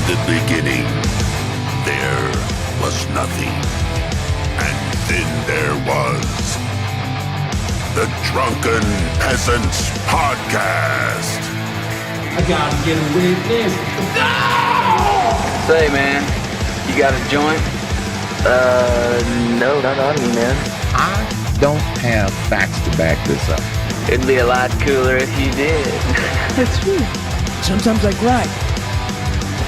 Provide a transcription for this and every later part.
the beginning, there was nothing. And then there was the Drunken Peasants Podcast. I gotta get a witness. No! Say, man, you got a joint? No, not on me, man. I don't have facts to back this up. It'd be a lot cooler if you did. That's true. Sometimes I cry.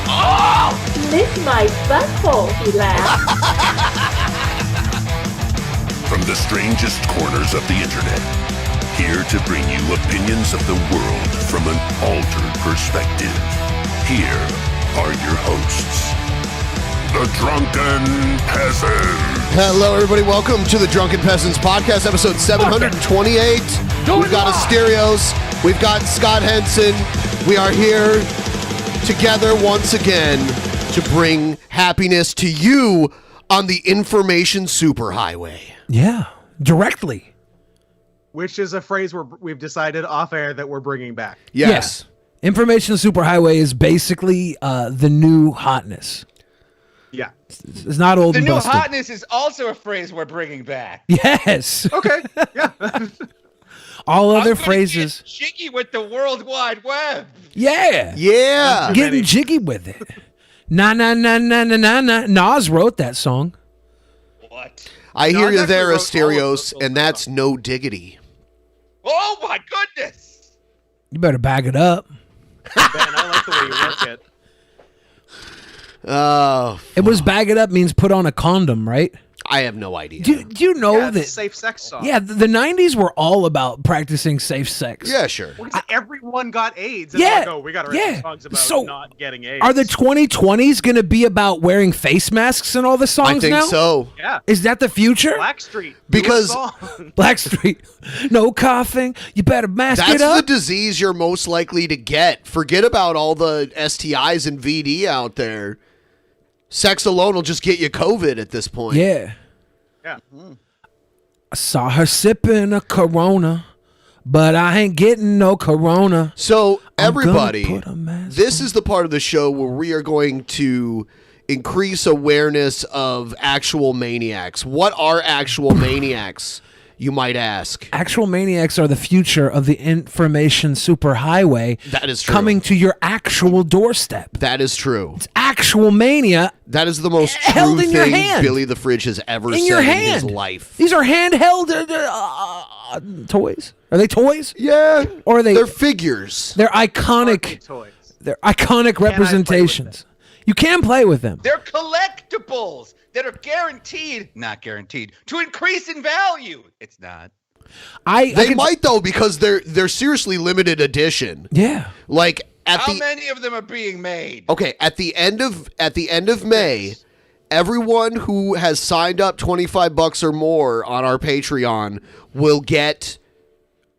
Oh! Lick my butthole, he laughed. From the strangest corners of the internet, here to bring you opinions of the world from an altered perspective. Here are your hosts, the Drunken Peasants. Hello, everybody. Welcome to the Drunken Peasants Podcast, episode 728. We've got Asterios. We've got Scott Henson. We are here together once again to bring happiness to you on the information superhighway. Yeah, directly. Which is a phrase we've decided off air that we're bringing back. Yes. Yeah. Information superhighway is basically the new hotness. Yeah. It's not old The and new busted. hotness is also a phrase we're bringing back. Yes. Okay. Yeah. All I'm other gonna phrases. get jiggy with the World Wide Web. Yeah. Yeah. Getting jiggy with it. Na na na na na na na. Nas wrote that song. What? I No, hear I you actually there, wrote all of Asterios, those and that's no diggity. Oh my goodness! You better back it up. Ben, I like the way you work it. Oh, It was bag it up means put on a condom, right? I have no idea. Do you know Yeah, it's a that? safe sex song. Yeah, the 90s were all about practicing safe sex. Yeah, sure. Because everyone got AIDS. And Yeah, they're like, oh, we got to write yeah. some songs about So, not getting AIDS. Are the 2020s going to be about wearing face masks in all the songs I think now? so. Yeah. Is that the future? Blackstreet. Because- Blackstreet. No coughing. You better mask That's it up. the disease you're most likely to get. Forget about all the STIs and VD out there. Sex alone will just get you COVID at this point. Yeah. Yeah. I saw her sipping a Corona, but I ain't getting no Corona. So, I'm gonna everybody, put a mask this on. is the part of the show where we are going to increase awareness of actual maniacs. What are actual maniacs, you might ask? Actual maniacs are the future of the information superhighway. That is true. Coming to your actual doorstep. That is true. It's actual mania That is the most held true in your thing hand. Billy the Fridge has ever in said your in hand. his life. These are handheld toys. Are they toys? Yeah. Or are they? They're figures. They're iconic. Barbie toys. They're iconic representations. You can play with them. They're collectibles that are not guaranteed, to increase in value. It's not. They might though, because they're seriously limited edition. Yeah. Like at How the many of them are being made? okay, at the end of May, everyone who has signed up $25 or more on our Patreon will get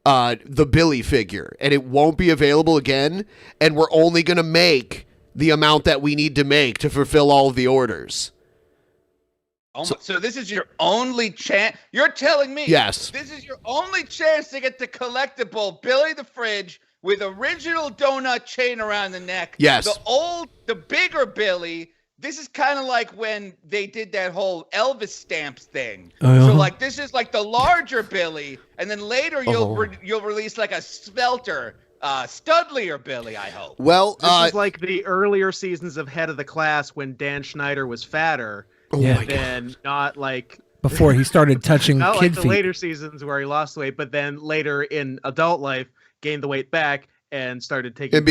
the Billy figure, and it won't be available again. And we're only gonna make the amount that we need to make to fulfill all of the orders. So this is your only chance. You're telling me Yes. this is your only chance to get the collectible Billy the Fridge with original donut chain around the neck. Yes. The bigger Billy. This is kind of like when they did that whole Elvis stamps thing. Uh-huh. So like this is like the larger Billy, and then later you'll release like a svelter, studlier Billy. I hope. Well, This is like the earlier seasons of Head of the Class when Dan Schneider was fatter. Yeah. Then not like Before he started touching not kid like the feet. later seasons where he lost weight, but then later in adult life gained the weight back and started taking. it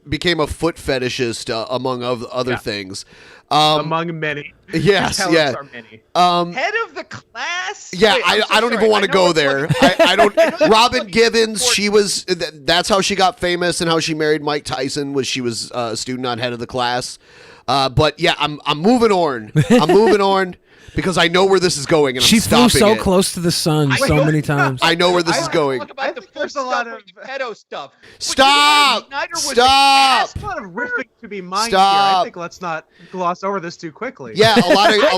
became a foot fetishist among other things. Among many. Yes, Talents yeah. are many. Head of the class. Yeah, Wait, I'm so I don't sorry. even want to I know go we're there. talking- I don't. I know that's Robin fucking Givens, she important. was. That's how she got famous, and how she married Mike Tyson was she was a student on Head of the Class. But yeah, I'm moving on. I'm moving on because I know where this is going, and She I'm flew stopping so it. close to the sun so many times. I know where this is I going. Talk I about the think there's foot a lot stuff of- with the pedo stuff. Stop! Schneider was Stop! the There's a lot of riffing to be mined Stop. here. I think let's not gloss over this too quickly. Yeah, a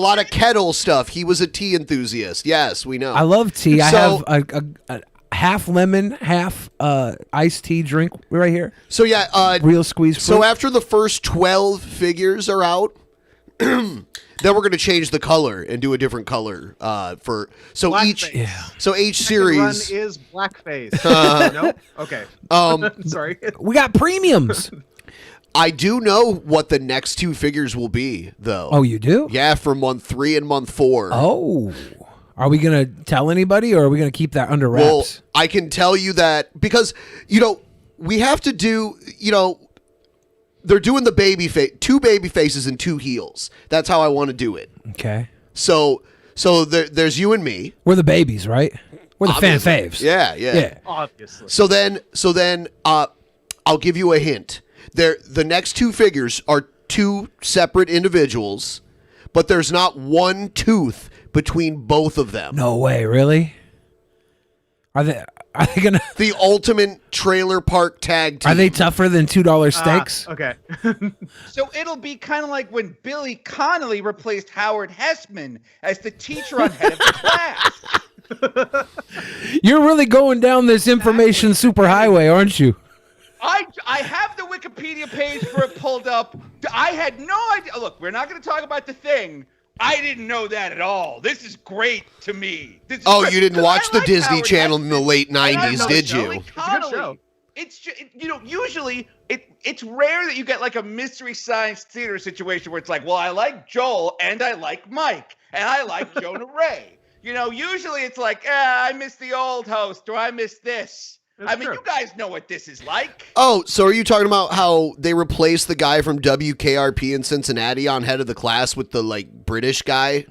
lot of kettle stuff. He was a tea enthusiast. Yes, we know. I love tea. I So- have half lemon, half iced tea drink right here. So yeah, Real squeeze fruit. so after the first 12 figures are out, then we're gonna change the color and do a different color for Blackface. so each Second run series. is blackface. No? Okay. Sorry. We got premiums. I do know what the next 2 figures will be, though. Oh, you do? Yeah, for month 3 and month 4. Oh. Are we going to tell anybody, or are we going to keep that under wraps? Well, I can tell you that because, we have to do, they're doing the baby face, 2 baby faces and 2 heels. That's how I want to do it. Okay. So there's you and me. We're the babies, right? We're the fan faves. Yeah. Obviously. So then I'll give you a hint. The next 2 figures are 2 separate individuals, but there's not one tooth between both of them. No way, really? Are they gonna? The ultimate trailer park tag team. Are they tougher than $2 steaks? Okay. So it'll be kind of like when Billy Connolly replaced Howard Hessman as the teacher on Head of the Class. You're really going down this information superhighway, aren't you? I have the Wikipedia page for it pulled up. I had no idea. Look, we're not going to talk about The Thing. I didn't know that at all. This is great to me. This is great. You didn't watch the Disney Channel in the late I didn't 90s, know did Billy you? It's a good Connolly. show. It's just, usually it's rare that you get like a Mystery Science Theater situation where it's like, well, I like Joel and I like Mike and I like Jonah Ray. Usually it's like, I miss the old host or I miss this. That's You guys know what this is like. Oh, so are you talking about how they replaced the guy from WKRP in Cincinnati on Head of the Class with the British guy?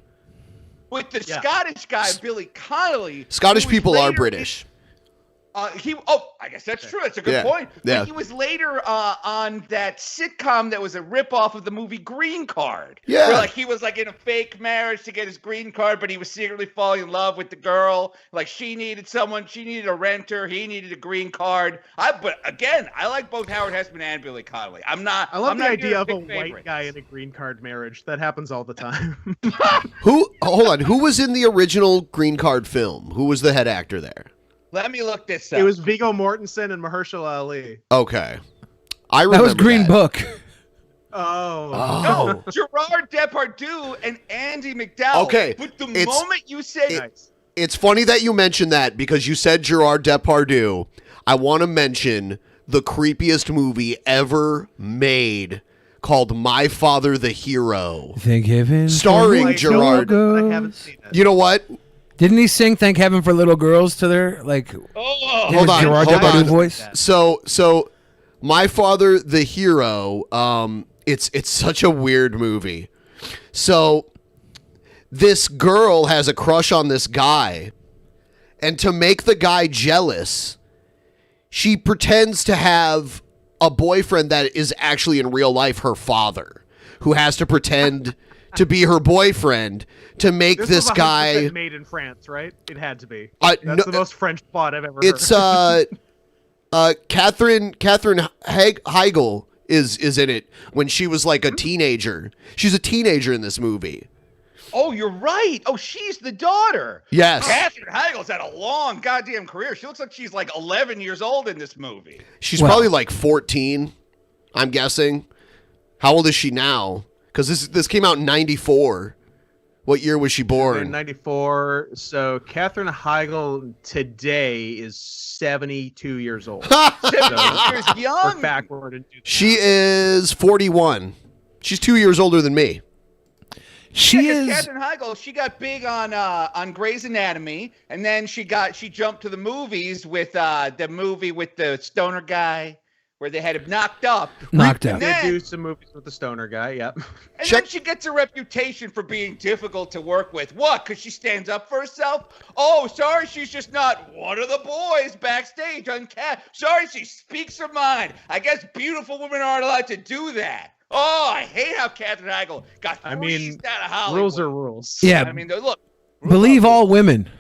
With the Scottish guy, Billy Connolly. Scottish who was people are later- British. I guess that's true. That's a good point. Yeah. But he was later on that sitcom that was a ripoff of the movie Green Card. Yeah. Where he was in a fake marriage to get his green card, but he was secretly falling in love with the girl. She needed a renter, he needed a green card. But again, I like both Howard Hessman and Billy Connolly. I love the idea of a white white guy in a green card marriage. That happens all the time. Hold on, who was in the original Green Card film? Who was the head actor there? Let me look this up. It was Viggo Mortensen and Mahershala Ali. Okay. I remember That was Green Book. Oh. No, Gerard Depardieu and Andy McDowell. Okay, But the it's- moment you say It's funny that you mentioned that because you said Gerard Depardieu. I want to mention the creepiest movie ever made called My Father the Hero. Thank heaven. Starring I Gerard. know it, but I haven't seen it. You know what? Didn't he sing "Thank Heaven for Little Girls" to their Hold on, Gerard hold Depardieu on. voice? So My Father the Hero, it's such a weird movie. So this girl has a crush on this guy, and to make the guy jealous, she pretends to have a boyfriend that is actually in real life her father, who has to pretend to be her boyfriend to make this was 100% guy made in France, right? It had to be. No, That's the most French plot I've ever it's heard. Catherine Heigl is in it when she was a teenager. She's a teenager in this movie. Oh, you're right. Oh, she's the daughter. Yes. Katherine Heigl's had a long goddamn career. She looks like she's 11 years old in this movie. She's probably 14, I'm guessing. How old is she now? Because this came out in 94. What year was she born? In 94. So Katherine Heigl today is 72 years old. 7 years young. Or backward. And She is 41. She's 2 years older than me. She Yeah, 'cause is. Katherine Heigl. She got big on Grey's Anatomy, and then she jumped to the movies with the movie with the stoner guy where they had him knocked up. Knocked And out. They then, do some movies with the stoner guy. Yep. and then she gets a reputation for being difficult to work with. What? Because she stands up for herself? Oh, sorry, she's just not one of the boys backstage on cat. Sorry, she speaks her mind. I guess beautiful women aren't allowed to do that. Oh, I hate how Katherine Heigl got I squeezed mean, out of Hollywood. rules are rules. Yeah. I mean, look. Believe all women.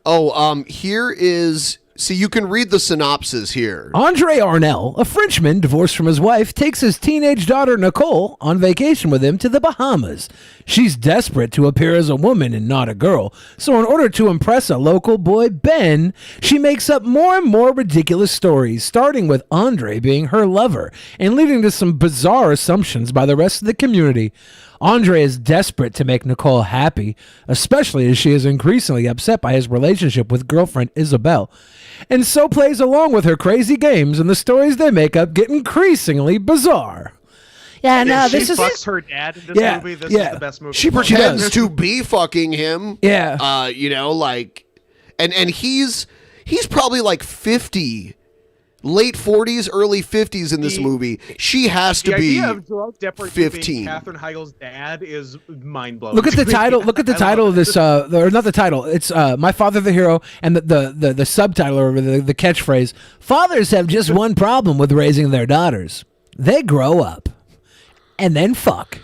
Oh, here is See, you can read the synopsis here. Andre Arnell, a Frenchman divorced from his wife, takes his teenage daughter Nicole on vacation with him to the Bahamas. She's desperate to appear as a woman and not a girl, so in order to impress a local boy, Ben, she makes up more and more ridiculous stories, starting with Andre being her lover and leading to some bizarre assumptions by the rest of the community. Andre is desperate to make Nicole happy, especially as she is increasingly upset by his relationship with girlfriend Isabel, and so plays along with her crazy games, and the stories they make up get increasingly bizarre. Yeah, no, She this is fucks her dad in this movie. This is the best movie. She pretends to be fucking him. Yeah. You know, like, and he's probably like 50. Late 40s, early 50s in this movie. She has to be The idea of Gerald Depardieu 15. being Katherine Heigl's dad is mind blowing. Look at the title. Look at the title of this. Or not the title. It's "My Father the Hero," and the subtitle or the catchphrase: "Fathers have just one problem with raising their daughters. They grow up, and then fuck."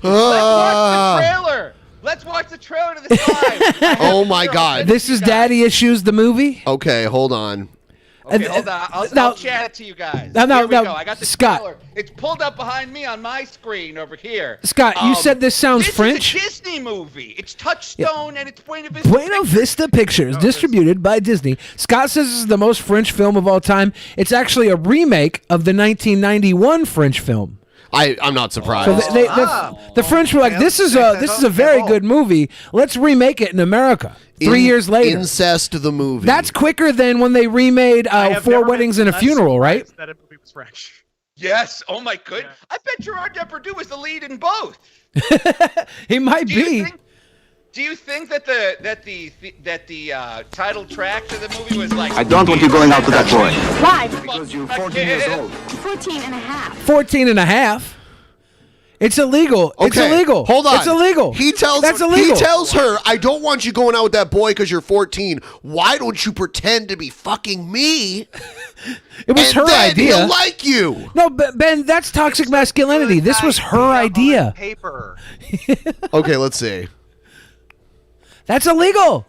Let's watch the trailer. Let's watch the trailer to this live. Oh my God! This is Daddy Issues, the movie. Okay, hold on. Okay, hold on. I'll chat it to you guys. Now, Here we go. I got the Scott. trailer. It's pulled up behind me on my screen over here. Scott, you said this sounds French? This is a Disney movie. It's Touchstone and it's Buena Vista. Buena Vista Pictures, distributed by Disney. Scott says this is the most French film of all time. It's actually a remake of the 1991 French film. I'm not surprised. So the French were like, "This is a very good movie. Let's remake it in America." 3 years later, Incest the movie. That's quicker than when they remade Four Weddings and a Funeral, right? That movie was French. Yes. Oh my goodness. Yeah. I bet Gerard Depardieu was the lead in both. He might be. Do you think that the title track to the movie was like? I don't want you going out with that boy. Why? Because you're 14 years old. 14 and a half. 14 and a half. It's illegal. Okay, it's illegal. Hold on. It's illegal. That's illegal. He tells her, "I don't want you going out with that boy because you're 14. Why don't you pretend to be fucking me?" It was her idea. He'll like you. No, Ben, that's toxic masculinity. This was her idea. Paper. Okay, let's see. That's illegal.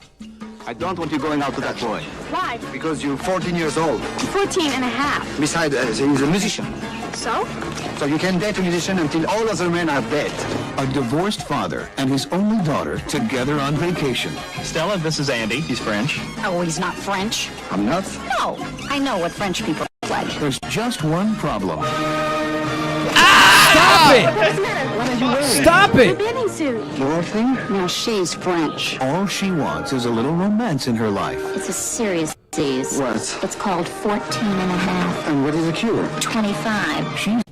I don't want you going out with that boy. Why? Because you're 14 years old. 14 and a half. Besides, he's a musician. So? So you can date a musician until all other men are dead. A divorced father and his only daughter together on vacation. Stella, this is Andy. He's French. Oh, he's not French. I'm not? No, I know what French people are like. There's just one problem. Stop it! What's the matter? What are you wearing? Stop it! A bathing suit. Your thing? No, she's French. All she wants is a little romance in her life. It's a serious disease. What? It's called 14 and a half. And what is the cure? 25.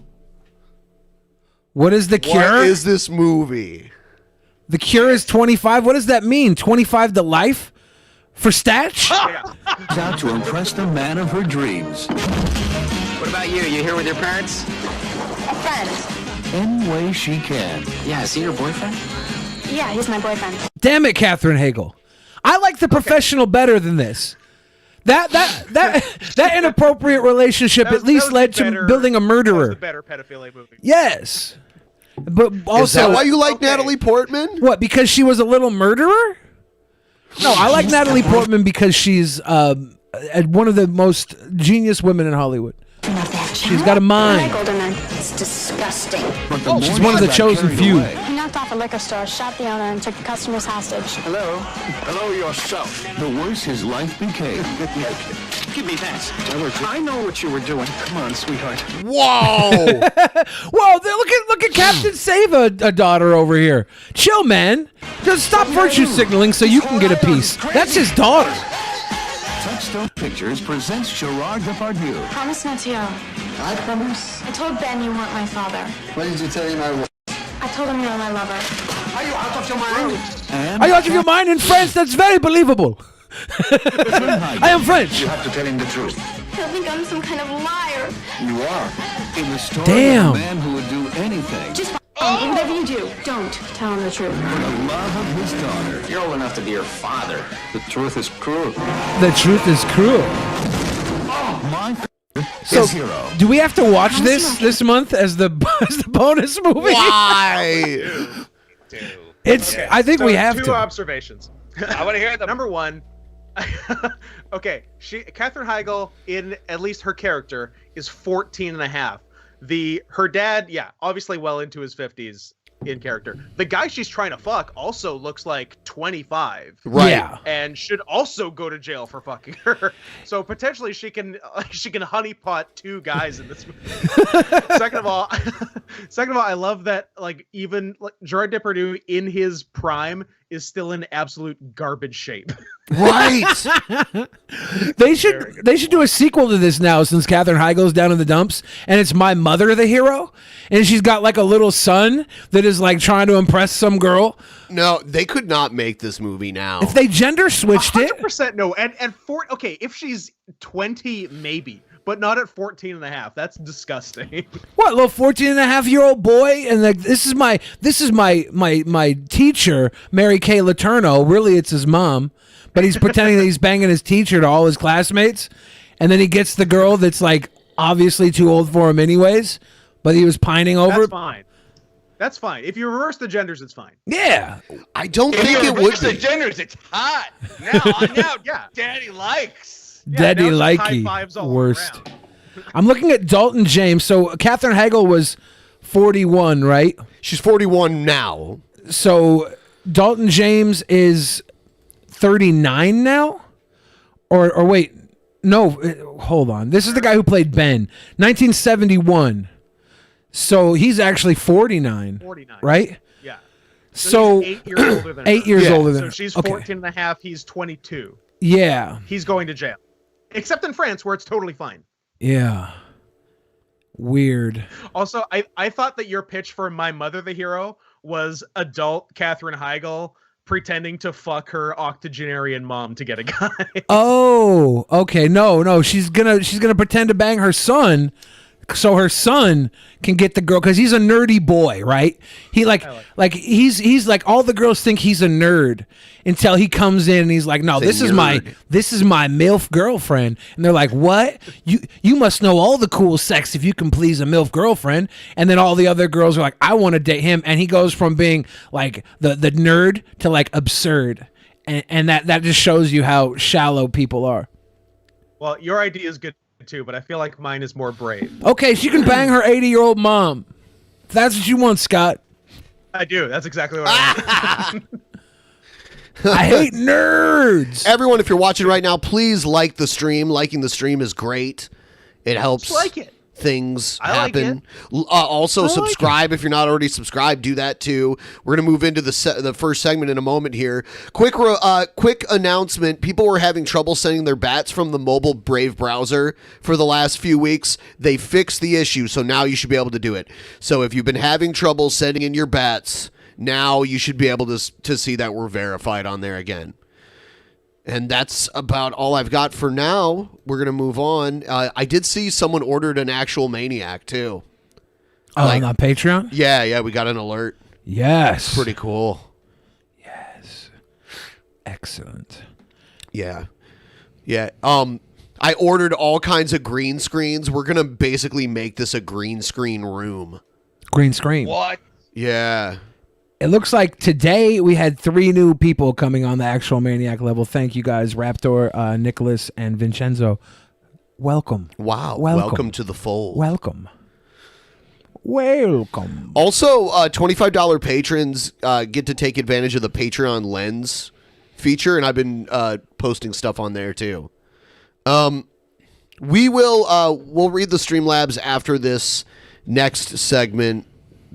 What is the cure? What is this movie? The cure is 25. What does that mean? 25 to life? For Statch? Out to impress the man of her dreams. What about you? You here with your parents? A friend. Any way she can. Yeah, is he your boyfriend? Yeah, he's my boyfriend. Damn it, Katherine Hagel. I like The Professional better than this. That inappropriate relationship at least led to building a murderer. That was the better pedophilia movie. Yes. But also, is that why you like Natalie Portman? What, because she was a little murderer? No, I like Natalie Portman because she's one of the most genius women in Hollywood. She's got a mind. It's disgusting. She's one of the chosen few. He knocked off a liquor store, shot the owner, and took the customers hostage. Hello? Hello yourself. The worse his life became. Give me that. I know what you were doing. Come on, sweetheart. Whoa! Whoa! Look at Captain Save a daughter over here. Chill, man. Just stop virtue signaling so you can get a piece. That's his daughter. Touchstone Pictures presents Gerard Depardieu. Promise not to yell. I promise. I told Ben you weren't my father. What did you tell him I was? I told him you were my lover. Are you out of your mind? Are you out of your mind? In French, that's very believable. I am French. You have to tell him the truth. He'll think I'm some kind of liar. You are. In the story Damn. of a man who would do anything Just whatever you do, don't tell him the truth. for the love of his daughter. You're old enough to be your father. The truth is cruel. The truth is cruel. My So, hero. do we have to watch this month as the bonus movie? Why? It's. I think we have two to. observations. I want to hear them. Number one, Okay, Katherine Heigl, in at least her character, is 14 and a half. Her dad, yeah, obviously well into his 50s in character. The guy she's trying to fuck also looks like 25. Right. Yeah. And should also go to jail for fucking her. So potentially she can honeypot 2 guys in this movie. Second of all, I love that even Gerard Depardieu in his prime is still in absolute garbage shape. Right. They should do a sequel to this now, since Katherine Heigl's down in the dumps, and it's My Mother the hero, and she's got like a little son that is like trying to impress some girl. No, they could not make this movie now. If they gender switched it, 100% no. And okay, if she's 20, maybe, but not at 14 and a half. That's disgusting. what, little 14 and a half year old boy, and like this is my teacher, Mary Kay Letourneau. Really, it's his mom, but he's pretending that he's banging his teacher to all his classmates, and then he gets the girl that's like obviously too old for him anyways, but he was pining over. That's fine. That's fine. If you reverse the genders, it's fine. Yeah. I don't think it would the be. genders. It's hot now. Yeah. Daddy likes. Daddy now it's just likey. high fives all Worst. around. I'm looking at Dalton James. So Katherine Heigl was 41, right? She's 41 now. So Dalton James is 39 now? Or wait, no, hold on. This is the guy who played Ben, 1971. So he's actually 49. 49. Right? Yeah. So he's 8 years older than 8 her. years older than So her. she's Okay. 14 and a half. He's 22. Yeah. He's going to jail. Except in France, where it's totally fine. Yeah. Weird. Also, I thought that your pitch for My Mother the Hero was adult Katherine Heigl pretending to fuck her octogenarian mom to get a guy. Oh, okay. No. She's gonna pretend to bang her son, so her son can get the girl, because he's a nerdy boy, right? He he's like all the girls think he's a nerd until he comes in and he's like, no, this is my MILF girlfriend, and they're like, what? You must know all the cool sex if you can please a MILF girlfriend. And then all the other girls are like, I want to date him, and he goes from being like the nerd to like absurd, and that just shows you how shallow people are. Well, your idea is good too, but I feel like mine is more brave. Okay, she can bang her 80-year-old mom. If that's what you want, Scott. I do. That's exactly what I want. I hate nerds. Everyone, if you're watching right now, please like the stream. Liking the stream is great. It helps like it. things I like happen. Also, I like subscribe if you're not already subscribed. Do that too. We're gonna move into the first segment in a moment here. Quick announcement: people were having trouble sending their bats from the mobile Brave browser for the last few weeks. They fixed the issue, so now you should be able to do it. So if you've been having trouble sending in your bats, now you should be able to see that we're verified on there again. And that's about all I've got for now. We're going to move on. I did see someone ordered an actual Maniac, too. Oh, on Patreon? Yeah, we got an alert. Yes. Pretty cool. Yes. Excellent. Yeah. I ordered all kinds of green screens. We're going to basically make this a green screen room. Green screen. What? Yeah. It looks like today we had 3 new people coming on the actual Maniac level. Thank you guys, Raptor, Nicholas, and Vincenzo. Welcome. Wow. Welcome to the fold. Welcome. Also, $25 patrons get to take advantage of the Patreon Lens feature, and I've been posting stuff on there too. We'll read the Streamlabs after this next segment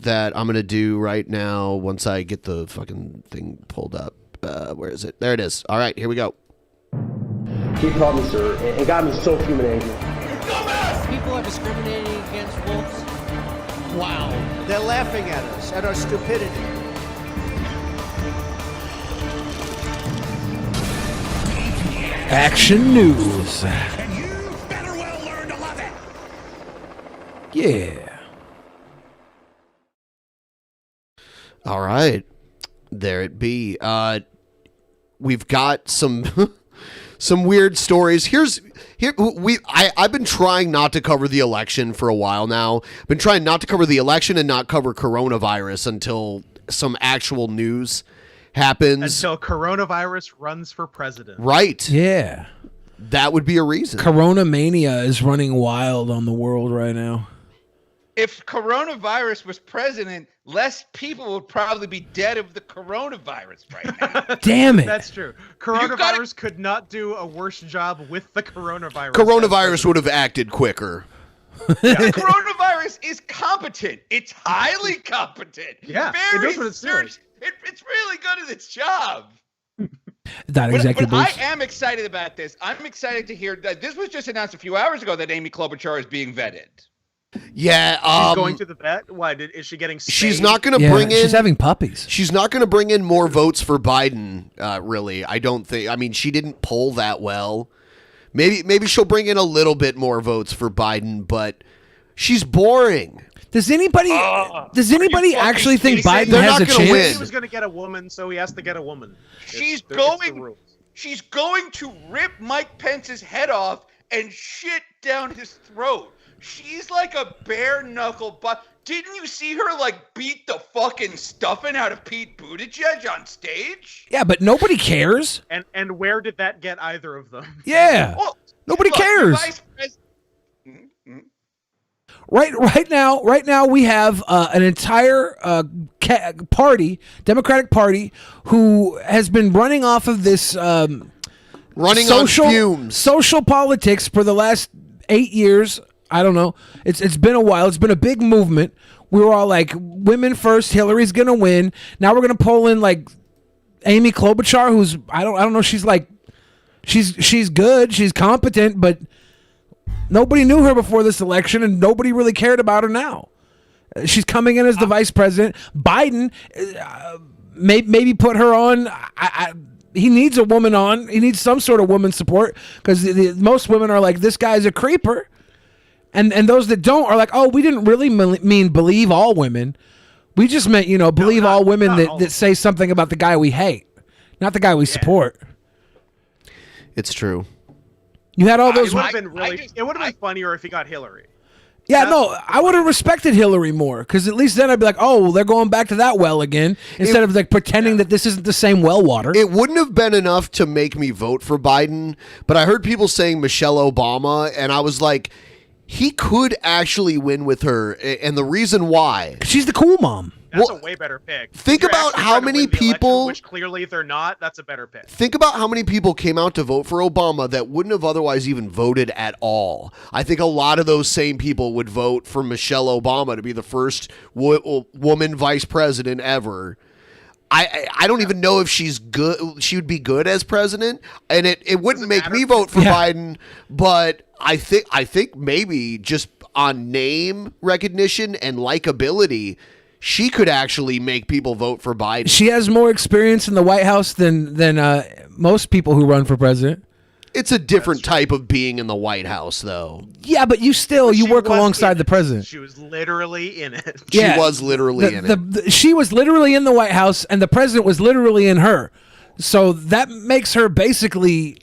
that I'm going to do right now once I get the fucking thing pulled up. Where is it? There it is. All right, here we go. He called me sir. It got me so fuming angry. People are discriminating against wolves. Wow. They're laughing at us, at our stupidity. Action news. And you better well learn to love it. Yeah. All right. There it be. We've got some some weird stories. I've been trying not to cover the election for a while now. I've been trying not to cover the election and not cover coronavirus until some actual news happens until coronavirus runs for president. Right. Yeah. That would be a reason. Corona mania is running wild on the world right now. If coronavirus was president, less people would probably be dead of the coronavirus right now. Damn it. That's true. Coronavirus could not do a worse job with the coronavirus. Coronavirus would have acted quicker. The coronavirus is competent. It's highly competent. Yeah, Very it knows what it's doing. It's really good at its job. Not exactly. But I am excited about this. I'm excited to hear that this was just announced a few hours ago that Amy Klobuchar is being vetted. Yeah, she's going to the vet. Why is she getting? Spayed? She's not going to bring in. She's having puppies. She's not going to bring in more votes for Biden. Really, I don't think. I mean, she didn't poll that well. Maybe she'll bring in a little bit more votes for Biden, but she's boring. Does anybody actually think Biden They're has not a gonna chance? win. He was going to get a woman, so he has to get a woman. She's going to rip Mike Pence's head off and shit down his throat. She's like a bare knuckle, but didn't you see her like beat the fucking stuffing out of Pete Buttigieg on stage? Yeah, but nobody cares. And where did that get either of them? Yeah, well, nobody look, cares. Right now, we have an entire party, Democratic Party, who has been running off of this running on fumes, social politics for the last 8 years. I don't know. It's been a while. It's been a big movement. We were all like, women first. Hillary's gonna win. Now we're gonna pull in like Amy Klobuchar, who's I don't know. She's like, she's good. She's competent, but nobody knew her before this election, and nobody really cared about her now. She's coming in as the vice president. Biden maybe put her on. He needs a woman on. He needs some sort of woman support because most women are like, this guy's a creeper. And those that don't are like, oh, we didn't really mean believe all women. We just meant, believe all women that say something about the guy we hate, not the guy we support. It's true. You had all those. It would have been funnier if he got Hillary. Yeah, no, I would have respected Hillary more because at least then I'd be like, oh, well, they're going back to that well again instead of like pretending that this isn't the same well water. It wouldn't have been enough to make me vote for Biden, but I heard people saying Michelle Obama, and I was like, he could actually win with her, and the reason why. She's the cool mom. That's a way better pick. Think about how many people, which clearly they're not. That's a better pick. Think about how many people came out to vote for Obama that wouldn't have otherwise even voted at all. I think a lot of those same people would vote for Michelle Obama to be the first woman vice president ever. I don't even know if she's good. She would be good as president, and it wouldn't make me vote for Biden. But I think maybe just on name recognition and likability, she could actually make people vote for Biden. She has more experience in the White House than most people who run for president. It's a different type of being in the White House, though. Yeah, but you work alongside the president. She was literally in it. She was literally in it. She was literally in the White House, and the president was literally in her. So that makes her basically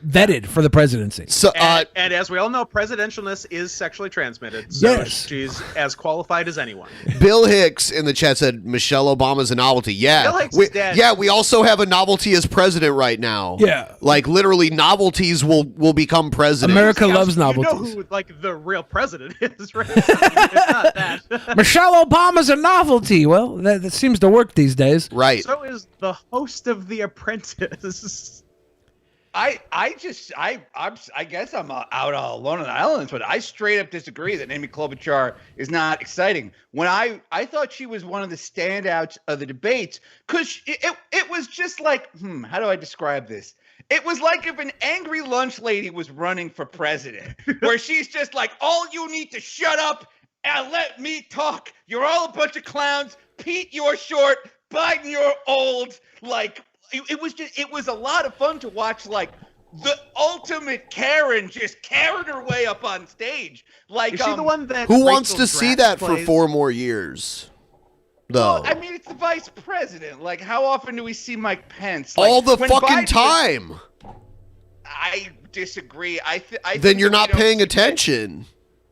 vetted for the presidency. So, and as we all know, presidentialness is sexually transmitted. So she's as qualified as anyone. Bill Hicks in the chat said Michelle Obama's a novelty. Yeah, Bill Hicks is dead. Yeah, we also have a novelty as president right now. Yeah, like literally, novelties will become president. America loves novelties. You know who like the real president is, right? It's not that. Michelle Obama's a novelty. Well, that seems to work these days. Right. So is the host of The Apprentice. I guess I'm out all alone on the island, but I straight up disagree that Amy Klobuchar is not exciting. When I thought she was one of the standouts of the debates, because it was just like, how do I describe this? It was like if an angry lunch lady was running for president, where she's just like, all you need to shut up and let me talk. You're all a bunch of clowns. Pete, you're short. Biden, you're old. Like, it was a lot of fun to watch, like the ultimate Karen just carried her way up on stage. Like, is she the one that who wants to see that for 4 more years? Though, well, I mean, it's the vice president. Like, how often do we see Mike Pence? Like, all the fucking time. I disagree. Then you're not paying attention.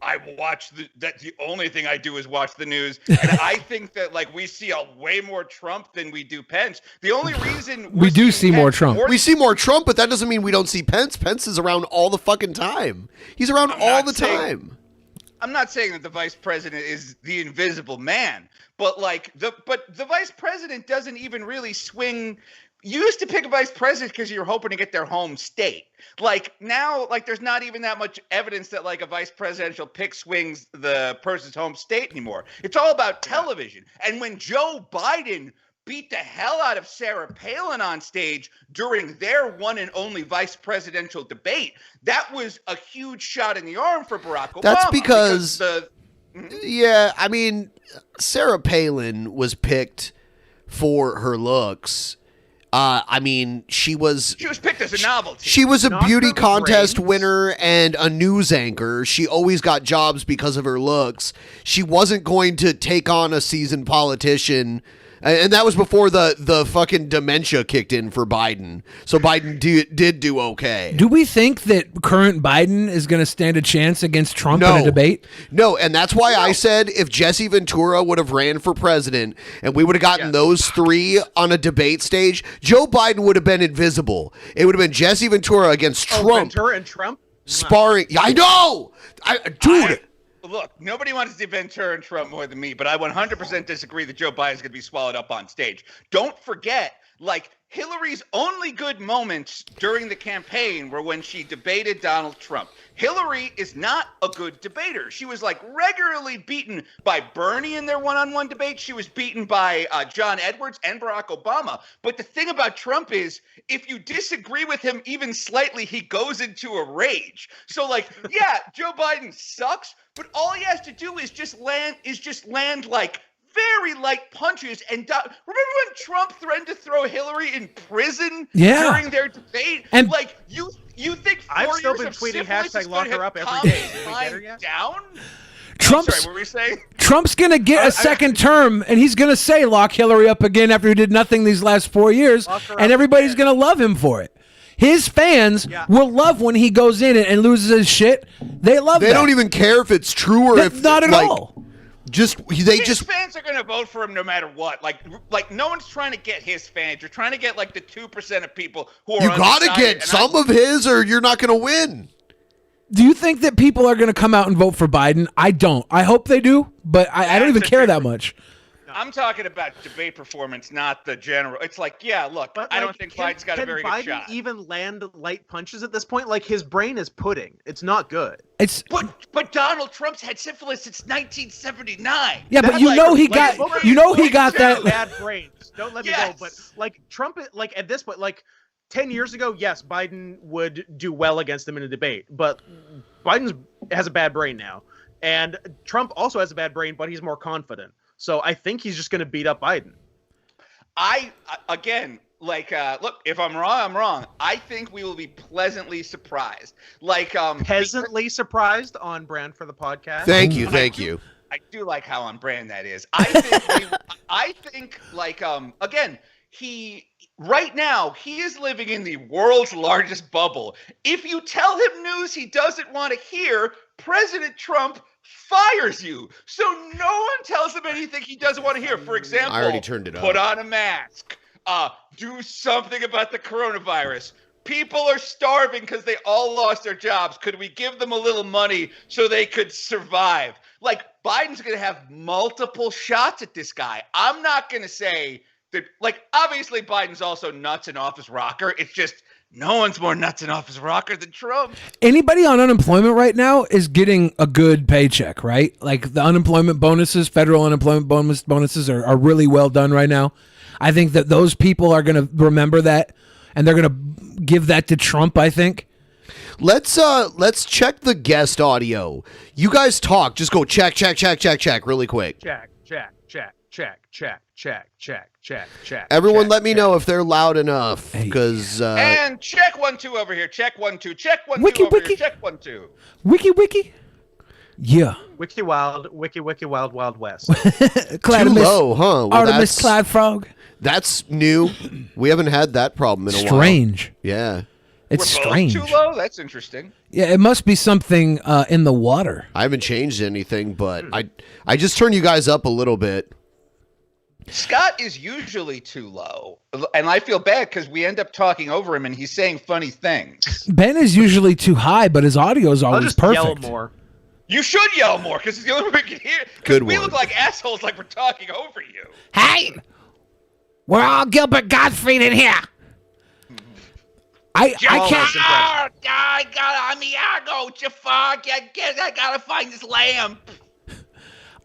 the only thing I do is watch the news. And I think that like we see a way more Trump than we do Pence. The only reason we do see more Trump. We see more Trump, but that doesn't mean we don't see Pence. Pence is around all the fucking time. He's around all the time. I'm not saying that the vice president is the invisible man, but like the vice president doesn't even really swing. You used to pick a vice president because you're hoping to get their home state. Like now, like there's not even that much evidence that like a vice presidential pick swings the person's home state anymore. It's all about television. And when Joe Biden beat the hell out of Sarah Palin on stage during their one and only vice presidential debate, that was a huge shot in the arm for Barack Obama. That's because yeah, I mean, Sarah Palin was picked for her looks. I mean, she was picked as a novelty. She was a beauty contest winner and a news anchor. She always got jobs because of her looks. She wasn't going to take on a seasoned politician. And that was before the fucking dementia kicked in for Biden. So Biden did do okay. Do we think that current Biden is going to stand a chance against Trump in a debate? No, and that's why I said if Jesse Ventura would have ran for president and we would have gotten those three on a debate stage, Joe Biden would have been invisible. It would have been Jesse Ventura against Trump. Ventura and Trump? Sparring. I know! Dude! Look, nobody wants to see Ventura and Trump more than me, but I 100% disagree that Joe Biden's going to be swallowed up on stage. Don't forget, like, Hillary's only good moments during the campaign were when she debated Donald Trump. Hillary is not a good debater. She was, like, regularly beaten by Bernie in their one-on-one debate. She was beaten by John Edwards and Barack Obama. But the thing about Trump is, if you disagree with him even slightly, he goes into a rage. So, like, yeah, Joe Biden sucks, but all he has to do is just land like very light punches. And remember when Trump threatened to throw Hillary in prison during their debate? And like you think 4 I've still years been of tweeting syphilis hashtag is lock gonna her up have every day. calmed Did we his get her mind yet? down? Trump's, sorry, what were you saying? Trump's going to get a second term, and he's going to say lock Hillary up again after he did nothing these last 4 years, and everybody's going to love him for it. His fans will love when he goes in and loses his shit. They love that. They don't even care if it's true or if not at all. His fans are going to vote for him no matter what. Like no one's trying to get his fans. You're trying to get like the 2% of people who are. You got to get some of his, or you're not going to win. Do you think that people are going to come out and vote for Biden? I don't. I hope they do, but I don't even care that much. I'm talking about debate performance, not the general. It's like, yeah, look, But, I like, don't think Biden's got a very Biden good shot. even land light punches at this point? Like, his brain is pudding. It's not good. But Donald Trump's had syphilis since 1979. Yeah, but he got that. Bad brains. Don't let me Yes. go. But like Trump, like at this point, like 10 years ago, yes, Biden would do well against him in a debate. But Biden has a bad brain now, and Trump also has a bad brain, but he's more confident. So I think he's just going to beat up Biden. Look, if I'm wrong, I'm wrong. I think we will be pleasantly surprised. Pleasantly surprised, on brand for the podcast. Thank you. I do like how on brand that is. Right now, he is living in the world's largest bubble. If you tell him news he doesn't want to hear, President Trump fires you. So no one tells him anything he doesn't want to hear. For example, I already turned it put up. on a mask. Do something about the coronavirus. People are starving because they all lost their jobs. Could we give them a little money so they could survive? Like, Biden's going to have multiple shots at this guy. I'm not going to say that, like, obviously Biden's also nuts and off his rocker. It's just no one's more nuts and off his rocker than Trump. Anybody on unemployment right now is getting a good paycheck, right? Like the unemployment bonuses, federal unemployment bonuses are really well done right now. I think that those people are going to remember that, and they're going to give that to Trump, I think. Let's check the guest audio. You guys talk. Just go check really quick. Check. Everyone, let me know if they're loud enough, because and check 1 2 over here. Check 1 2. Check 1 2 over here. Check 1 2. Wiki. Yeah. Wiki Wild Wild West. Too low, huh? Well, Artemis Cloud Frog. That's new. We haven't had that problem in a while. Strange. Yeah. It's We're strange. both too low? That's interesting. Yeah, it must be something in the water. I haven't changed anything, but I just turned you guys up a little bit. Scott is usually too low, and I feel bad because we end up talking over him, and he's saying funny things. Ben is usually too high, but his audio is I'll always just perfect. yell more. You should yell more because it's the only way we can hear. Good we one. look like assholes, like we're talking over you. Hey, we're all Gilbert Gottfried in here. I can't. I gotta find this lamp.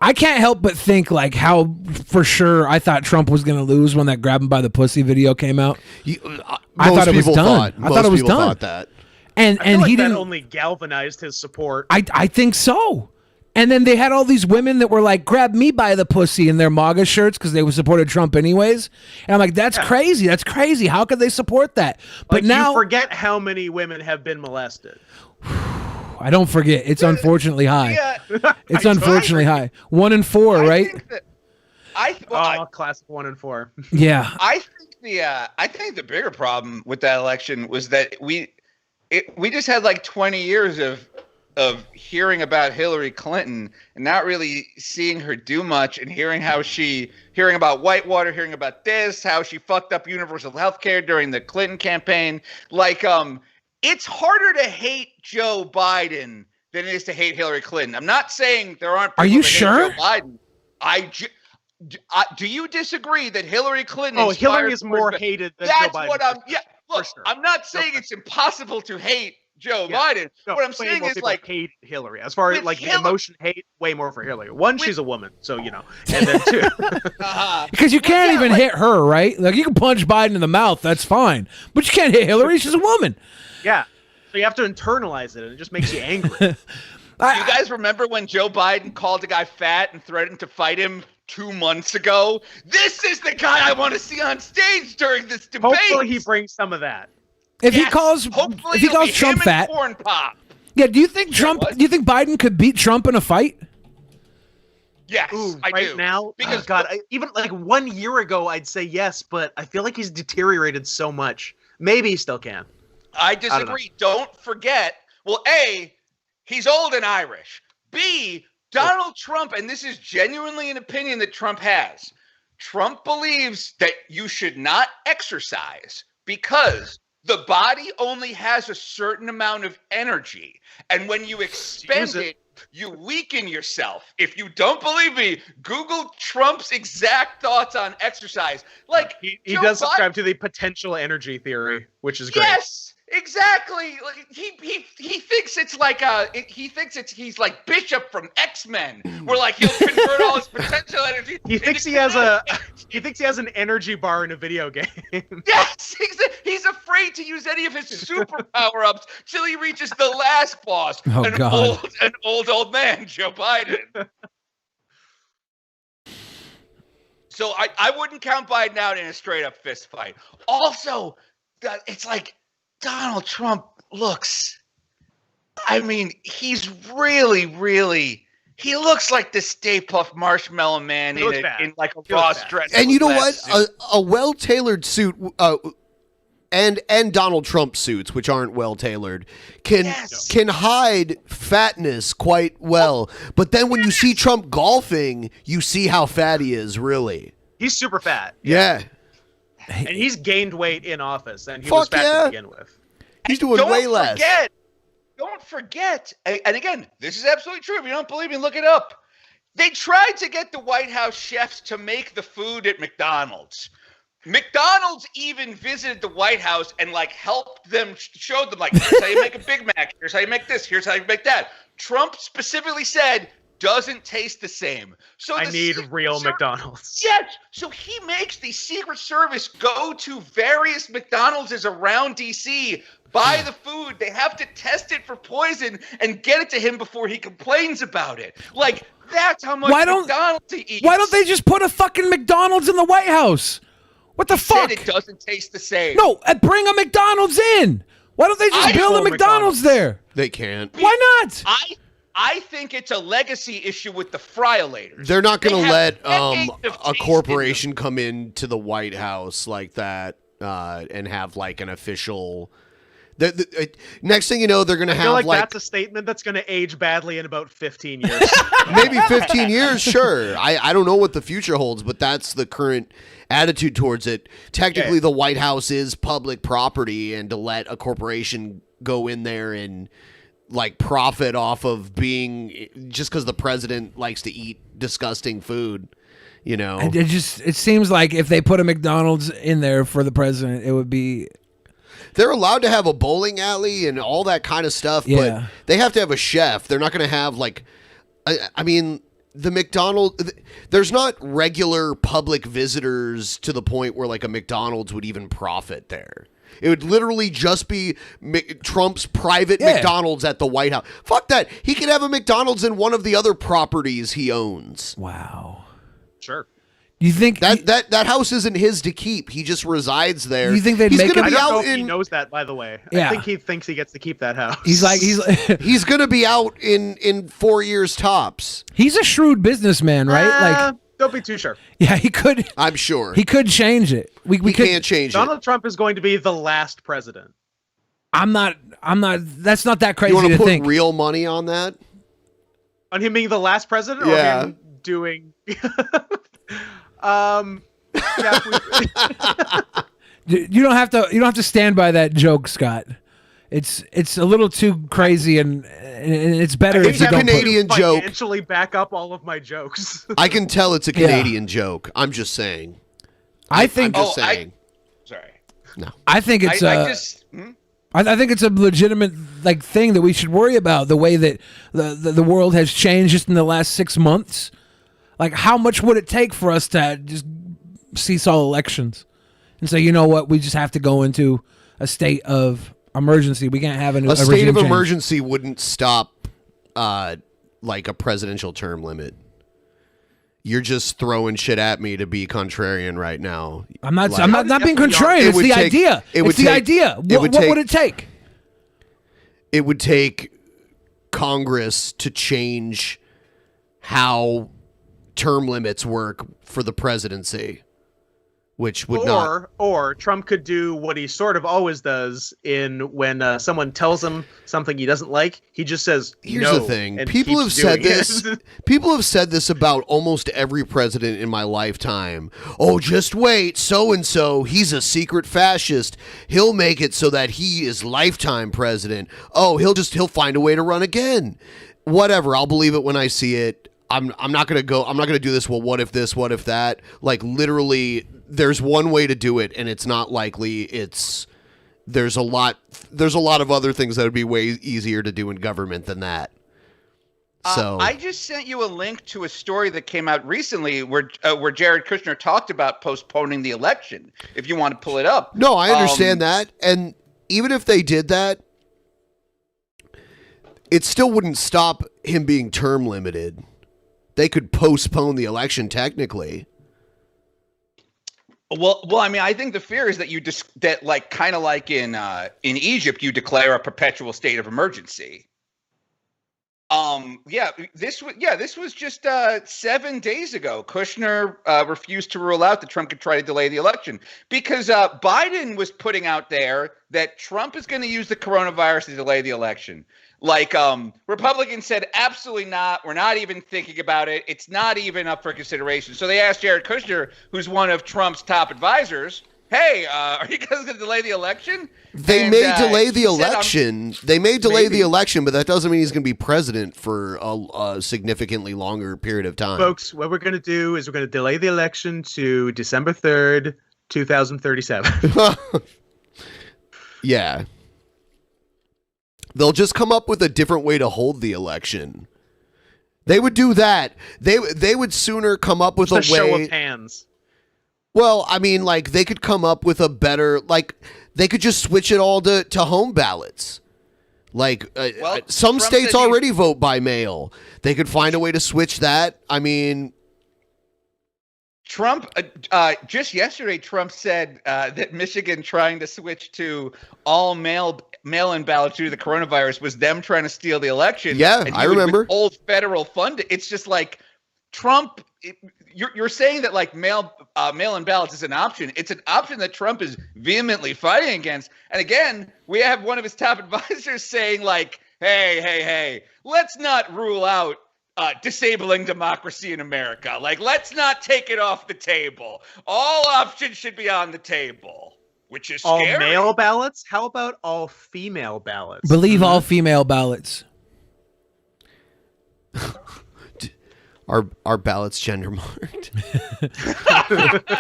I can't help but think like how for sure I thought Trump was going to lose when that grab him by the pussy video came out. I thought it was done. I thought it was done. Thought that. And I feel like he that didn't. only galvanized his support. I think so. And then they had all these women that were like, grab me by the pussy in their MAGA shirts because they supported Trump anyways. And I'm like, that's crazy. That's crazy. How could they support that? But Like, now you forget how many women have been molested. I don't forget. It's unfortunately high. Yeah. It's unfortunately high. 1 in 4, right? Classic 1 in 4. Yeah. I think the bigger problem with that election was that we just had like 20 years of hearing about Hillary Clinton and not really seeing her do much, and hearing about Whitewater, hearing about this, how she fucked up universal health care during the Clinton campaign. Like, it's harder to hate Joe Biden than it is to hate Hillary Clinton. I'm not saying there aren't people Are you that sure? hate Joe Biden. Do you disagree that Hillary Clinton? Oh, Hillary inspires is more hated than Joe That's Biden. what I'm. Yeah, look, sure. I'm not saying it's impossible to hate Joe Biden. No, what I'm way saying more is people like hate Hillary. As far as with like the Hillary- emotion hate, way more for Hillary. One, she's a woman, so you know, and then two, Because you can't even hit her, right? Like you can punch Biden in the mouth, that's fine. But you can't hit Hillary, she's a woman. yeah. So you have to internalize it, and it just makes you angry. you guys remember when Joe Biden called a guy fat and threatened to fight him 2 months ago? This is the guy I want to see on stage during this debate. Hopefully, he brings some of that. If he calls Trump fat. Corn pop. Yeah, do you think Biden could beat Trump in a fight? Yes, Ooh, I right do. now, Because God, even like 1 year ago, I'd say yes, but I feel like he's deteriorated so much. Maybe he still can. I disagree. Don't forget. Well, A, he's old and Irish. B, Donald Trump, and this is genuinely an opinion that Trump has. Trump believes that you should not exercise because the body only has a certain amount of energy. And when you expend it, you weaken yourself. If you don't believe me, Google Trump's exact thoughts on exercise. Like He does subscribe to the potential energy theory, which is great. Yes, exactly. Like, he thinks it's like he's like Bishop from X-Men, where like he'll convert all his potential energy. He thinks he has an energy bar in a video game. Yes, he's afraid to use any of his super power-ups till he reaches the last boss. Oh, God. An old man, Joe Biden. So I wouldn't count Biden out in a straight-up fist fight. Also, it's like Donald Trump looks. I mean, he's really. He looks like the Stay Puft Marshmallow Man in like a Ross dress. And you know what? A well-tailored suit, and Donald Trump suits, which aren't well-tailored, can hide fatness quite well. But then when you see Trump golfing, you see how fat he is, really. He's super fat. Yeah. And he's gained weight in office, and he was fat to begin with. He's doing way less. Don't forget, and again, this is absolutely true. If you don't believe me, look it up. They tried to get the White House chefs to make the food at McDonald's. McDonald's even visited the White House and like helped them, showed them like, here's how you make a Big Mac, here's how you make this, here's how you make that. Trump specifically said, doesn't taste the same. So I need real McDonald's. Yes. So he makes the Secret Service go to various McDonald's around DC, buy the food. They have to test it for poison and get it to him before he complains about it. Like, that's how much McDonald's he eats. Why don't they just put a fucking McDonald's in the White House? What the fuck? Said it doesn't taste the same. No, bring a McDonald's in. Why don't they just build a McDonald's there? They can't. Why not? I think it's a legacy issue with the friolators. They're not going to let decades of a taste corporation come into the White House like that and have like an official. Next thing you know, they're going to I have feel like like that's a statement that's going to age badly in about 15 years. maybe 15 years. Sure. I don't know what the future holds, but that's the current attitude towards it. Technically, the White House is public property, and to let a corporation go in there and like profit off of being just because the president likes to eat disgusting food, you know. And it seems like if they put a McDonald's in there for the president, it would be. They're allowed to have a bowling alley and all that kind of stuff, but they have to have a chef. They're not going to have like, I mean, the McDonald's. There's not regular public visitors to the point where like a McDonald's would even profit there. It would literally just be Trump's private McDonald's at the White House. Fuck that. He could have a McDonald's in one of the other properties he owns. Wow. Sure. You think that house isn't his to keep? He just resides there. You think they'd make him? I don't know if he knows that, by the way. Yeah. I think he thinks he gets to keep that house. He's gonna be out in 4 years tops. He's a shrewd businessman, right? Like, don't be too sure. yeah, he could. I'm sure he could change it. We can't change Donald Trump is going to be the last president. I'm not. That's not that crazy You want to to put think. real money on that? On him being the last president, Yeah. or him doing. Yeah, You don't have to. You don't have to stand by that joke, Scott. It's a little too crazy, and it's better if you don't. Canadian joke. Financially back up all of my jokes. I can tell it's a Canadian joke. I'm just saying. I think. I'm just saying. Sorry. No. I think it's. I I think it's a legitimate like thing that we should worry about. The way that the world has changed just in the last 6 months. Like, how much would it take for us to just cease all elections and say, you know what, we just have to go into a state of emergency. We can't have a state of change. emergency wouldn't stop like a presidential term limit. You're just throwing shit at me to be contrarian right now. I'm not. Like, I'm not being contrarian. It's the idea. It's the idea. What would it take? It would take Congress to change how term limits work for the presidency, which would not. Or Trump could do what he sort of always does when someone tells him something he doesn't like. He just says, Here's no, the thing. and People have keeps said doing this. it. People have said this about almost every president in my lifetime. Oh, just wait. So-and-so, he's a secret fascist. He'll make it so that he is lifetime president. Oh, he'll find a way to run again. Whatever. I'll believe it when I see it. I'm not going to do this. Well, what if this? What if that? Like, literally, there's one way to do it, and it's not likely. There's a lot of other things that would be way easier to do in government than that. So I just sent you a link to a story that came out recently where Jared Kushner talked about postponing the election. If you want to pull it up. No, I understand that. And even if they did that, it still wouldn't stop him being term limited. They could postpone the election technically. Well, I mean, I think the fear is that like kind of like in Egypt, you declare a perpetual state of emergency. This was just 7 days ago. Kushner refused to rule out that Trump could try to delay the election because Biden was putting out there that Trump is going to use the coronavirus to delay the election. Like Republicans said, absolutely not. We're not even thinking about it. It's not even up for consideration. So they asked Jared Kushner, who's one of Trump's top advisors, hey, are you guys going to delay the election? They may delay the election. They may delay the election, but that doesn't mean he's going to be president for a significantly longer period of time. Folks, what we're going to do is we're going to delay the election to December 3rd, 2037. Yeah. They'll just come up with a different way to hold the election. They would do that. They would sooner come up with a way. Show of hands. Well, I mean, like, they could come up with a better, like, they could just switch it all to home ballots. Like, some Trump states said already vote by mail. They could find a way to switch that. I mean, Trump, just yesterday, Trump said that Michigan trying to switch to all mail-in ballots due to the coronavirus was them trying to steal the election. Yeah, and I remember. Old federal funding. It's just like Trump you're saying that like mail-in ballots is an option. It's an option that Trump is vehemently fighting against. And again, we have one of his top advisors saying like, hey, let's not rule out disabling democracy in America. Like, let's not take it off the table. All options should be on the table, which is scary. All male ballots? How about all female ballots? Believe all female ballots. Our ballots gender marked.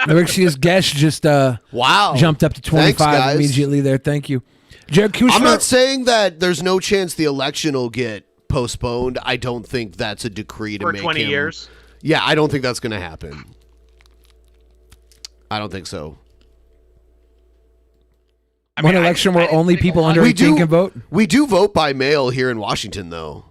Alexia's guest just jumped up to 25 Thanks, immediately there. Thank you. Jared Kushner. I'm not saying that there's no chance the election will get postponed. I don't think that's a decree to For make 20 him. years? Yeah, I don't think that's going to happen. I don't think so. One election where only people under 18 can vote? We do vote by mail here in Washington, though.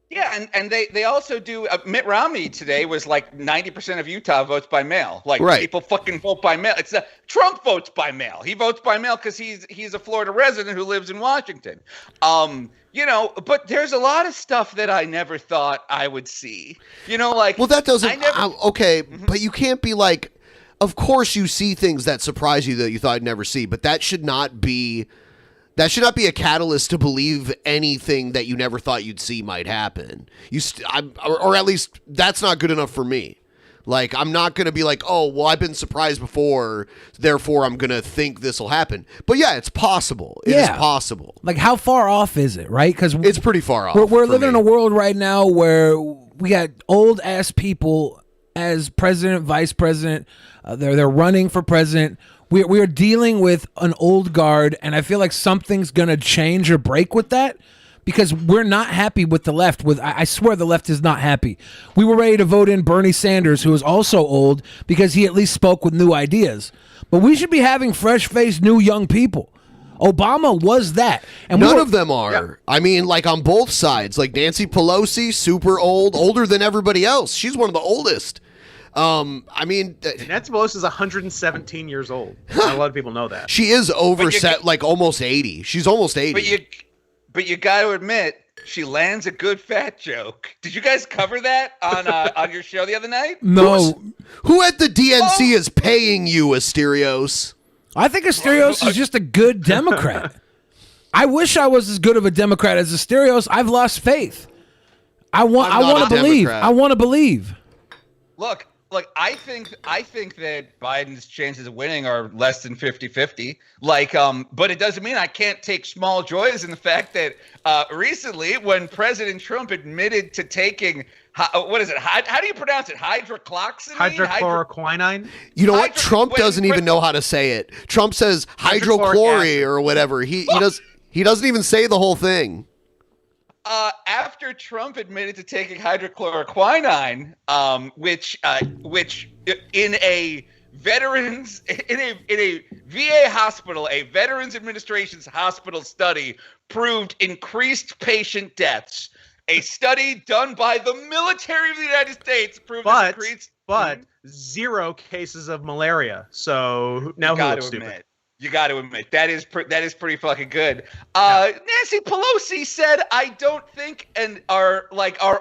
Yeah, and they also do. Mitt Romney today was like 90% of Utah votes by mail. Like people fucking vote by mail. It's Trump votes by mail. He votes by mail because he's a Florida resident who lives in Washington. But there's a lot of stuff that I never thought I would see. Well, that doesn't. Okay, but you can't be like. Of course, you see things that surprise you that you thought you'd never see, but that should not be. That should not be a catalyst to believe anything that you never thought you'd see might happen. Or at least that's not good enough for me. Like, I'm not going to be like, oh, well, I've been surprised before, therefore I'm going to think this will happen. But yeah, it's possible. It is possible. Like, how far off is it, right? Because it's pretty far off. We're living in a world right now where we got old ass people as president, vice president. They're running for president. We are dealing with an old guard, and I feel like something's going to change or break with that because we're not happy with the left. I swear the left is not happy. We were ready to vote in Bernie Sanders, who is also old, because he at least spoke with new ideas. But we should be having fresh-faced, new young people. Obama was that. And none of them are. Yeah. I mean, like on both sides. Like Nancy Pelosi, super old, older than everybody else. She's one of the oldest. I mean, Nancy Pelosi is 117 years old. Not a lot of people know that. She is like almost 80. She's almost 80. But you got to admit, she lands a good fat joke. Did you guys cover that on your show the other night? No. Who at the DNC is paying you, Asterios? I think Asterios is just a good Democrat. I wish I was as good of a Democrat as Asterios. I've lost faith. I want to believe. I want to believe. Look, I think that Biden's chances of winning are less than 50-50. But it doesn't mean I can't take small joys in the fact that recently, when President Trump admitted to taking what is it? How do you pronounce it? Hydrochloroquine? Hydrochloroquine. You know what? Trump doesn't even know how to say it. Trump says hydrochlori or whatever. He doesn't even say the whole thing. After Trump admitted to taking hydrochloroquine, which in a VA hospital, a Veterans Administration's hospital study proved increased patient deaths. A study done by the military of the United States proved increased. But 0 cases of malaria. So now who looks stupid? You got to admit that is pretty fucking good. Nancy Pelosi said, "I don't think our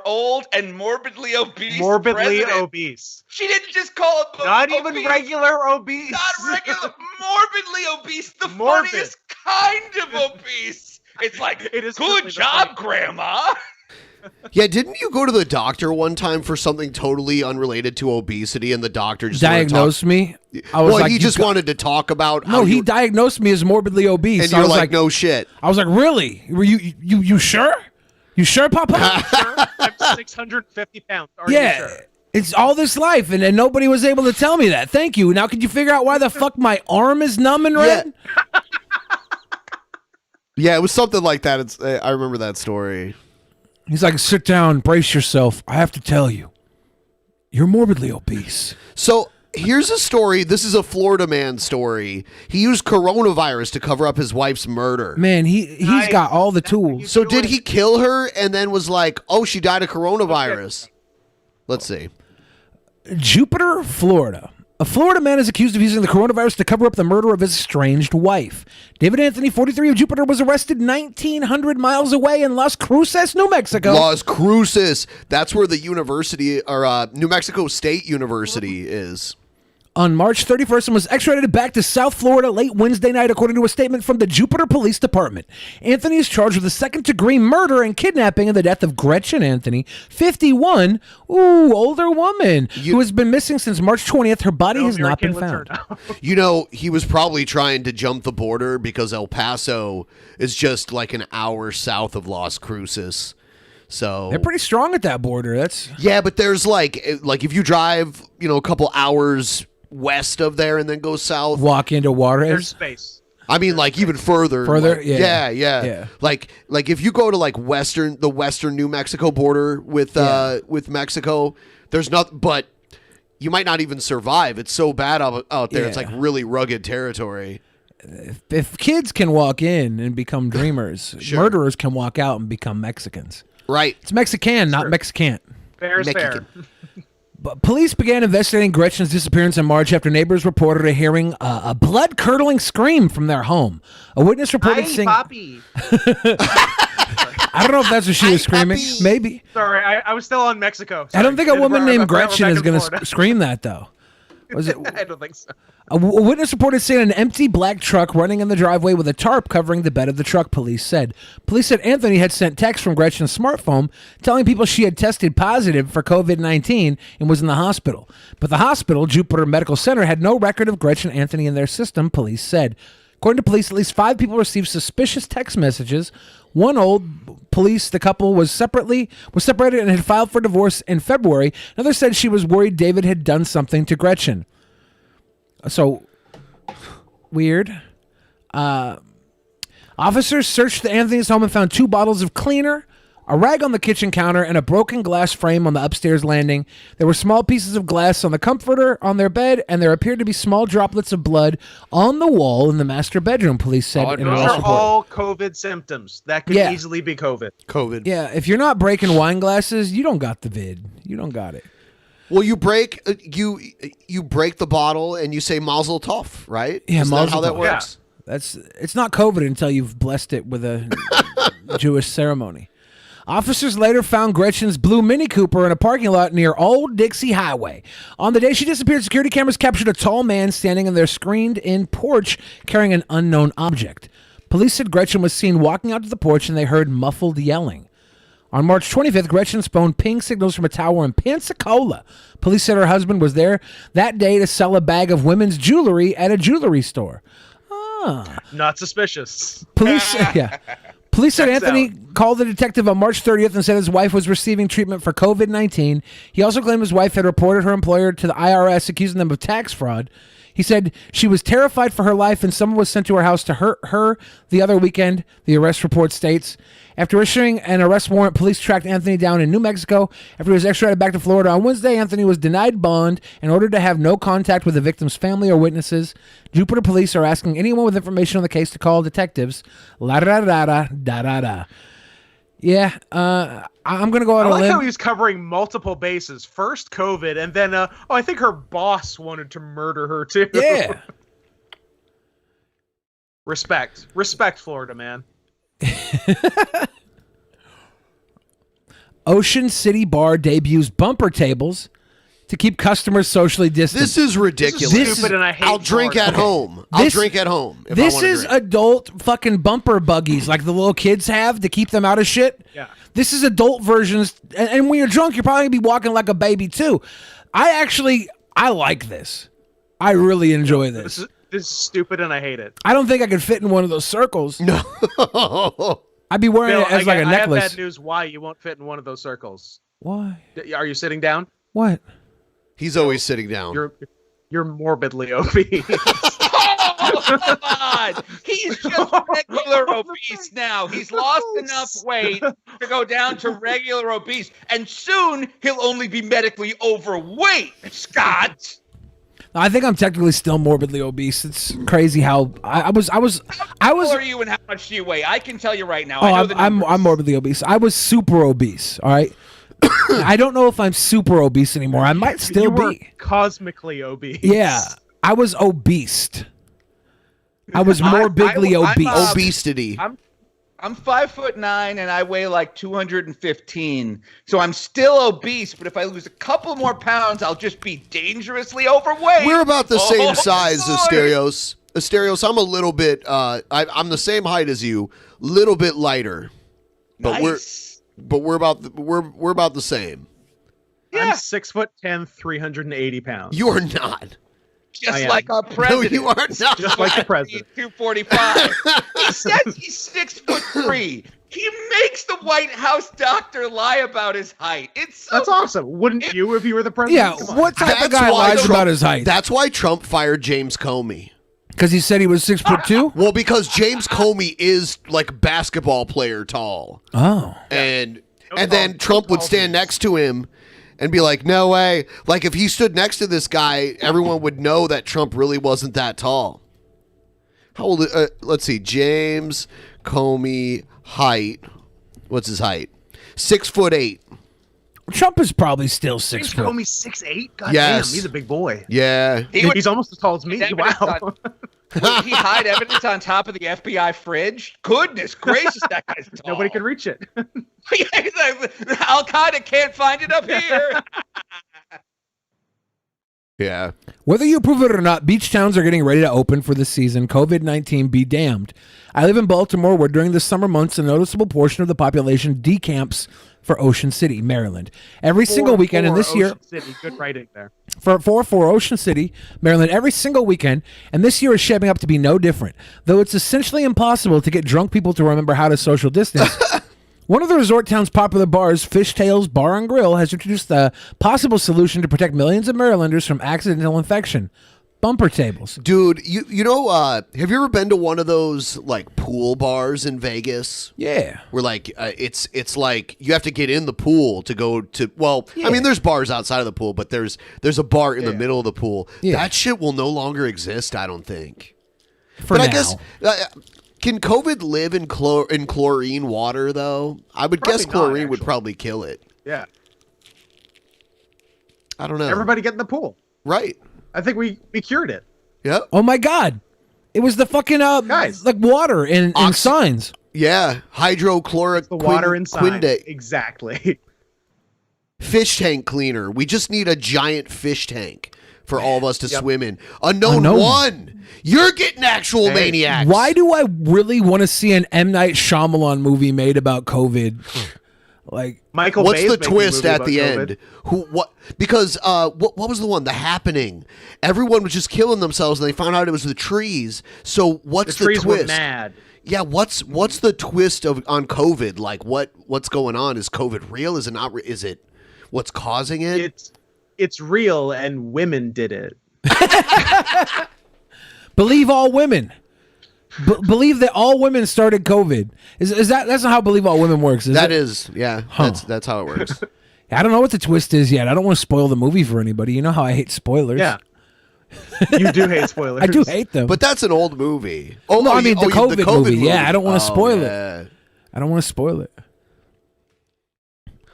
old and morbidly obese obese." She didn't just call it not obese. Even regular obese. Not regular, morbidly obese. The funniest kind of obese. It's like, good job, Grandma. Yeah, didn't you go to the doctor one time for something totally unrelated to obesity, and the doctor just diagnosed me? He just wanted to talk about. No, he diagnosed me as morbidly obese. And you're like, no shit. I was like, really? Were you sure? You sure, Papa? I'm 650 pounds. Are you sure? It's all this life, and nobody was able to tell me that. Thank you. Now, could you figure out why the fuck my arm is numb and red? Yeah, it was something like that. I remember that story. He's like, sit down, brace yourself. I have to tell you, you're morbidly obese. So here's a story. This is a Florida man story. He used coronavirus to cover up his wife's murder. Man, he's got all the tools. So did he kill her and then was like, oh, she died of coronavirus? Let's see. Jupiter, Florida. A Florida man is accused of using the coronavirus to cover up the murder of his estranged wife. David Anthony, 43 of Jupiter, was arrested 1,900 miles away in Las Cruces, New Mexico. Las Cruces. That's where the university, or New Mexico State University is. On March 31st and was extradited back to South Florida late Wednesday night, according to a statement from the Jupiter Police Department. Anthony is charged with a second-degree murder and kidnapping in the death of Gretchen Anthony, 51, older woman, who has been missing since March 20th. Her body has not been found. You know, he was probably trying to jump the border because El Paso is just like an hour south of Las Cruces. So they're pretty strong at that border. Yeah, but there's like if you drive, a couple hours west of there and then go south, walk into Juarez. There's space. I mean, like even further. Further, like, yeah. Like if you go to like the western New Mexico border with Mexico, there's nothing. But you might not even survive. It's so bad out there. Yeah. It's like really rugged territory. If kids can walk in and become dreamers, Sure. murderers can walk out and become Mexicans. Right. It's Mexican, not Mexican. Fair is fair. But police began investigating Gretchen's disappearance in March after neighbors reported hearing a blood-curdling scream from their home. A witness reported saying... Papi. I don't know if that's what she was screaming. Papi. Maybe. Sorry, I was still on Mexico. I don't think a woman named We're Gretchen back is in going Florida. to scream that, though. Was it? I don't think so. A witness reported seeing an empty black truck running in the driveway with a tarp covering the bed of the truck, police said. Police said Anthony had sent texts from Gretchen's smartphone telling people she had tested positive for COVID-19 and was in the hospital. But the hospital, Jupiter Medical Center, had no record of Gretchen Anthony in their system, police said. According to police, at least 5 people received suspicious text messages. One the couple was separated and had filed for divorce in February. Another said she was worried David had done something to Gretchen. So, weird. Officers searched Anthony's home and found 2 bottles of cleaner, a rag on the kitchen counter, and a broken glass frame on the upstairs landing. There were small pieces of glass on the comforter on their bed, and there appeared to be small droplets of blood on the wall in the master bedroom, police said in a Those report. are all COVID symptoms. That could easily be COVID. Yeah, if you're not breaking wine glasses, you don't got the vid. You don't got it. Well, you break you break the bottle and you say Mazel Tov, right? Yeah, Isn't that how that works? Yeah. It's not COVID until you've blessed it with a Jewish ceremony. Officers later found Gretchen's blue Mini Cooper in a parking lot near Old Dixie Highway. On the day she disappeared, security cameras captured a tall man standing in their screened-in porch carrying an unknown object. Police said Gretchen was seen walking out to the porch and they heard muffled yelling. On March 25th, Gretchen phoned ping signals from a tower in Pensacola. Police said her husband was there that day to sell a bag of women's jewelry at a jewelry store. Not suspicious. Police said Anthony called the detective on March 30th and said his wife was receiving treatment for COVID-19. He also claimed his wife had reported her employer to the IRS, accusing them of tax fraud. He said she was terrified for her life and someone was sent to her house to hurt her the other weekend, the arrest report states. After issuing an arrest warrant, police tracked Anthony down in New Mexico. After he was extradited back to Florida on Wednesday, Anthony was denied bond and ordered to have no contact with the victim's family or witnesses. Jupiter police are asking anyone with information on the case to call detectives. La-da-da-da-da-da-da. Yeah, I'm going to go out on a I like limb. how he was covering multiple bases. First COVID, and then, I think her boss wanted to murder her, too. Yeah. Respect, Florida, man. Ocean City Bar debuts bumper tables to keep customers socially distant. This is ridiculous. This is stupid, and I hate I'll drink bars. at home. I'll drink at home. If This I wanna is drink. adult fucking bumper buggies like the little kids have to keep them out of shit. Yeah. This is adult versions. And when you're drunk, you're probably going to be walking like a baby too. I like this. I really enjoy this. This is stupid, and I hate it. I don't think I could fit in one of those circles. No. I'd be wearing Bill, it as like a I have necklace. bad news. Why you won't fit in one of those circles? Why? Are you sitting down? What? He's always sitting down. You're morbidly obese. Oh, come on. He's just regular obese now. He's lost enough weight to go down to regular obese, and soon he'll only be medically overweight, Scott. I think I'm technically still morbidly obese. It's crazy how I was. How are you and how much do you weigh? I can tell you right now. Oh, I know the numbers. I'm morbidly obese. I was super obese. All right. I don't know if I'm super obese anymore. I might still You were be. cosmically obese. Yeah, I was obese. I was morbidly obese. Obesity. I'm 5'9" and I weigh like 215. So I'm still obese, but if I lose a couple more pounds, I'll just be dangerously overweight. We're about the same size, Lord. Asterios. Asterios, I'm a little bit. I'm the same height as you, little bit lighter, but Nice. we're about the same. I'm 6'10", 380 pounds. You are not. I Just am. like our president. No, you are not. Just like the president. 245. He says he's 6'3". He makes the White House doctor lie about his height. It's so That's awesome. Wouldn't you if you were the president? Yeah, Come on. what type of guy lies about his height? That's why Trump fired James Comey. Because he said he was 6'2"? Well, because James Comey is like basketball player tall. Oh. And then Trump would stand next to him and be like, no way. Like, if he stood next to this guy, everyone would know that Trump really wasn't that tall. How old? Let's see. James Comey height. What's his height? 6'8". Trump is probably still 6 James foot. Comey's 6'8"? God Yes. damn, he's a big boy. Yeah. He's almost as tall as me. Evidence Wow. Would he hide evidence on top of the FBI fridge? Goodness gracious, that guy's tall. Nobody can reach it. Al Qaeda can't find it up here. Yeah. Whether you approve it or not, beach towns are getting ready to open for the season. COVID-19 be damned. I live in Baltimore, where during the summer months, a noticeable portion of the population decamps for Ocean City, Maryland. Every single weekend, and this year... Ocean City. Good writing there. For Ocean City, Maryland, every single weekend, and this year is shaping up to be no different. Though it's essentially impossible to get drunk people to remember how to social distance, one of the resort town's popular bars, Fishtails Bar and Grill, has introduced a possible solution to protect millions of Marylanders from accidental infection. Bumper tables. Dude, you know, have you ever been to one of those like pool bars in Vegas? Yeah. Where like it's like you have to get in the pool to go to. Well, I mean, there's bars outside of the pool, but there's a bar in the middle of the pool. Yeah. That shit will no longer exist, I don't think. For but now. I guess can COVID live in chlorine water though? I would Probably guess not, chlorine would actually. probably kill it. Yeah. I don't know. Everybody get in the pool. Right. I think we cured it. Yep. Oh my God. It was the fucking Guys. like water in signs. Yeah, hydrochloric The water inside. quinde. Exactly. Fish tank cleaner. We just need a giant fish tank for all of us to Yep. swim in. Unknown Unknown. one. You're getting actual Hey, maniacs. Why do I really want to see an M. Night Shyamalan movie made about COVID? Like, Michael What's Bay's the making a twist movie at about the COVID. end? What? Because what was the one? The Happening. Everyone was just killing themselves, and they found out it was the trees. So what's The trees were twist? mad. Yeah, what's the twist on COVID? Like what's going on? Is COVID real? Is it not? Is it what's causing it? It's real, and women did it. believe all women. Believe that all women started COVID. Is that's not how Believe All Women works? That it? is, yeah. Huh. That's how it works. I don't know what the twist is yet. I don't want to spoil the movie for anybody. You know how I hate spoilers. Yeah. You do hate spoilers. I do hate them. But that's an old movie. Oh no, I mean the COVID movie. Yeah, I don't want to spoil yeah. it. I don't want to spoil it.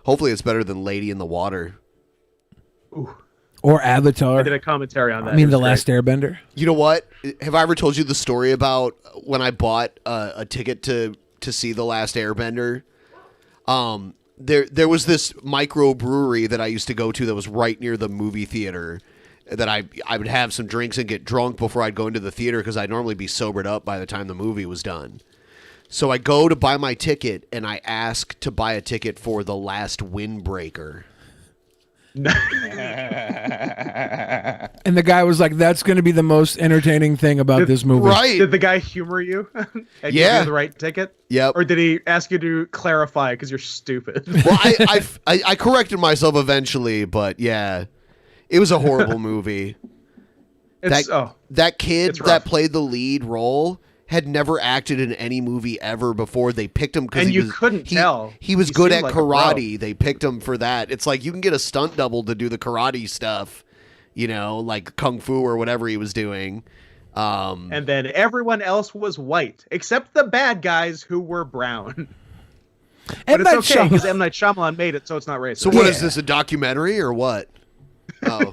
Hopefully, it's better than Lady in the Water. Or Avatar. I did a commentary on that. I mean, It The was Last Airbender. You know what? Have I ever told you the story about when I bought a ticket to see The Last Airbender? There was this microbrewery that I used to go to that was right near the movie theater. That I would have some drinks and get drunk before I'd go into the theater because I'd normally be sobered up by the time the movie was done. So I go to buy my ticket and I ask to buy a ticket for The Last Windbreaker. And the guy was like, "That's going to be the most entertaining thing about this movie." Right? Did the guy humor you? And give Yeah. you the right ticket? Yep. Or did he ask you to clarify because you're stupid? Well, I corrected myself eventually, but yeah, it was a horrible movie. That kid it's rough. that played the lead role had never acted in any movie ever before. They picked him because And you couldn't tell. He was He good seemed at like a pro. karate. They picked him for that. It's like you can get a stunt double to do the karate stuff, you know, like kung fu or whatever he was doing. And then everyone else was white, except the bad guys who were brown. But Night it's okay because Shyamalan- M. Night Shyamalan made it, so it's not racist. So what is this, a documentary or what? Oh.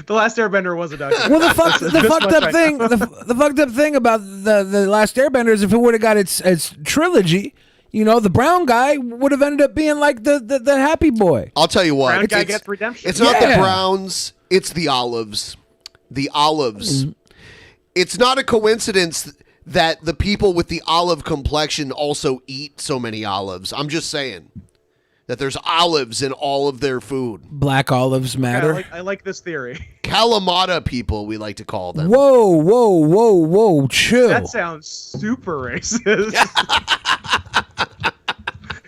The Last Airbender was a documentary. Well, the fucked up thing about the Last Airbender is if it would have got its trilogy, the brown guy would have ended up being like the happy boy. I'll tell you what. Brown guy gets redemption. It's not the browns, it's the olives. The olives. It's not a coincidence that the people with the olive complexion also eat so many olives. I'm just saying that there's olives in all of their food. Black olives matter. Yeah, I like this theory. Kalamata people, we like to call them. Whoa, chill. That sounds super racist.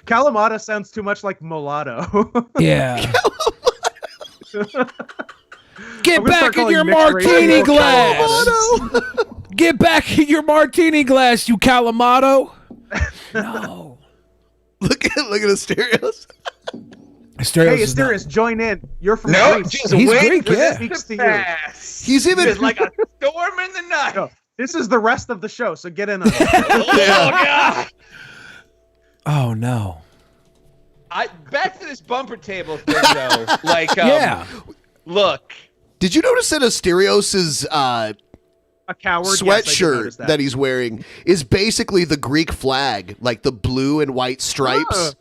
Kalamata sounds too much like mulatto. Yeah. Get I'm gonna start back in calling your mixed race martini people glass. Kalamatos. Get back in your martini glass, you Calamato. No. Look at Asterios. Asterios Hey, Asterios, join in. You're from No, Greece. just He's wait Greek, for yeah. this Speaks to to you. pass. He's even It's like a storm in the night. No, this is the rest of the show, so get in on it. Oh God! Oh no. Back to this bumper table thing though. Yeah. Look. Did you notice that Asterios' A coward. sweatshirt that he's wearing is basically the Greek flag, like the blue and white stripes?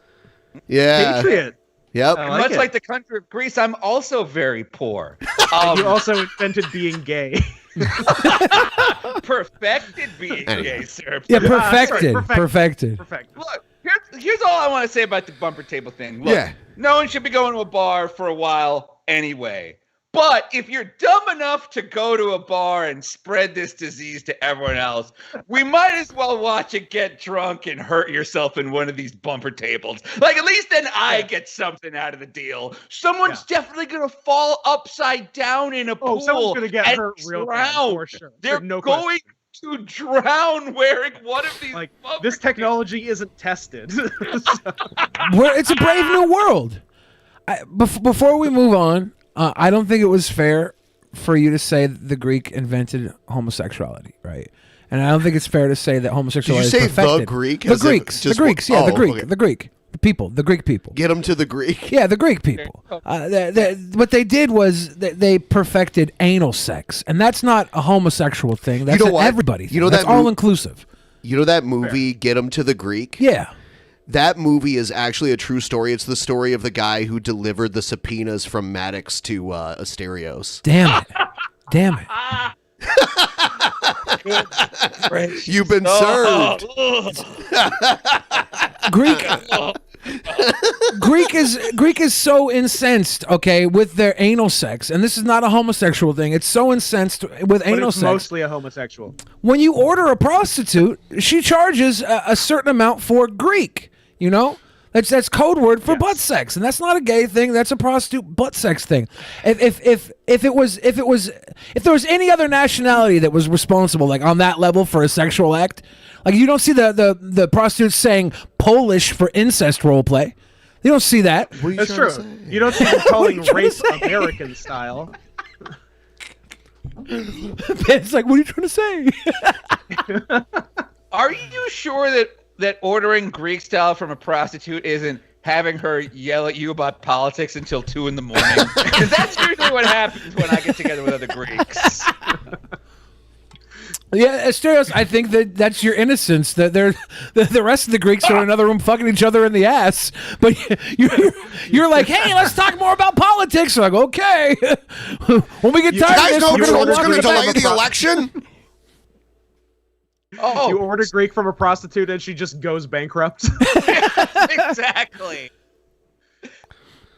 Yeah. Patriot. Yep. Much like the country of Greece, I'm also very poor. You also invented being gay. Perfected being gay, sir. Yeah, Perfected. perfected. Look, here's all I want to say about the bumper table thing. Look, Yeah. no one should be going to a bar for a while anyway. But if you're dumb enough to go to a bar and spread this disease to everyone else, we might as well watch it get drunk and hurt yourself in one of these bumper tables. Like, at least then I get something out of the deal. Someone's definitely going to fall upside down in a pool. Someone's gonna get and hurt real drown. bad, for sure. They're No going to drown wearing one of these bumper This technology isn't tested. It's a brave new world. Before we move on, I don't think it was fair for you to say that the Greek invented homosexuality, right? And I don't think it's fair to say that homosexuality Did you say is perfected. the Greek? The As in Greeks. The just Greeks, one- yeah, the oh, Greek. okay. The Greek. The people. The Greek people. Get them to the Greek. Yeah, the Greek people. What they did was they perfected anal sex, and that's not a homosexual thing. That's You know an what? everybody thing. You know That's that all mo- inclusive. You know that movie, Get Them to the Greek? Yeah. That movie is actually a true story. It's the story of the guy who delivered the subpoenas from Maddox to Asterios. Damn it. Damn it. You've been served. Greek is so incensed, okay, with their anal sex, and this is not a homosexual thing. It's so incensed with But anal it's sex. mostly a homosexual. When you order a prostitute, she charges a certain amount for Greek. You know, that's code word for butt sex, and that's not a gay thing. That's a prostitute butt sex thing. If there was any other nationality that was responsible, like on that level for a sexual act, like you don't see the prostitutes saying Polish for incest role play. You don't see that. That's true. You don't see them calling rape American style. It's like, what are you trying to say? Are you sure that ordering Greek style from a prostitute isn't having her yell at you about politics until 2 a.m? Because that's usually what happens when I get together with other Greeks. Yeah, Asterios, I think that's your innocence. That the rest of the Greeks are in another room fucking each other in the ass. But you're like, hey, let's talk more about politics. They're like, okay. When we get tired of this, we're going to delay back. the election. Oh, you order Greek from a prostitute and she just goes bankrupt. Exactly.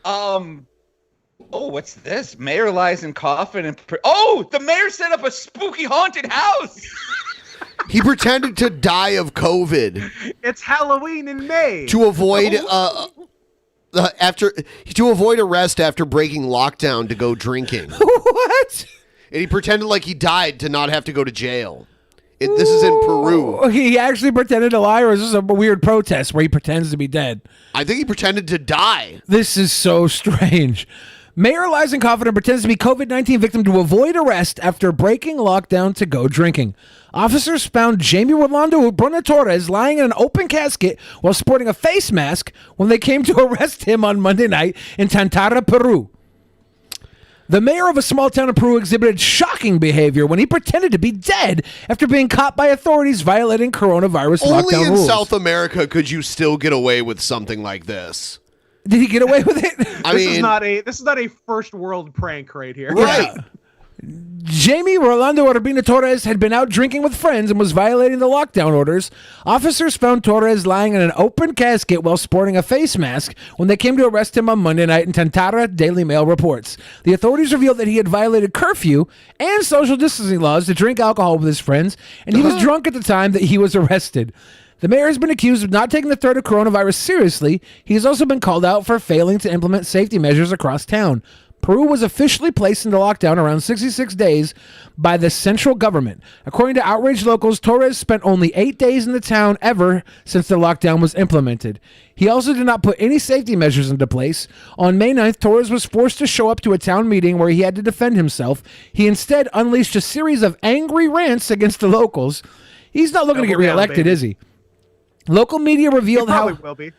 Oh, what's this? Mayor lies in coffin and the mayor set up a spooky haunted house. He pretended to die of COVID It's Halloween in May. to avoid arrest after breaking lockdown to go drinking. What? And he pretended like he died to not have to go to jail. This is in Peru. He actually pretended to lie, or is this a weird protest where he pretends to be dead? I think he pretended to die. This is so strange. Mayor lies in coffin and pretends to be COVID-19 victim to avoid arrest after breaking lockdown to go drinking. Officers found Jamie Rolando Bruna Torres lying in an open casket while sporting a face mask when they came to arrest him on Monday night in Tantara, Peru. The mayor of a small town in Peru exhibited shocking behavior when he pretended to be dead after being caught by authorities violating coronavirus lockdown rules. Only in South America could you still get away with something like this. Did he get away with it? This is not a first world prank right here. Right. Yeah. Jamie Rolando Urbina Torres had been out drinking with friends and was violating the lockdown orders. Officers found Torres lying in an open casket while sporting a face mask when they came to arrest him on Monday night in Tantara, Daily Mail reports. The authorities revealed that he had violated curfew and social distancing laws to drink alcohol with his friends, and he was drunk at the time that he was arrested. The mayor has been accused of not taking the threat of coronavirus seriously. He has also been called out for failing to implement safety measures across town. Peru was officially placed into lockdown around 66 days by the central government. According to outraged locals, Torres spent only 8 days in the town ever since the lockdown was implemented. He also did not put any safety measures into place. On May 9th, Torres was forced to show up to a town meeting where he had to defend himself. He instead unleashed a series of angry rants against the locals. He's not looking to get reelected, is he? Local media revealed how... Will be.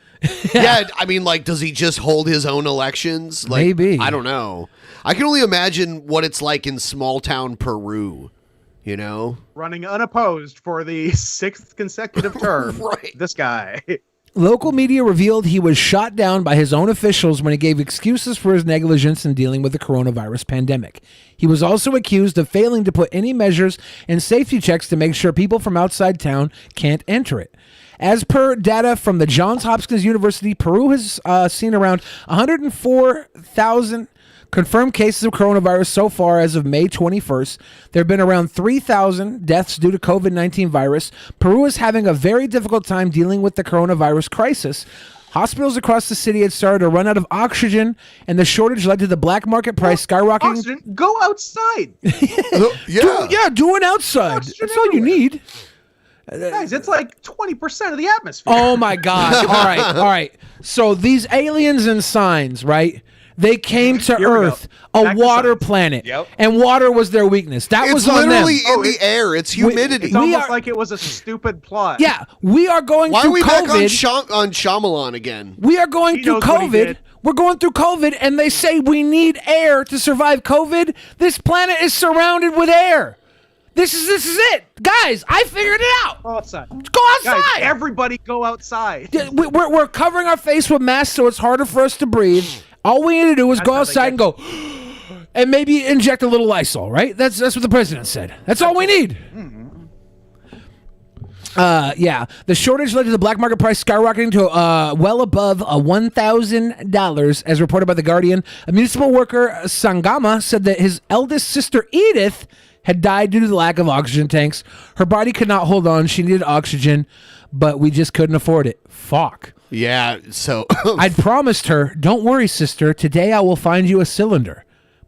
Yeah, I mean, like, does he just hold his own elections? Like, Maybe. I don't know. I can only imagine what it's like in small town Peru, you know? Running unopposed for the 6th consecutive term. Right. This guy. Local media revealed he was shot down by his own officials when he gave excuses for his negligence in dealing with the coronavirus pandemic. He was also accused of failing to put any measures and safety checks to make sure people from outside town can't enter it. As per data from the Johns Hopkins University, Peru has seen around 104,000 confirmed cases of coronavirus so far as of May 21st. There have been around 3,000 deaths due to COVID-19 virus. Peru is having a very difficult time dealing with the coronavirus crisis. Hospitals across the city had started to run out of oxygen, and the shortage led to the black market price skyrocketing. Oxygen, go outside. Do it outside. Oxygen That's all you need. Guys, it's like 20% of the atmosphere. Oh my God. All right. So these aliens and signs, right? They came to Earth, a water planet, and water was their weekness. That was on them. It's literally in the air. It's humidity. It's almost like it was a stupid plot. Yeah, we are going Why through are we COVID. back on Shyamalan again? We are going through COVID. We're going through COVID, and they say we need air to survive COVID. This planet is surrounded with air. This is it, guys. I figured it out. Go outside. Go outside. Guys, everybody go outside. We're covering our face with masks, so it's harder for us to breathe. All we need to do is go outside and go, and maybe inject a little Lysol. Right? That's what the president said. That's all we need. Yeah, the shortage led to the black market price skyrocketing to well above $1,000, as reported by The Guardian. A municipal worker, Sangama, said that his eldest sister, Edith, had died due to the lack of oxygen tanks. Her body could not hold on. She needed oxygen, but we just couldn't afford it. Fuck. Yeah, so... I'd promised her, don't worry, sister, today I will find you a cylinder.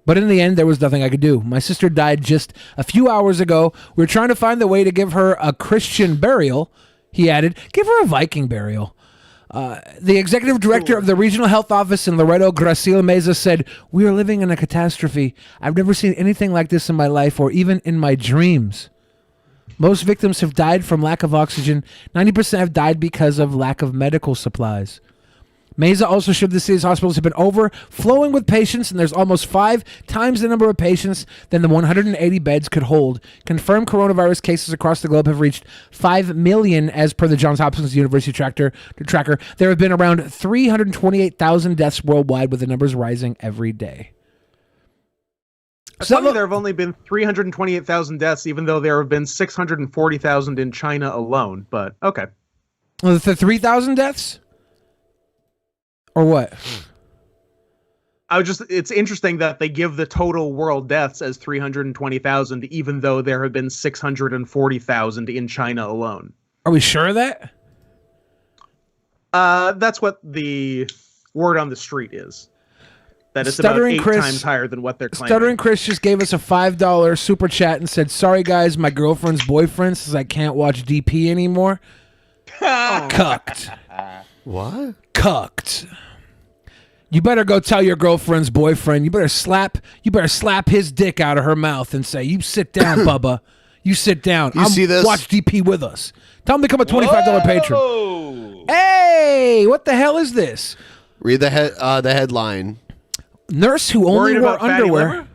But in the end, there was nothing I could do. My sister died just a few hours ago. We were trying to find the way to give her a Christian burial. He added, give her a Viking burial. The executive director of the regional health office in Loreto, Graciela Meza, said, we are living in a catastrophe. I've never seen anything like this in my life or even in my dreams. Most victims have died from lack of oxygen. 90% have died because of lack of medical supplies. Meza also showed the city's hospitals have been overflowing with patients, and there's almost 5 times the number of patients than the 180 beds could hold. Confirmed coronavirus cases across the globe have reached 5 million, as per the Johns Hopkins University tracker. There have been around 328,000 deaths worldwide, with the numbers rising every day. There have only been 328,000 deaths, even though there have been 640,000 in China alone. But okay, the 3,000 deaths. Or what? It's interesting that they give the total world deaths as 320,000, even though there have been 640,000 in China alone. Are we sure of that? That's what the word on the street is. That it's about 8 times higher than what they're claiming. Stuttering Chris just gave us a $5 super chat and said, sorry guys, my girlfriend's boyfriend says I can't watch DP anymore. Cucked. What? Cucked. You better go tell your girlfriend's boyfriend. You better slap his dick out of her mouth and say, "You sit down, Bubba. You sit down. See this? Watch DP with us." Tell him to become a $25 patron. Hey, what the hell is this? Read the headline. Nurse who only Worried wore about fatty underwear. liver?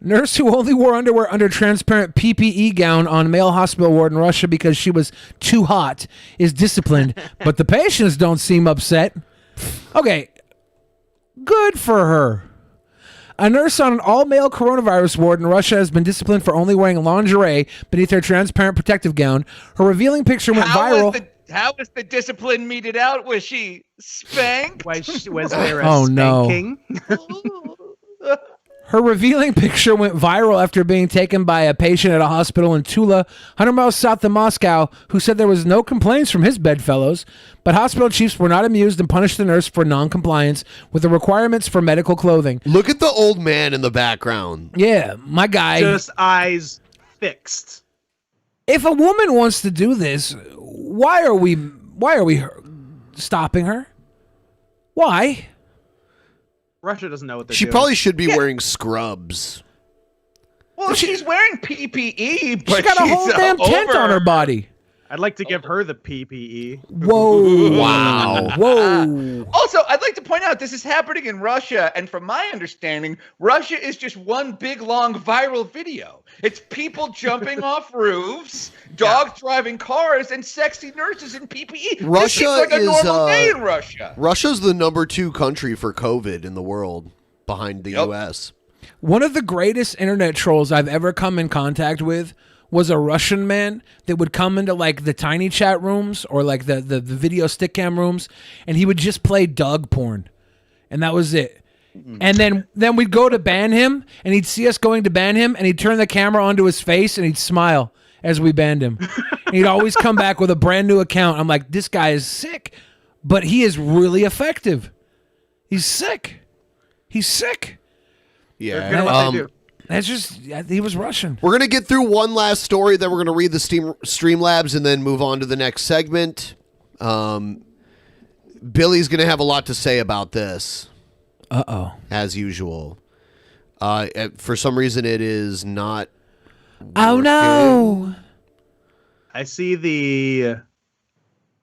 Nurse who only wore underwear under transparent PPE gown on male hospital ward in Russia because she was too hot is disciplined, but the patients don't seem upset. Okay, good for her. A nurse on an all-male coronavirus ward in Russia has been disciplined for only wearing lingerie beneath her transparent protective gown. Her revealing picture went viral. How was the discipline meted out? Was she spanked? Was there a Oh, spanking? no. Her revealing picture went viral after being taken by a patient at a hospital in Tula, 100 miles south of Moscow, who said there was no complaints from his bedfellows, but hospital chiefs were not amused and punished the nurse for non-compliance with the requirements for medical clothing. Look at the old man in the background. Yeah, my guy. Just eyes fixed. If a woman wants to do this, why are we stopping her? Why? Russia doesn't know what they're She doing. probably should be wearing scrubs. Well, she's wearing PPE, but She got a whole damn tent on her body. I'd like to give her the PPE. Whoa. Wow. Whoa. Also, I'd like to point out this is happening in Russia, and from my understanding, Russia is just one big, long, viral video. It's people jumping off roofs, dogs driving cars, and sexy nurses in PPE. Russia this seems like a is normal day in Russia. Russia's the number 2 country for COVID in the world, behind the U.S. One of the greatest internet trolls I've ever come in contact with was a Russian man that would come into like the tiny chat rooms or like the video stick cam rooms, and he would just play dog porn, and that was it. And then we'd go to ban him, and he'd see us going to ban him, and he'd turn the camera onto his face, and he'd smile as we banned him. And he'd always come back with a brand new account. I'm like, this guy is sick, but he is really effective. He's sick. He's sick. Yeah. They're good at what they do. That's just, he was Russian. We're going to get through one last story, then we're going to read the Streamlabs and then move on to the next segment. Billy's going to have a lot to say about this. Uh-oh. As usual. For some reason, it is not. Oh, no. I see the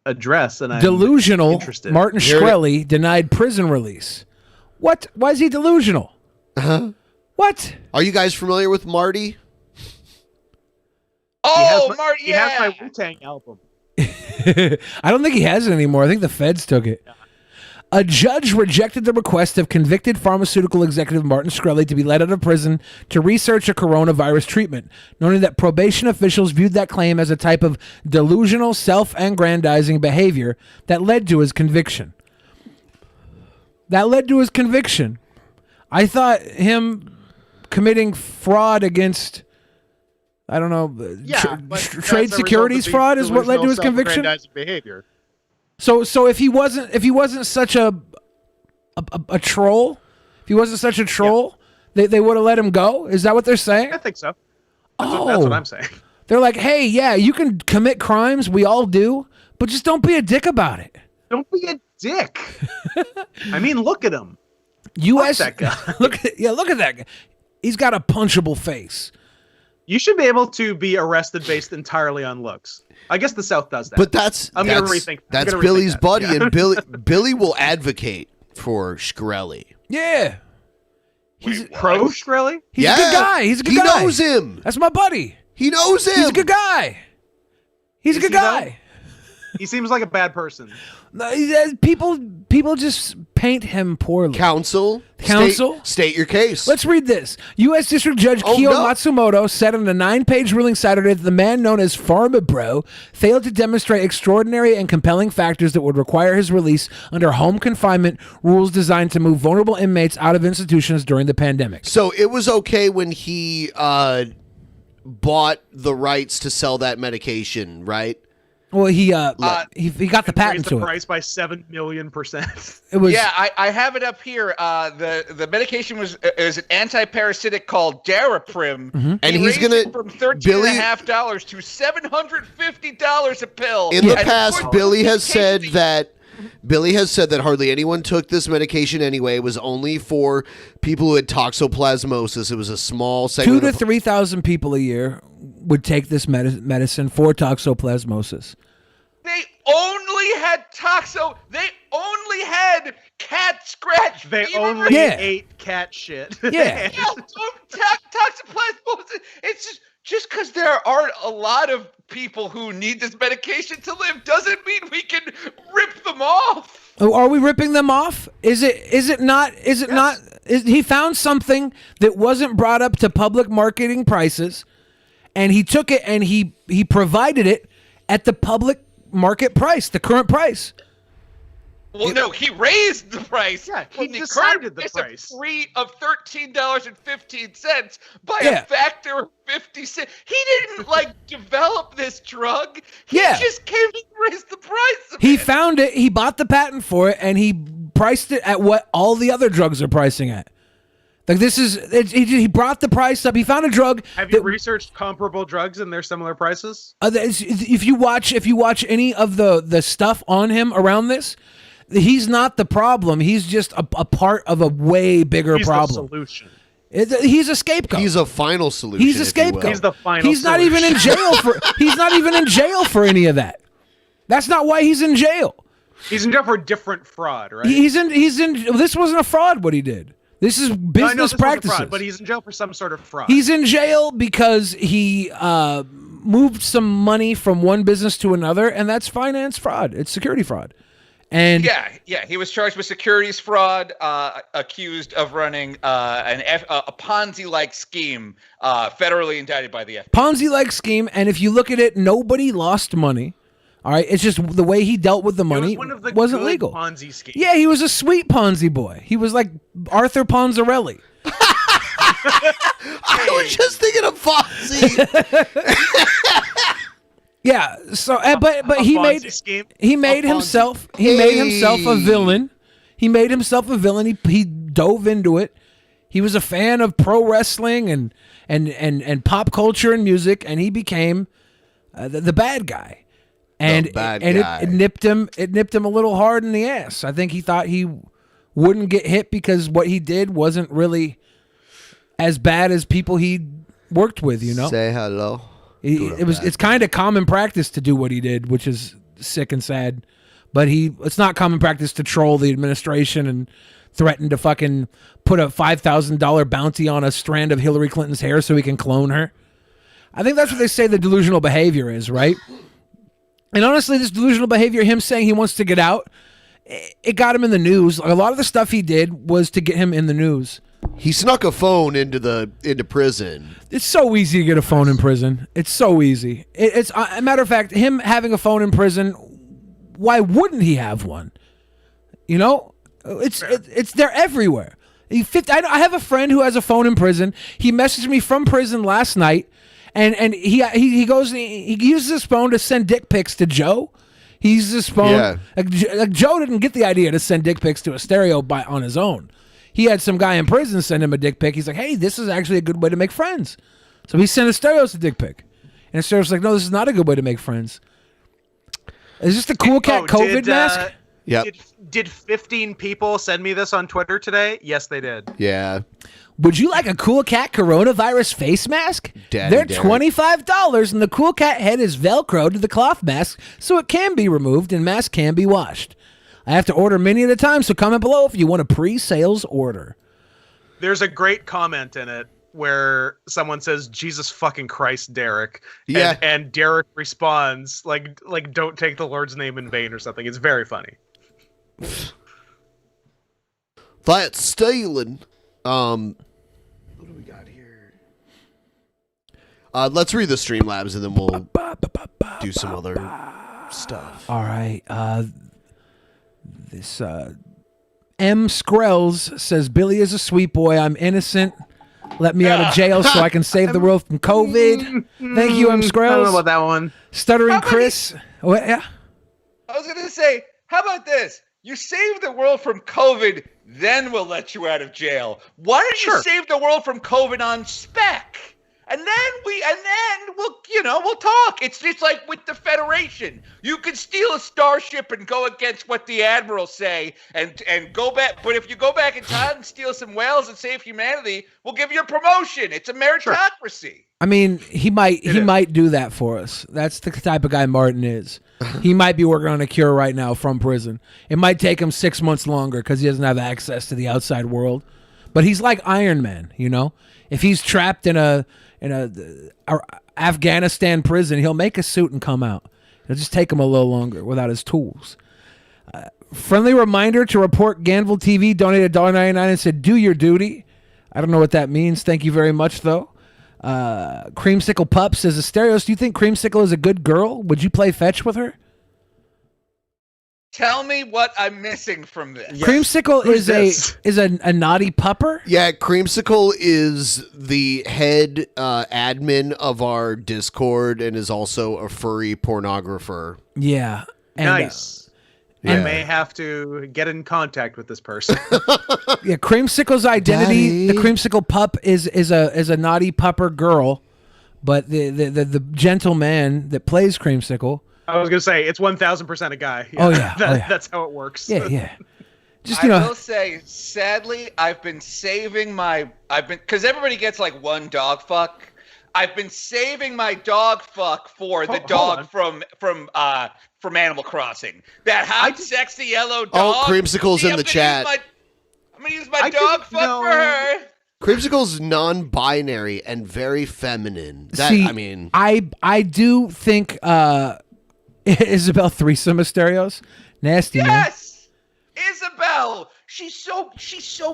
address, and I'm Delusional interested. Martin Shkreli denied prison release. What? Why is he delusional? Uh-huh. What? Are you guys familiar with Marty? Oh, Marty, He has my Wu-Tang album. I don't think he has it anymore. I think the feds took it. A judge rejected the request of convicted pharmaceutical executive Martin Shkreli to be let out of prison to research a coronavirus treatment, noting that probation officials viewed that claim as a type of delusional, self-aggrandizing behavior that led to his conviction. I thought him committing fraud against, I don't know, trade securities fraud is what led to his conviction. Behavior. So if he wasn't such a troll, they would have let him go. Is that what they're saying? I think so. That's what I'm saying. They're like, hey, yeah, you can commit crimes, we all do, but just don't be a dick about it. Don't be a dick. I mean, look at him. U.S. Fuck that guy. look at that guy. He's got a punchable face. You should be able to be arrested based entirely on looks. I guess the South does that. But that's Billy's buddy, and Billy will advocate for Shkreli. Yeah. He's pro Shkreli? He's a good guy. He's a good guy. He knows him. That's my buddy. He knows him. He's a good guy. He's a good guy. He seems like a bad person. People just paint him poorly. Counsel. State your case. Let's read this. U.S. District Judge Kyo Matsumoto said in a 9-page ruling Saturday that the man known as Pharma Bro failed to demonstrate extraordinary and compelling factors that would require his release under home confinement rules designed to move vulnerable inmates out of institutions during the pandemic. So it was okay when he bought the rights to sell that medication, right? Well, he got the patent to it. Raised the price by 7,000,000%. It was, yeah, I have it up here. The medication is an anti-parasitic called Daraprim, and he's gonna it from $13.50 to $750 a pill. In the past, Billy has said that Billy has said that hardly anyone took this medication anyway. It was only for people who had toxoplasmosis. It was a small segment. 2,000 to 3,000 people a year would take this medicine for toxoplasmosis. They only had They only had cat scratch. They fever. only ate cat shit. Yeah. Toxoplasmosis. It's just because there aren't a lot of people who need this medication to live doesn't mean we can rip them off. Oh, are we ripping them off? Is it not? He found something that wasn't brought up to public marketing prices, and he took it and he provided it at the public market price, the current price. Well, no, he raised the price. Yeah, he from the decided current the price. of $13.15 by a factor of 50 cents. He didn't develop this drug. He just came and raised the price of He it. found it, he bought the patent for it, and he priced it at what all the other drugs are pricing at. Like he brought the price up. He found a drug. Have you researched comparable drugs and their similar prices? If you watch any of the stuff on him around this, he's not the problem. He's just a part of a way bigger problem. The solution. He's a scapegoat. He's a final solution. He's a scapegoat. He's the final. He's not even in jail for. He's not even in jail for any of that. That's not why he's in jail. He's in jail for a different fraud, right? He's in. This wasn't a fraud. What he did. This is business practices. Fraud, but he's in jail for some sort of fraud. He's in jail because he moved some money from one business to another, and that's finance fraud. It's security fraud. And yeah, he was charged with securities fraud, accused of running a Ponzi-like scheme, federally indicted by the FBI. Ponzi-like scheme, and if you look at it, nobody lost money. All right, it's just the way he dealt with the money It was one of the wasn't good legal. Ponzi schemes. Yeah, he was a sweet Ponzi boy. He was like Arthur Ponzarelli. I was just thinking of Fonzie. Yeah, so but he made himself a villain. He made himself a villain. He dove into it. He was a fan of pro wrestling and pop culture and music, and he became the bad guy. And it nipped him a little hard in the ass. I think he thought he wouldn't get hit because what he did wasn't really as bad as people he worked with, you know. Say hello. It's kind of common practice to do what he did, which is sick and sad. But it's not common practice to troll the administration and threaten to fucking put a $5,000 bounty on a strand of Hillary Clinton's hair so he can clone her. I think that's what they say the delusional behavior is, right? And honestly, this delusional behavior, him saying he wants to get out, it got him in the news. A lot of the stuff he did was to get him in the news. He snuck a phone into prison. It's so easy to get a phone in prison. It's so easy. It's a matter of fact, him having a phone in prison, why wouldn't he have one? You know, it's they're everywhere. I have a friend who has a phone in prison. He messaged me from prison last night, and he goes he uses his phone to send dick pics to Joe. He uses his phone. Yeah. Like Joe didn't get the idea to send dick pics to Asterios on his own. He had some guy in prison send him a dick pic. He's like, hey, this is actually a good way to make friends. So he sent Asterios a dick pic. And Asterios like, no, this is not a good way to make friends. Is this the Cool Cat COVID mask? Yeah. Did 15 people send me this on Twitter today? Yes, they did. Yeah. Would you like a Cool Cat coronavirus face mask? Daddy They're Derek. $25, and the Cool Cat head is Velcro to the cloth mask, so it can be removed and mask can be washed. I have to order many at a time, so comment below if you want a pre-sales order. There's a great comment in it where someone says, Jesus fucking Christ, Derek. Yeah. And Derek responds, like don't take the Lord's name in vain or something. It's very funny. That's stealing. What do we got here? Let's read the Streamlabs and then we'll do some other stuff. All right. This M. Skrells says, Billy is a sweet boy. I'm innocent. Let me out of jail so I can save the world from COVID. Thank you, M. Skrells. I don't know about that one. Stuttering Chris. Yeah. I was going to say, how about this? You save the world from COVID, then we'll let you out of jail. Why don't you save the world from COVID on spec? And then we'll talk. It's just like with the Federation. You can steal a starship and go against what the admirals say and go back. But if you go back in time and steal some whales and save humanity, we'll give you a promotion. It's a meritocracy. I mean, he might do that for us. That's the type of guy Martin is. He might be working on a cure right now from prison. It might take him 6 months longer because he doesn't have access to the outside world. But he's like Iron Man, you know. If he's trapped in a Afghanistan prison, he'll make a suit and come out. It'll just take him a little longer without his tools. Friendly reminder to report Ganville TV donated $1.99 and said, "Do your duty." I don't know what that means. Thank you very much, though. Creamsicle Pup says, Asterios, do you think Creamsicle is a good girl? Would you play fetch with her? Tell me what I'm missing from this. Yes. Creamsicle is a naughty pupper? Yeah, Creamsicle is the head admin of our Discord and is also a furry pornographer. Yeah. And, nice. I may have to get in contact with this person. Yeah, Creamsicle's identity, the Creamsicle Pup is a naughty pupper girl, but the gentleman that plays Creamsicle. I was gonna say it's 1,000% a guy. Yeah. Oh yeah, that's how it works. Yeah. Just I will say, sadly, because everybody gets like one dog fuck. I've been saving my dog fuck for the dog from Animal Crossing. That hot, sexy yellow dog. Oh, Creamsicle's in the chat. I'm gonna use my dog fuck for her. Creamsicle's non-binary and very feminine. I do think Isabel threesome Asterios. Nasty, man. Yes, Isabel. She's so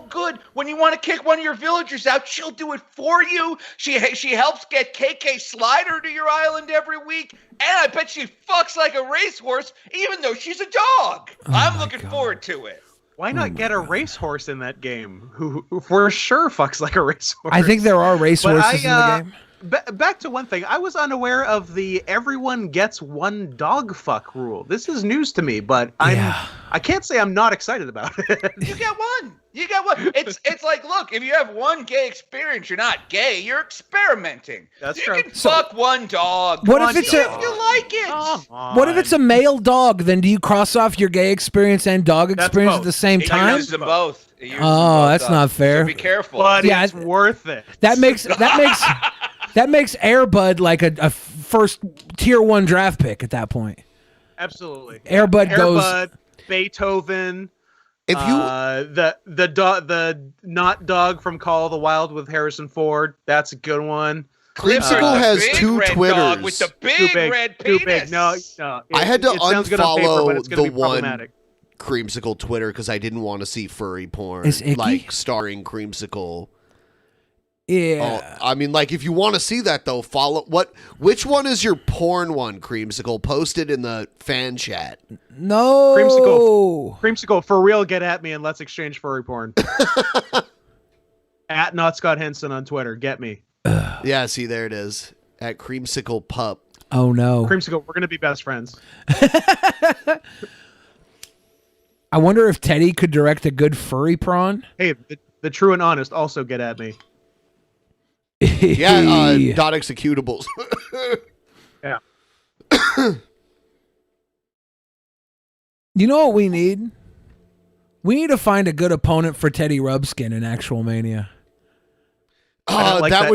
good. When you want to kick one of your villagers out, she'll do it for you. She helps get KK Slider to your island every week, and I bet she fucks like a racehorse, even though she's a dog. I'm looking forward to it. Why not get a racehorse in that game? Who for sure fucks like a racehorse? I think there are racehorses in the game. Back to one thing. I was unaware of the everyone gets one dog fuck rule. This is news to me, but I can't say I'm not excited about it. You get one. It's like, look, if you have one gay experience, you're not gay. You're experimenting. That's you true. You can fuck one dog. What if if you like it? What if it's a male dog? Then do you cross off your gay experience and dog experience at the same time? I use them both. That's not fair. So be careful. But it's worth it. That makes Air Bud like a first tier 1 draft pick at that point. Absolutely. Air Bud goes Beethoven. If you the not dog from Call of the Wild with Harrison Ford, that's a good one. Creamsicle has two Twitters dog with the big red penis. Too big. No. I had to unfollow the one problematic. Creamsicle Twitter because I didn't want to see furry porn like starring Creamsicle. Yeah. I mean, like, if you want to see that, though, which one is your porn one, Creamsicle? Post it in the fan chat. No. Creamsicle, for real, get at me and let's exchange furry porn. At Not Scott Henson on Twitter. Get me. Yeah, see, there it is. At Creamsicle Pup. Oh, no. Creamsicle, we're going to be best friends. I wonder if Teddy could direct a good furry prawn. Hey, the true and honest also get at me. Yeah, dot executables. Yeah. You know what we need? We need to find a good opponent for Teddy Rubskin in Actual Mania. That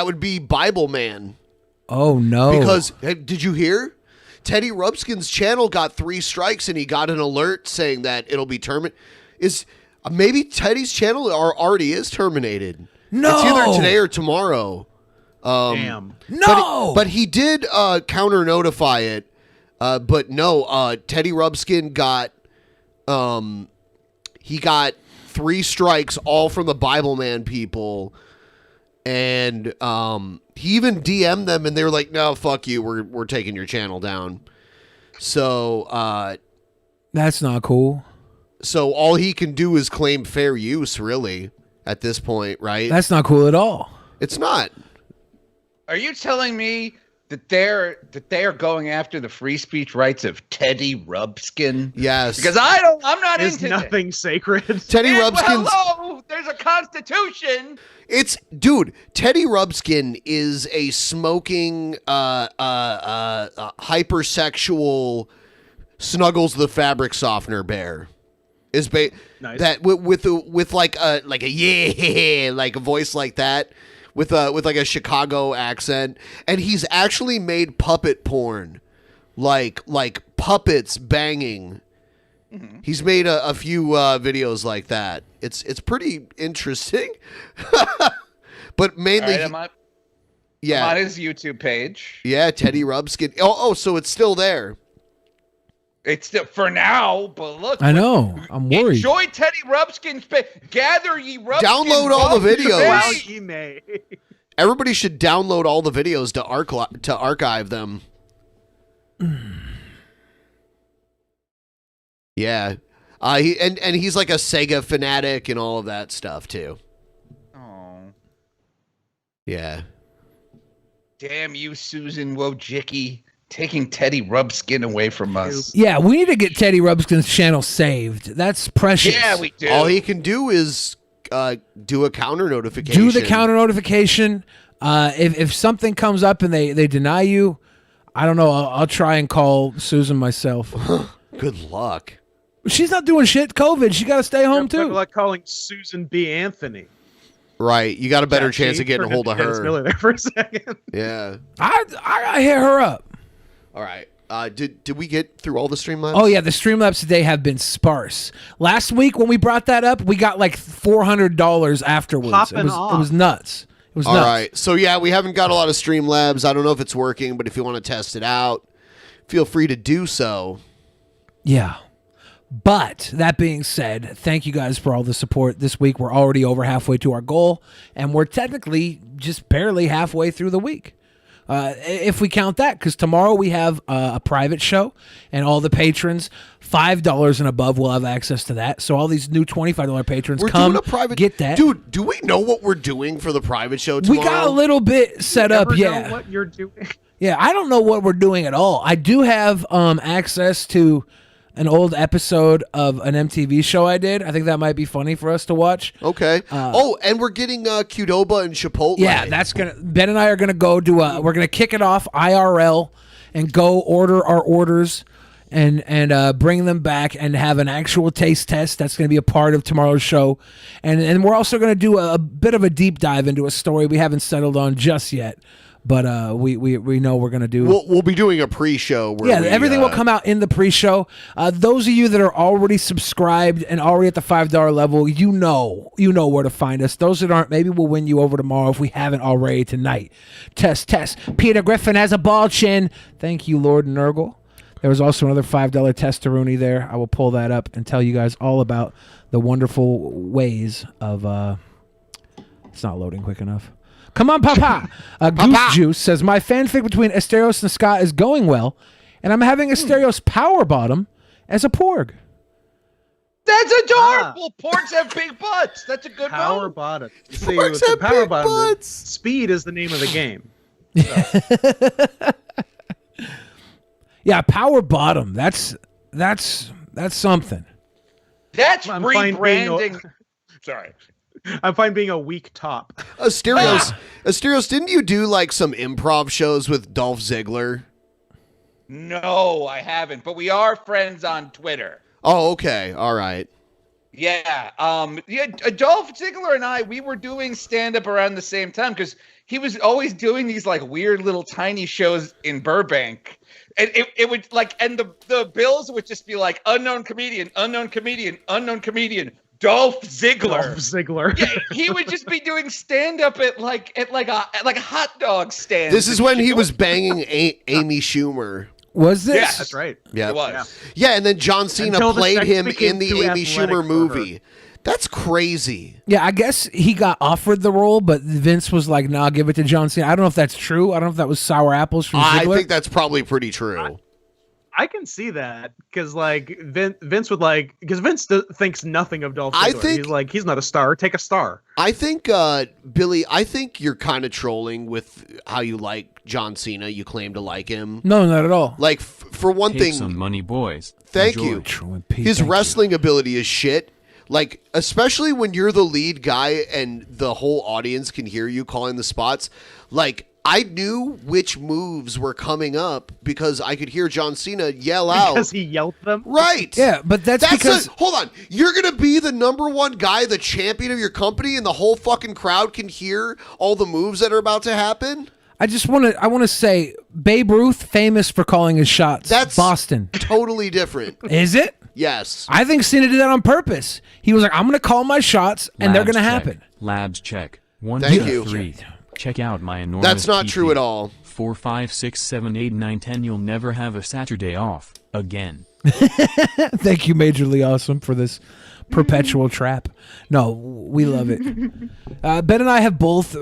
would be Bible Man. Oh no! Because did you hear? Teddy Rubskin's channel got 3 strikes and he got an alert saying that it'll be terminated. Maybe Teddy's channel already is terminated? No, it's either today or tomorrow. Damn. No, but he did counter notify it. But no, Teddy Rubskin got he got 3 strikes, all from the Bible Man people, and he even DM'd them, and they were like, "No, fuck you, we're taking your channel down." So that's not cool. So all he can do is claim fair use, really, at this point, right? That's not cool at all. It's not. Are you telling me that they are going after the free speech rights of Teddy Rubskin? Yes. Because I'm not There's into nothing sacred. Teddy Well, Rubskin's. hello, there's a constitution. Dude, Teddy Rubskin is a smoking, hypersexual Snuggles the fabric softener bear. Nice. That with like a yeah, like a voice like that, with like a Chicago accent, and he's actually made puppet porn, like puppets banging. Mm-hmm. He's made a few videos like that. It's pretty interesting, but mainly, All right, yeah, I'm on his YouTube page. yeah, Teddy Rubskin. Oh, so it's still there. It's still for now, but look. I know. I'm worried. Enjoy Teddy Rubskin's page. Gather ye Rubskin. Download all the videos. Well, ye may. Everybody should download all the videos to archive them. Yeah, he's like a Sega fanatic and all of that stuff too. Oh, yeah. Damn you, Susan Wojcicki, taking Teddy Rubskin away from us. Yeah, we need to get Teddy Rubskin's channel saved. That's precious. Yeah, we do. All he can do is do a counter notification. Do the counter notification. If something comes up and they deny you, I don't know. I'll try and call Susan myself. Good luck. She's not doing shit. COVID. She got to stay home Good too. luck calling Susan B. Anthony. Right, you got a better Yeah, chance she of getting a hold of turned into Dennis her. Miller there for a second. Yeah. I hit her up. All right. Did we get through all the Streamlabs? Oh yeah, the Streamlabs today have been sparse. Last week when we brought that up, we got like $400 afterwards. Popping It was nuts. It was All nuts. right. So yeah, we haven't got a lot of Streamlabs. I don't know if it's working, but if you want to test it out, feel free to do so. Yeah. But that being said, thank you guys for all the support this week. We're already over halfway to our goal, and we're technically just barely halfway through the week. If we count that, because tomorrow we have a private show, and all the patrons, $5 and above, will have access to that. So all these new $25 patrons We're come doing a private. get that. Dude, do we know what we're doing for the private show tomorrow? We got a little bit set You up, never yeah. know what you're doing. Yeah, I don't know what we're doing at all. I do have access to an old episode of an MTV show I did. I think that might be funny for us to watch. Okay. And we're getting Qdoba and Chipotle. Yeah, that's gonna. Ben and I are gonna go do a. We're gonna kick it off IRL and go order our orders and bring them back and have an actual taste test. That's gonna be a part of tomorrow's show, and we're also gonna do a bit of a deep dive into a story we haven't settled on just yet. But we know we're gonna do. We'll be doing a pre-show. Where Everything will come out in the pre-show. Those of you that are already subscribed and already at the $5 level, you know where to find us. Those that aren't, maybe we'll win you over tomorrow if we haven't already tonight. Test. Peter Griffin has a bald chin. Thank you, Lord Nurgle. There was also another $5 testimony there. I will pull that up and tell you guys all about the wonderful ways of. It's not loading quick enough. Come on, Papa. Goose Juice says, my fanfic between Asterios and Scott is going well, and I'm having Asterios power bottom as a porg. That's adorable. Porgs have big butts. That's a good Power move. bottom. See, Porgs with the have power big bottom, butts. speed is the name of the game. Yeah, power bottom. That's something. That's I'm fine being rebranding. Sorry. I'm fine being a weak top. Asterios, didn't you do like some improv shows with Dolph Ziggler? No, I haven't. But we are friends on Twitter. Oh, okay. All right. Yeah. Dolph Ziggler and I, we were doing stand-up around the same time because he was always doing these like weird little tiny shows in Burbank. And it would like, and the bills would just be like unknown comedian, Dolph Ziggler. Yeah, he would just be doing stand-up at like a hot dog stand. This is when he was banging Amy Schumer. Was this? Yeah, That's right. Yeah. It was. Yeah, and then John Cena Until the played sex him became in the too Amy athletic Schumer for movie. That's crazy. Yeah, I guess he got offered the role, but Vince was like, nah, give it to John Cena. I don't know if that's true. I don't know if that was sour apples from Ziggler. I think that's probably pretty true. I can see that because like Vince would like because Vince thinks nothing of Dolph Ziggler. I think he's like he's not a star. Take a star. I think Billy. I think you're kind of trolling with how you like John Cena. You claim to like him. No, not at all. Like for one Take thing, some money, boys. Thank Enjoy. you. His wrestling ability is shit. Like especially when you're the lead guy and the whole audience can hear you calling the spots. Like. I knew which moves were coming up because I could hear John Cena yell out. Because he yelled them? Right. Yeah, but that's because... hold on. You're going to be the number one guy, the champion of your company, and the whole fucking crowd can hear all the moves that are about to happen? I want to say Babe Ruth, famous for calling his shots. That's Boston. Totally different. Is it? Yes. I think Cena did that on purpose. He was like, I'm going to call my shots, and they're going to happen. Labs check. 1, Thank 2, you. 3. Check out my enormous That's not PP. true at all. 4, 5, 6, 7, 8, 9, 10. You'll never have a Saturday off again. Thank you, Majorly Awesome, for this perpetual trap. No, we love it. Ben and I have both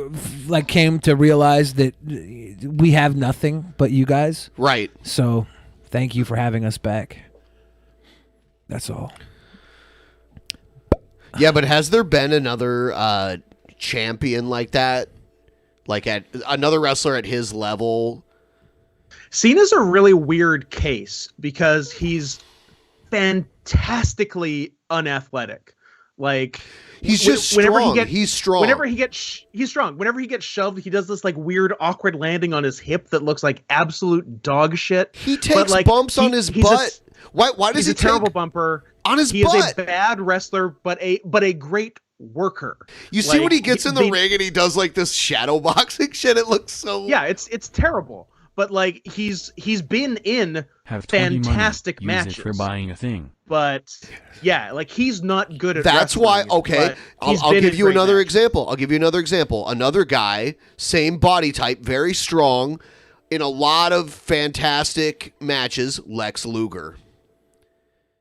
like came to realize that we have nothing but you guys. Right. So thank you for having us back. That's all. Yeah, but has there been another champion like that? Like at another wrestler at his level? Cena's a really weird case because he's fantastically unathletic. Like he's just strong. He's strong. Whenever he gets he's strong. Whenever he gets shoved, he does this like weird awkward landing on his hip that looks like absolute dog shit. He takes bumps on his butt. Why does he take a terrible bumper on his butt? He is a bad wrestler, but a great worker. You see when he gets in the ring and he does like this shadow boxing shit, it looks so it's terrible. But like he's been in Have fantastic money. Use matches it for buying a thing. But yeah, like he's not good at That's wrestling, why okay, I'll give you another example. I'll give you another example. Another guy, same body type, very strong, in a lot of fantastic matches, Lex Luger.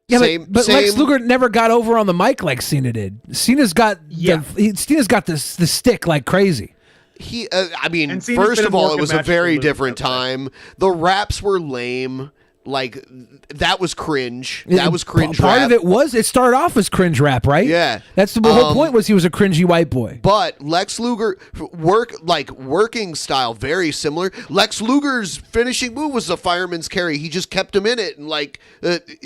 Yeah, but Lex Luger never got over on the mic like Cena did. Cena's got Cena's got the stick like crazy. I mean, first of all, it was a very different time. The raps were lame. Like that was cringe. That was cringe. Part rap. of it was it started off as cringe rap, right? Yeah, that's the whole point. Was he was a cringy white boy. But Lex Luger working style very similar. Lex Luger's finishing move was a fireman's carry. He just kept him in it and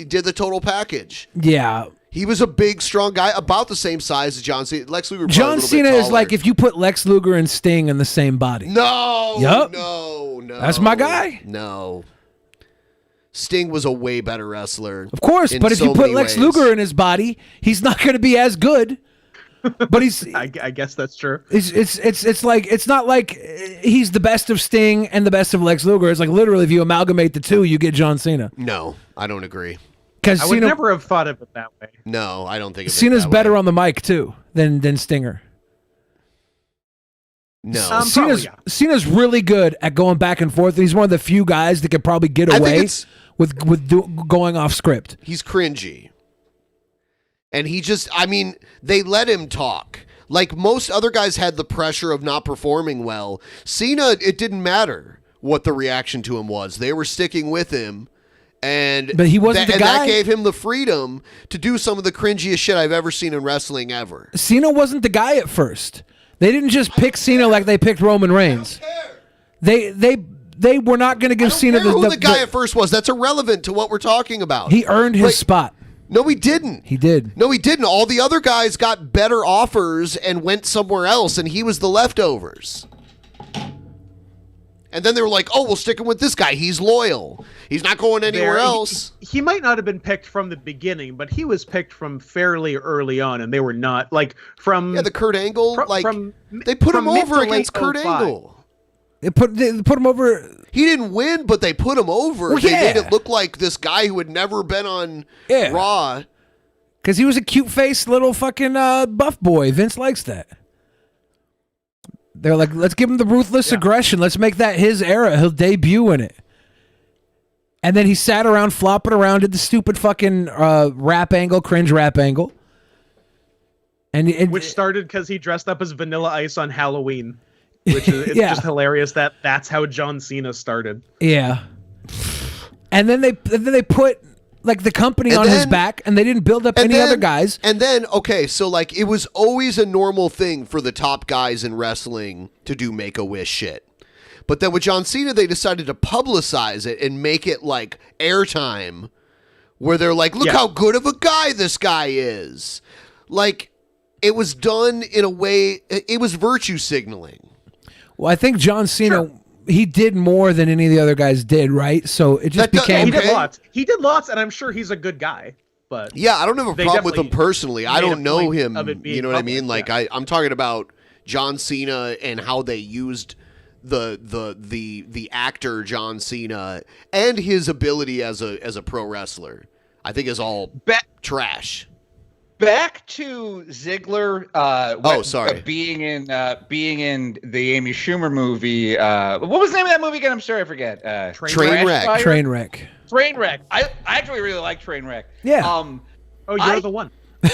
did the total package. Yeah. He was a big, strong guy, about the same size as John Cena. Lex Luger. John Cena is like if you put Lex Luger and Sting in the same body. No. Yep. No. That's my guy. No. Sting was a way better wrestler. Of course, but if you put Lex Luger in his body, he's not going to be as good. But he's I guess that's true. It's like it's not like he's the best of Sting and the best of Lex Luger. It's like literally if you amalgamate the two, you get John Cena. No, I don't agree. I would never have thought of it that way. No, I don't think of Cena's it that better way. on the mic too than Stinger. No, Cena's really good at going back and forth. He's one of the few guys that could probably get away with going off script. He's cringy. And they let him talk. Like most other guys had the pressure of not performing well. Cena, it didn't matter what the reaction to him was. They were sticking with him. But he wasn't the guy. That gave him the freedom to do some of the cringiest shit I've ever seen in wrestling ever. Cena wasn't the guy at first. They didn't just pick Cena like they picked Roman Reigns. They were not going to give Cena who the guy at first was. That's irrelevant to what we're talking about. He earned his spot. No, he didn't. He did. No, he didn't. All the other guys got better offers and went somewhere else, and he was the leftovers. And then they were like, oh, we'll stick him with this guy. He's loyal. He's not going anywhere else. He might not have been picked from the beginning, but he was picked from fairly early on, and they were not from the Kurt Angle. They put him over against Kurt Angle. They put him over. He didn't win, but they put him over. Well, They made it look like this guy who had never been on Raw. Because he was a cute-faced little fucking buff boy. Vince likes that. They're like, let's give him the ruthless aggression. Let's make that his era. He'll debut in it. And then he sat around, flopping around, did the stupid fucking rap angle, cringe rap angle. Which started because he dressed up as Vanilla Ice on Halloween. Which is just hilarious that's how John Cena started. Yeah. And then they put like the company on his back, and they didn't build up any other guys. And then, okay, so like it was always a normal thing for the top guys in wrestling to do Make-A-Wish shit. But then with John Cena, they decided to publicize it and make it like airtime, where they're like, look how good of a guy this guy is. Like, it was done in a way, it was virtue signaling. Well, I think John Cena, he did more than any of the other guys did, right? So it just became... He did lots. He did lots, and I'm sure he's a good guy. But yeah, I don't have a problem with him personally. I don't know him. You know what I mean? Like I'm talking about John Cena and how they used the actor John Cena and his ability as a pro wrestler. I think is all trash. Back to Ziggler. Being in the Amy Schumer movie. What was the name of that movie again? I'm sorry, I forget. Trainwreck. Trainwreck. I actually really like Trainwreck. Yeah. You're the one. I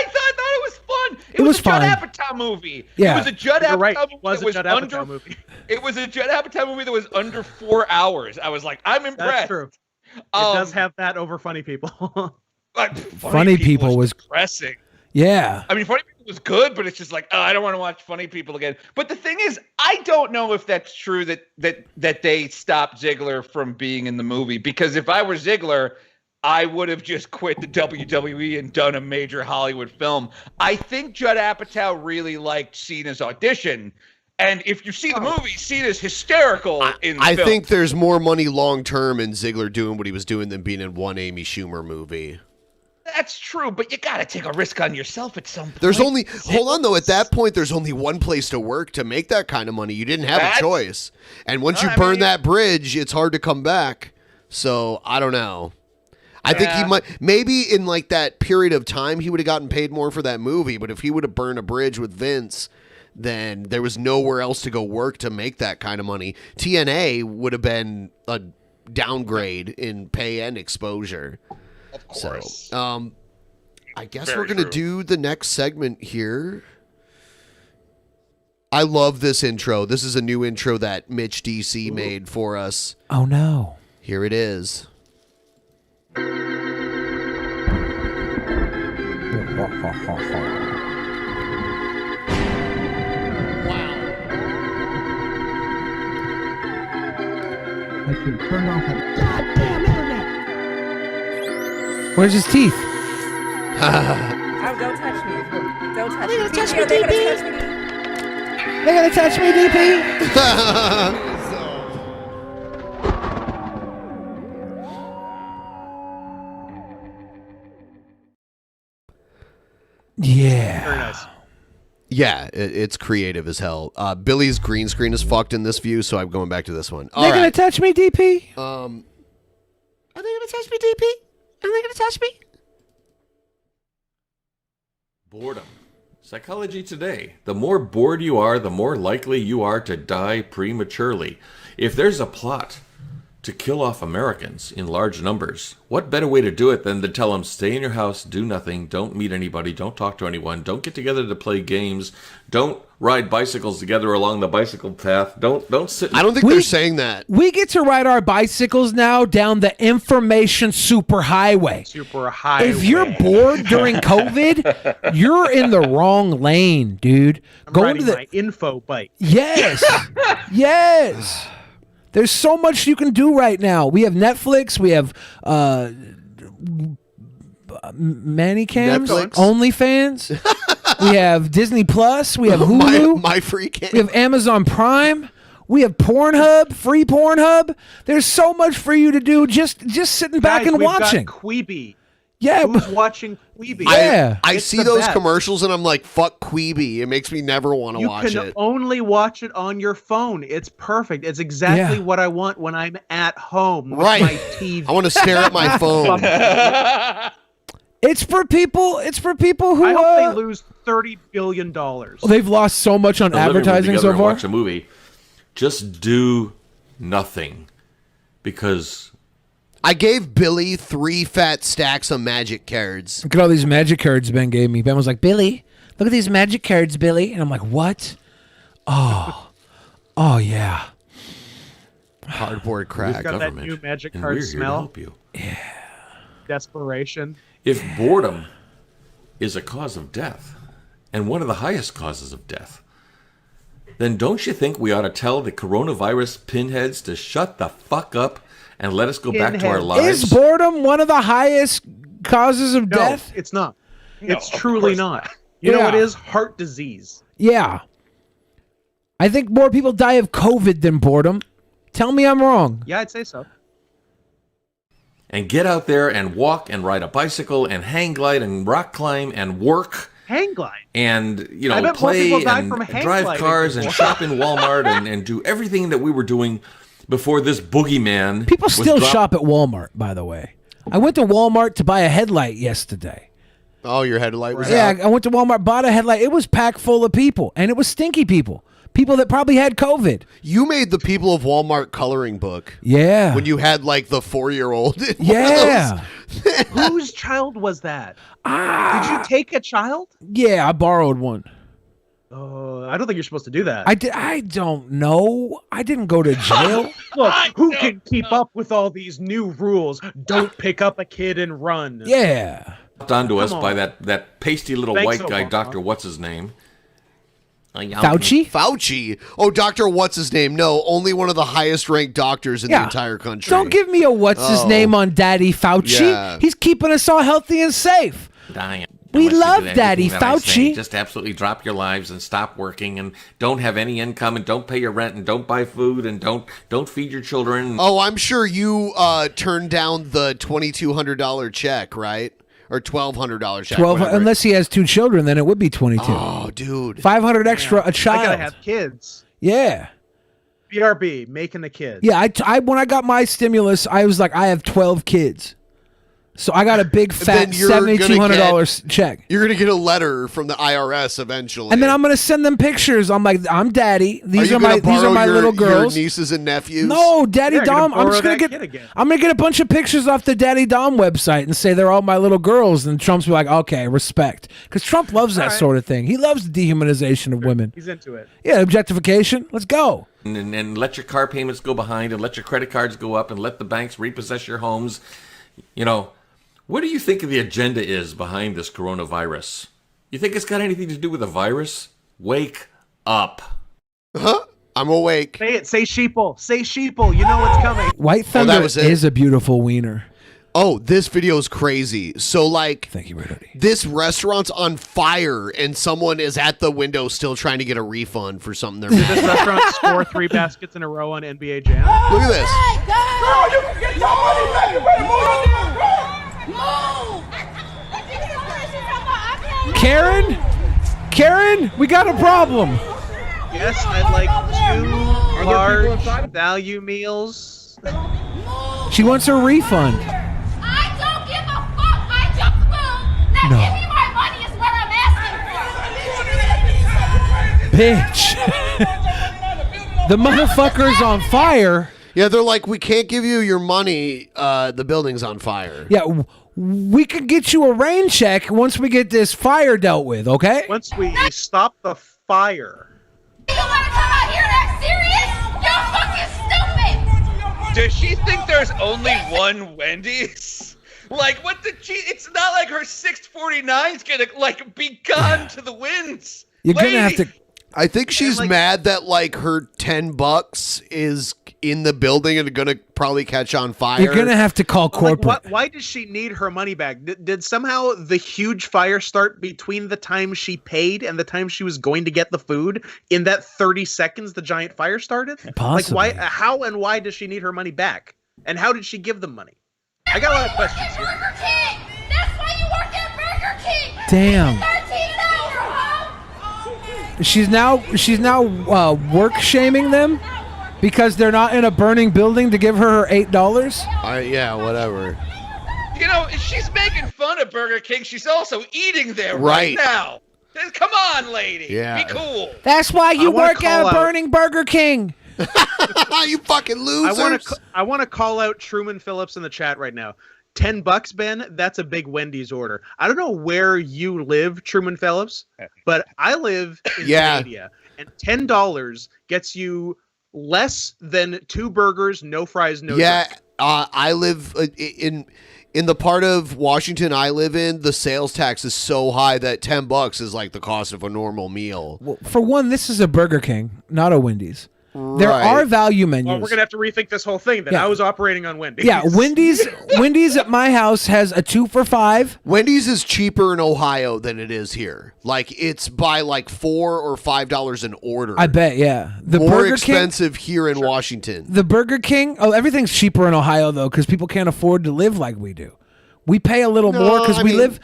thought it was fun. It was a Judd Apatow movie. Yeah. It was a Judd Apatow movie. It was a Judd Apatow movie. It was a Judd Apatow movie that was under 4 hours. I was like, I'm impressed. That's true. It does have that over Funny People. Funny People was depressing. Yeah. I mean, Funny People was good, but it's just like, I don't want to watch Funny People again. But the thing is, I don't know if that's true that they stopped Ziggler from being in the movie. Because if I were Ziggler, I would have just quit the WWE and done a major Hollywood film. I think Judd Apatow really liked Cena's audition. And if you see the movie, Cena's hysterical in the film. I think there's more money long term in Ziggler doing what he was doing than being in one Amy Schumer movie. That's true, but you got to take a risk on yourself at some point. There's only hold on though. At that point, there's only one place to work to make that kind of money. You didn't have a choice, and once you burn that bridge, it's hard to come back. So I don't know. I think he might maybe in like that period of time he would have gotten paid more for that movie. But if he would have burned a bridge with Vince, then there was nowhere else to go work to make that kind of money. TNA would have been a downgrade in pay and exposure. Of course. So, I guess we're going to do the next segment here. I love this intro. This is a new intro that Mitch DC made for us. Oh, no. Here it is. I should turn off that goddamn internet. Where's his teeth? Oh, don't touch me. Don't touch me. Touch me, They're DP. gonna touch me. They're gonna touch me, DP. Yeah. Very nice. Yeah, it's creative as hell. Billy's green screen is fucked in this view, so I'm going back to this one. They're gonna touch me, DP. Are they gonna touch me, DP? Are they gonna touch me? Boredom. Psychology Today. The more bored you are, the more likely you are to die prematurely. If there's a plot to kill off Americans in large numbers, what better way to do it than to tell them, stay in your house, do nothing, don't meet anybody, don't talk to anyone, don't get together to play games, don't ride bicycles together along the bicycle path, don't sit... I don't think they're saying that. We get to ride our bicycles now down the information superhighway. Superhighway. If you're bored during COVID, you're in the wrong lane, dude. I'm riding my info bike. Yes. Yes. There's so much you can do right now. We have Netflix. We have Manicams, Netflix. OnlyFans. We have Disney Plus. We have Hulu. My free cam. We have Amazon Prime. We have Pornhub, free Pornhub. There's so much for you to do just sitting back Guys, and we've watching. Got Queeby. Yeah, Who's watching Queeby? I It's see the those best. commercials and I'm like, fuck Queeby. It makes me never want to You watch can it. only watch it on your phone. It's perfect. It's exactly what I want when I'm at home with Right. my TV. I want to stare at my phone. It's for people. It's for people who I hope they lose $30 billion. they've lost so much on To live advertising together so and far. watch a movie. Just do nothing, because I gave Billy 3 fat stacks of magic cards. Look at all these magic cards Ben gave me. Ben was like, Billy, look at these magic cards, Billy. And I'm like, what? Oh yeah. Cardboard It's crack. got that Government, new magic and card we're here to smell. help you. Desperation. If boredom is a cause of death, and one of the highest causes of death, then don't you think we ought to tell the coronavirus pinheads to shut the fuck up and let us go back to our lives? Is boredom one of the highest causes of death? No, it's not. No, It's of truly course not. You know what Yeah. is? Heart disease. Yeah. I think more people die of COVID than boredom. Tell me I'm wrong. Yeah, I'd say so. And get out there and walk and ride a bicycle and hang glide and rock climb and work Hang glide. and I bet more play people die and from hang drive gliding cars and before. shop in Walmart and do everything that we were doing before this boogeyman. People was still dropped. shop at Walmart, by the way. I went to Walmart to buy a headlight yesterday. Oh, your headlight was Yeah, out? I went to Walmart, bought a headlight. It was packed full of people, and it was stinky people. People that probably had COVID. You made the people of Walmart coloring book. Yeah. When you had like the 4-year-old. Yeah. Whose child was that? Did you take a child? Yeah, I borrowed one. I don't think you're supposed to do that. I don't know. I didn't go to jail. Look, who can keep up with all these new rules? Don't pick up a kid and run. Yeah. Onto us Come by on. that pasty little Thanks, white guy, Obama. Dr. What's his name? Fauci? Fauci. Oh, Dr. What's his name? No, only one of the highest ranked doctors in the entire country. Don't give me a what's his name on Daddy Fauci. Yeah. He's keeping us all healthy and safe. Dying. We Unless you love do anything Daddy that I say. Fauci. Just absolutely drop your lives and stop working and don't have any income and don't pay your rent and don't buy food and don't feed your children. Oh, I'm sure you turned down the $2,200 check, right? Or $1,200 check. 12, whatever. unless he has 2 children, then it would be 22. Oh, dude. 500 extra a child. I gotta have kids. Yeah. BRB, making the kids. Yeah, I when I got my stimulus, I was like, I have 12 kids. So I got a big Then fat you're gonna $7,200 check. You're going to get a letter from the IRS eventually. And then I'm gonna send them pictures. I'm like, I'm daddy. These you are my gonna borrow little girls. Your nieces and nephews? No, Daddy Yeah, you're Dom. gonna I'm just borrow gonna that kid get. again. I'm gonna get a bunch of pictures off the Daddy Dom website and say they're all my little girls. And Trump's be like, okay, respect, because Trump loves that All right. sort of thing. He loves the dehumanization of women. He's into it. Yeah, objectification. Let's go. And let your car payments go behind and let your credit cards go up and let the banks repossess your homes. You know, what do you think the agenda is behind this coronavirus? You think it's got anything to do with a virus? Wake up. Huh? I'm awake. Say it. Say sheeple. Say sheeple. You know what's coming. White Thunder was it. is a beautiful wiener. Oh, this video is crazy. So, like, Thank you, Rudy. this restaurant's on fire, and someone is at the window still trying to get a refund for something they're Did making. this restaurant score 3 baskets in a row on NBA Jam? Look at this. Girl, you can get your money back. You better Karen, we got a problem. Yes, I'd like 2 large value meals. She wants her refund. I don't give a fuck. I just will. Now No. give me my money is what I'm asking Bitch. The motherfucker's on fire. Yeah, they're like, we can't give you your money. The building's on fire. Yeah, we could get you a rain check once we get this fire dealt with, okay? Once we stop the fire. for. You want to come out here and act serious? You're fucking stupid. Does she think there's only one Wendy's? Like, what the It's not like her 649's gonna, like, be gone to the winds. You're gonna have to. I think she's mad that like her $10 is in the building and gonna probably catch on fire. You're gonna have to call corporate. Like, why does she need her money back? Did somehow the huge fire start between the time she paid and the time she was going to get the food? In that 30 seconds, the giant fire started. Possibly. Like, why? How and why does she need her money back? And how did she give them money? I got a lot of questions here. Burger King. That's why you work at Burger King. Damn. 13 an hour, huh? She's now work shaming them because they're not in a burning building to give her $8. Yeah, whatever. You know, if she's making fun of Burger King, she's also eating there Right. right now. Come on, lady. Yeah. Be cool. That's why you I wanna work at call a out- burning Burger King. You fucking losers. I want to call out Truman Phillips in the chat right now. $10, Ben. That's a big Wendy's order. I don't know where you live, Truman Phillips, but I live in Yeah. Canada, and $10 gets you less than 2 burgers, no fries, no Yeah, drink. I live in the part of Washington I live in. The sales tax is so high that $10 is like the cost of a normal meal. Well, for one, this is a Burger King, not a Wendy's. There Right. are value menus. Well, we're gonna have to rethink this whole thing. Then Yeah. I was operating on Wendy's. Yeah, Wendy's at my house has a 2 for $5. Wendy's is cheaper in Ohio than it is here. Like it's by like $4 or $5 an order. I bet, yeah. The More Burger expensive here in Washington. The Burger King, everything's cheaper in Ohio though, because people can't afford to live like we do. We pay a little more because we live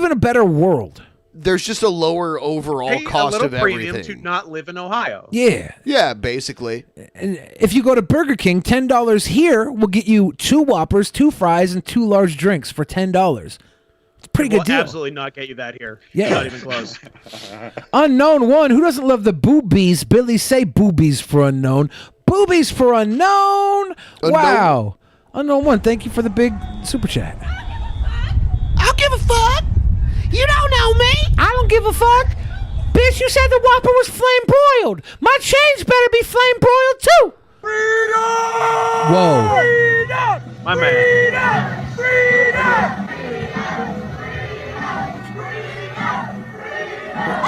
in a better world. There's just a lower overall Pay cost a little of premium everything. to not live in Ohio. Yeah. Yeah, basically. And if you go to Burger King, $10 here will get you 2 Whoppers, 2 fries, and 2 large drinks for $10. It's a pretty good deal. Absolutely not get you that here. Yeah. Not even close. Unknown one. Who doesn't love the boobies? Billy, say boobies for unknown. Boobies for unknown. Wow. Unknown one. Thank you for the big super chat. I don't give a fuck. You don't know me. I don't give a fuck. Bitch, you said the Whopper was flame broiled. My change better be flame broiled too. Whoa. My man.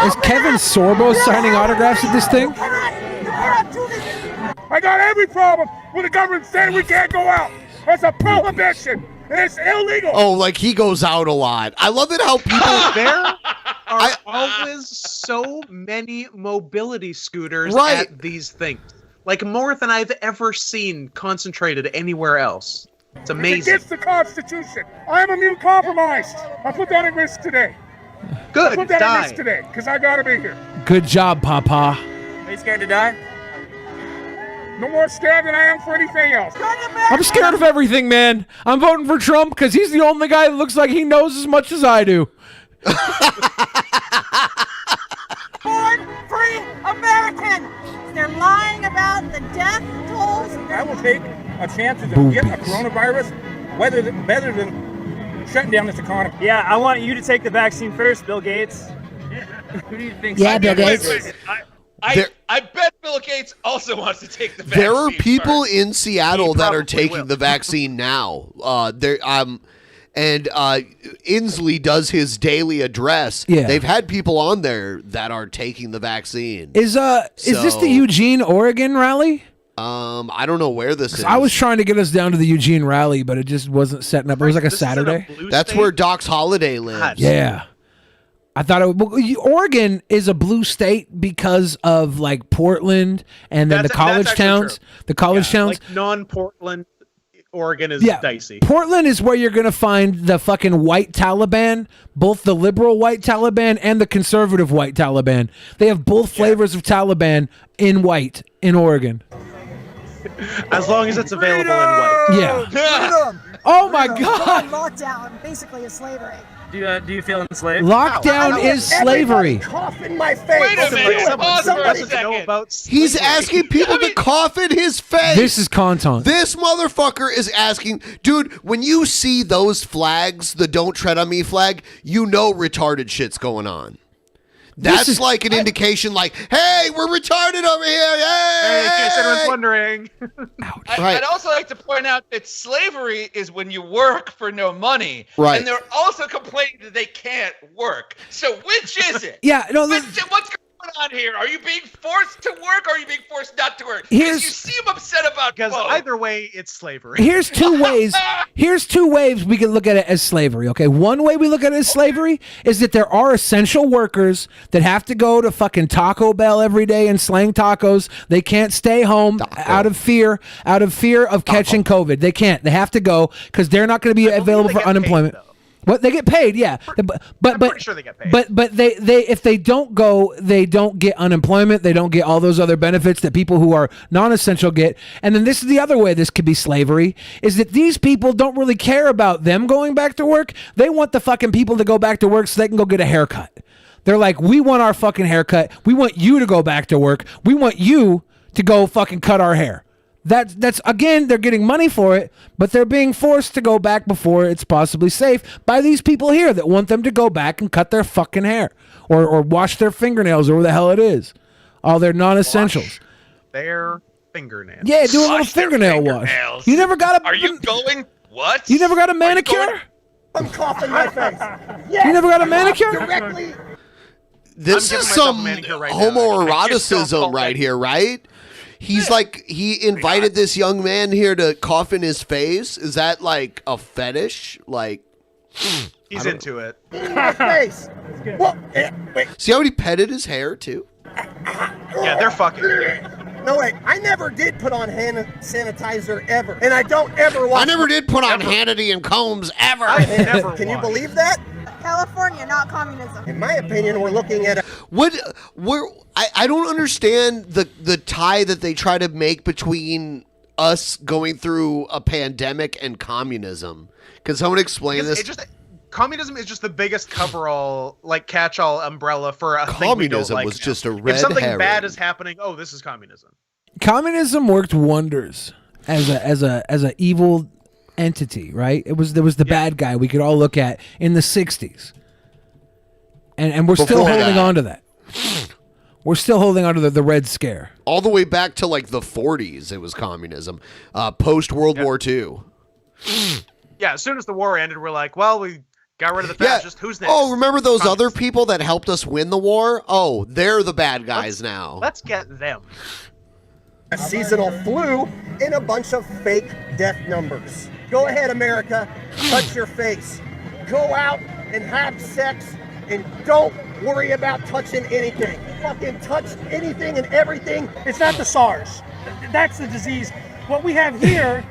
Is Kevin Sorbo signing autographs at this thing? I got every problem with the government saying we can't go out. That's a prohibition. It's illegal. Oh, like he goes out a lot. I love it how people There are always so many mobility scooters Right. at these things. Like more than I've ever seen concentrated anywhere else. It's It's amazing. against the Constitution. I am immune compromised. I put that at risk today. Good. I put that Die. at risk today because I gotta be here. Good job, Papa. Are you scared to die? No more scared than I am for anything else. I'm scared of everything, man. I'm voting for Trump because he's the only guy that looks like he knows as much as I do. Born free American. They're lying about the death tolls. I will take a chance to get a coronavirus better than shutting down this economy. Yeah, I want you to take the vaccine first, Bill Gates. Who do you think? Yeah, Bill Gates. I bet Bill Gates also wants to take the vaccine. There are people first. in Seattle that are probably taking will. the vaccine now. Inslee does his daily address. Yeah. They've had people on there that are taking the vaccine. Is this the Eugene, Oregon rally? I don't know where this is. I was trying to get us down to the Eugene rally, but it just wasn't setting up. It was like a Saturday. That's where Doc's Holiday lives. Yeah. I thought Oregon is a blue state because of like Portland and then the college actually towns. true. The college towns. Like non-Portland, Oregon is Yeah, dicey. Portland is where you're going to find the fucking white Taliban, both the liberal white Taliban and the conservative white Taliban. They have both flavors of Taliban in white in Oregon. As long as it's available in white. Yeah. Oh my God. Lockdown basically is slavery. Do you feel enslaved? Lockdown is slavery. Cough in my face. Wait a minute. Pause for a Doesn't know second. about He's slavery. asking people to cough in his face. This is content. This motherfucker is asking, dude, when you see those flags, the Don't Tread on Me flag, you know retarded shit's going on. That's is- like an indication like, hey, we're retarded over here. Hey, In case anyone's hey. wondering. Right. I'd also like to point out that slavery is when you work for no money. Right. And they're also complaining that they can't work. So which is it? Yeah, no, What's going on here? Are you being forced to work or are you being forced not to work? Here's- Because you seem upset about Because both. either way, it's slavery. Here's two ways. Here's two ways we can look at it as slavery. Okay, one way we look at it as slavery is that there are essential workers that have to go to fucking Taco Bell every day and slang tacos. They can't stay home out of fear of catching COVID. They can't. They have to go because they're not going to be available they for get paid, unemployment. though. What they get paid, yeah, but pretty sure they get paid. But they if they don't go, they don't get unemployment. They don't get all those other benefits that people who are non-essential get. And then this is the other way this could be slavery: is that these people don't really care about them going back to work. They want the fucking people to go back to work so they can go get a haircut. They're like, we want our fucking haircut. We want you to go back to work. We want you to go fucking cut our hair. That's again, they're getting money for it, but they're being forced to go back before it's possibly safe by these people here that want them to go back and cut their fucking hair or wash their fingernails or whatever the hell it is. All their non-essentials. Their fingernails. Yeah, do a little Wash their fingernail wash. fingernails. You never got a. Are you going? What? You never got a manicure? I'm coughing my face. Yes. You never got a manicure? Directly. This I'm is giving myself a some manicure right now. homoeroticism right here, right? He's like, he invited this young man here to cough in his face. Is that like a fetish? Like, He's into it. My face. Well, wait. see how he petted his hair too? Yeah, they're fucking. No, wait. I never did put on hand sanitizer ever. And I don't ever watch. I never did put on Hannity and Combs ever. Can you believe that? California, not communism. In my opinion, we're looking at a. I don't understand the tie that they try to make between us going through a pandemic and communism. Can someone explain this? Communism is just the biggest coverall, like catch-all umbrella for a thing we don't Communism like was now. just a red If something herring. bad is happening, oh, this is communism. Communism worked wonders as a evil entity, right? There was the bad guy we could all look at in the 60s. And we're still Before holding that. on to that. We're still holding on to the Red Scare. All the way back to like the 40s, it was communism. Post World War II. Yeah, as soon as the war ended, we're like, well, we got rid of the fascists. Who's next? Oh, remember those other people that helped us win the war? Oh, they're the bad guys now. Let's get them. A seasonal flu and a bunch of fake death numbers. Go ahead, America. Touch your face. Go out and have sex and don't worry about touching anything. Fucking touch anything and everything. It's not the SARS. That's the disease. What we have here.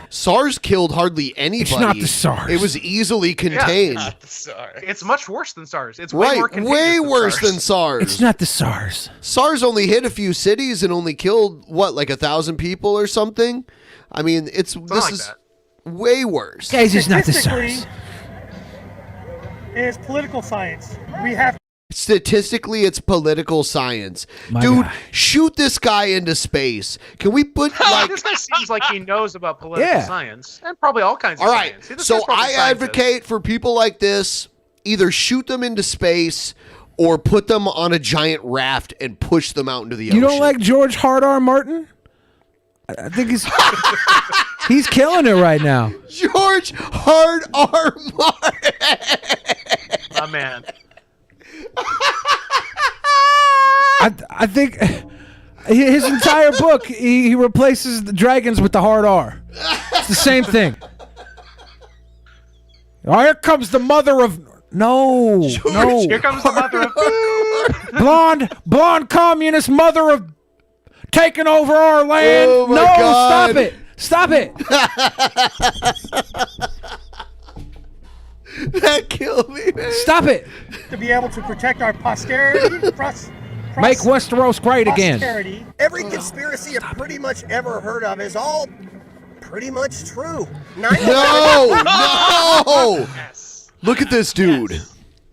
SARS killed hardly anybody. It's not the SARS. It was easily contained. Not the SARS. It's much worse than SARS. It's way more Right, contagious way than worse SARS. than SARS. It's not the SARS. SARS only hit a few cities and only killed what, like 1,000 people or something. I mean, this like is that. way worse. Guys, it's not the Statistically, SARS. It's political science. We have. Statistically, it's political science. My Dude, guy. shoot this guy into space. Can we put like? This guy seems like he knows about political Yeah. science and probably all kinds of All right, science. This so guy's probably I a scientist. advocate for people like this. Either shoot them into space or put them on a giant raft and push them out into the ocean. You don't like George Hard R. Martin? I think he's killing it right now. George Hard R. Martin? My man. I think his entire book, he replaces the dragons with the hard R. It's the same thing. Oh, here comes the mother of... No. Here comes the mother of... blonde communist mother of taking over our land. Oh my no, God. Stop it. That killed me, man. Stop it. To be able to protect our posterity. Make Westeros great again. Posterity. Every conspiracy I've pretty much ever heard of is all pretty much true. No. Look at this dude.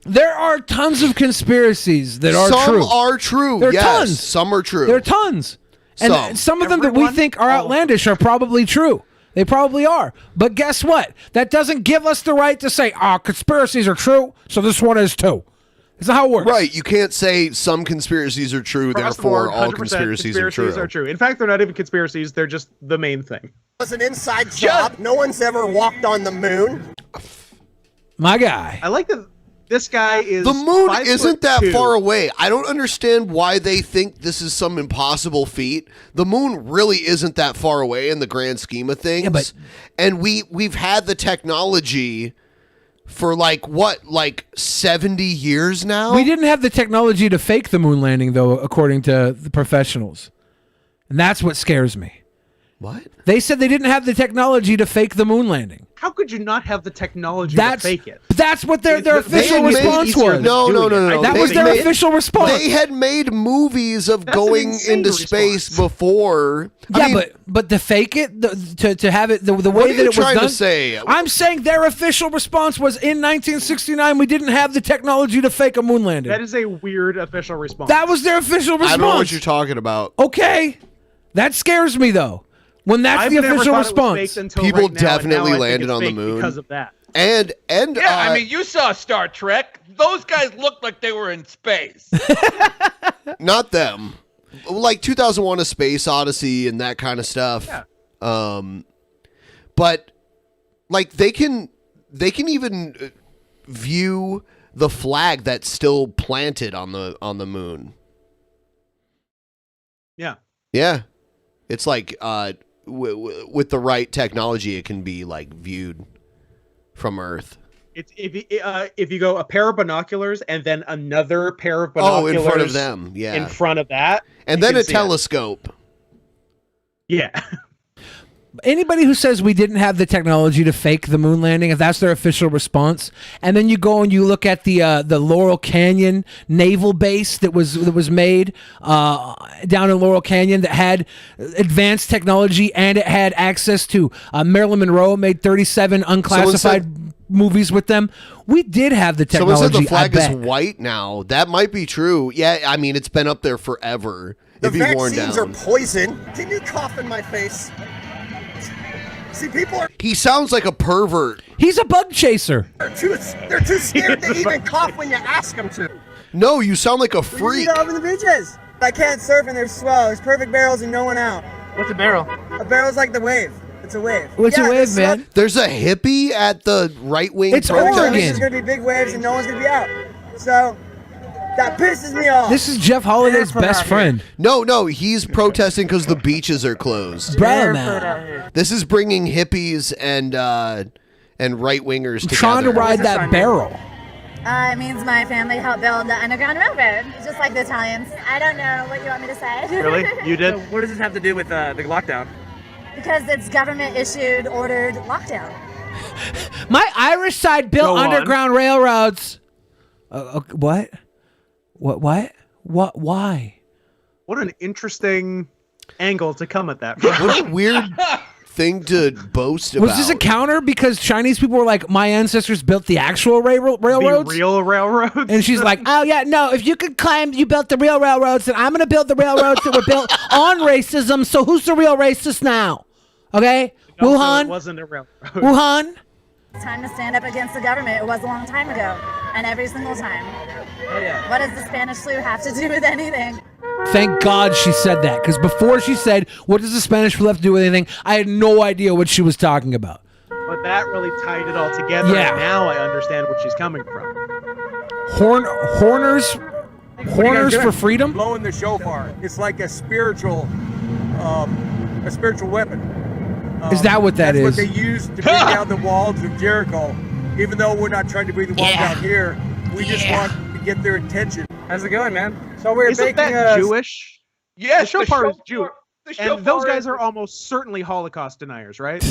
There are tons of conspiracies that are true. Some are true. There are yes. tons. Some are true. There are tons. And some of them that we think are outlandish are probably true. They probably are. But guess what? That doesn't give us the right to say, conspiracies are true, so this one is too. That's not how it works. Right. You can't say some conspiracies are true, Across the therefore board, all 100% conspiracies are true. In fact, they're not even conspiracies. They're just the main thing. It was an inside job. No one's ever walked on the moon. My guy. I like that this guy is... The moon 5'2". isn't that far away. I don't understand why they think this is some impossible feat. The moon really isn't that far away in the grand scheme of things. Yeah, but and we've had the technology for like 70 years now? we didn't have the technology to fake the moon landing, though, according to the professionals. And that's what scares me. What? They said they didn't have the technology to fake the moon landing. How could you not have the technology to fake it? That's what their official made response easier was. No. That was their official response. They had made movies of going into space before. Yeah, but to fake it, to have it the way What are that you it was trying done. to say? I'm saying their official response was in 1969 we didn't have the technology to fake a moon landing. That is a weird official response. That was their official response. I don't know what you're talking about. Okay, that scares me though. When that's I've the never official thought it was response. faked until People right now, and now definitely I think landed it's on the fake moon. because of that. And Yeah, I mean, you saw Star Trek. Those guys looked like they were in space. not them. like 2001: A Space Odyssey and that kind of stuff. Yeah. But like they can even view the flag that's still planted on the moon. Yeah. Yeah. It's like with the right technology, it can be like viewed from Earth. It's if you go a pair of binoculars and then another pair of binoculars in front of them, yeah. in front of that, And you then can a see it. telescope. Yeah. Anybody who says we didn't have the technology to fake the moon landing, if that's their official response, and then you go and you look at the Laurel Canyon naval base that was made down in Laurel Canyon that had advanced technology and it had access to Marilyn Monroe made 37 unclassified movies with them. We did have the technology. Someone said the flag I is bet. white now. That might be true. Yeah, I mean it's been up there forever. The It'd be worn vaccines down. are poison. Can you cough in my face? See, people are He sounds like a pervert. He's a bug chaser. they're too scared to even cough when you ask them to. No, you sound like a You freak. see over the beaches. I can't surf and they're swell. There's perfect barrels and no one out. What's a barrel? A barrel's like the wave. It's a wave. What's a wave, there's man? There's a hippie at the right-wing It's protest. Oregon. There's gonna be big waves and no one's gonna be out. So that pisses me off. This is Jeff Holiday's Barefoot best out friend. No, he's protesting because the beaches are closed. Brother, Barefoot man. out here. This is bringing hippies and right-wingers together. Trying to ride that barrel. It means my family helped build the Underground Railroad, just like the Italians. I don't know what you want me to say. Really? You did? So what does this have to do with the lockdown? Because it's government-issued, ordered lockdown. My Irish side built Go on. underground railroads. What? What? Why? What an interesting angle to come at that from. What a weird thing to boast about. Was this a counter because Chinese people were like, my ancestors built the actual railroads? The real railroads? And she's like, oh yeah, no, if you could claim you built the real railroads, then I'm going to build the railroads that were built on racism, so who's the real racist now? Okay? Also, Wuhan? It wasn't a railroad. Wuhan? It's time to stand up against the government. It was a long time ago, and every single time. Oh, yeah. What does the Spanish flu have to do with anything? Thank God she said that, because before she said, what does the Spanish flu have to do with anything, I had no idea what she was talking about. But that really tied it all together. Yeah. And now I understand where she's coming from. Horners for freedom? Blowing the shofar. It's like a spiritual weapon. Is that what that that's is? what they use to bring down the walls of Jericho. Even though we're not trying to bring the walls down here, we just want to get their attention. How's it going, man? So we're Isn't baking that Jewish? Yes, the shofar is Jewish. The And those shofar guys is- are almost certainly Holocaust deniers, right?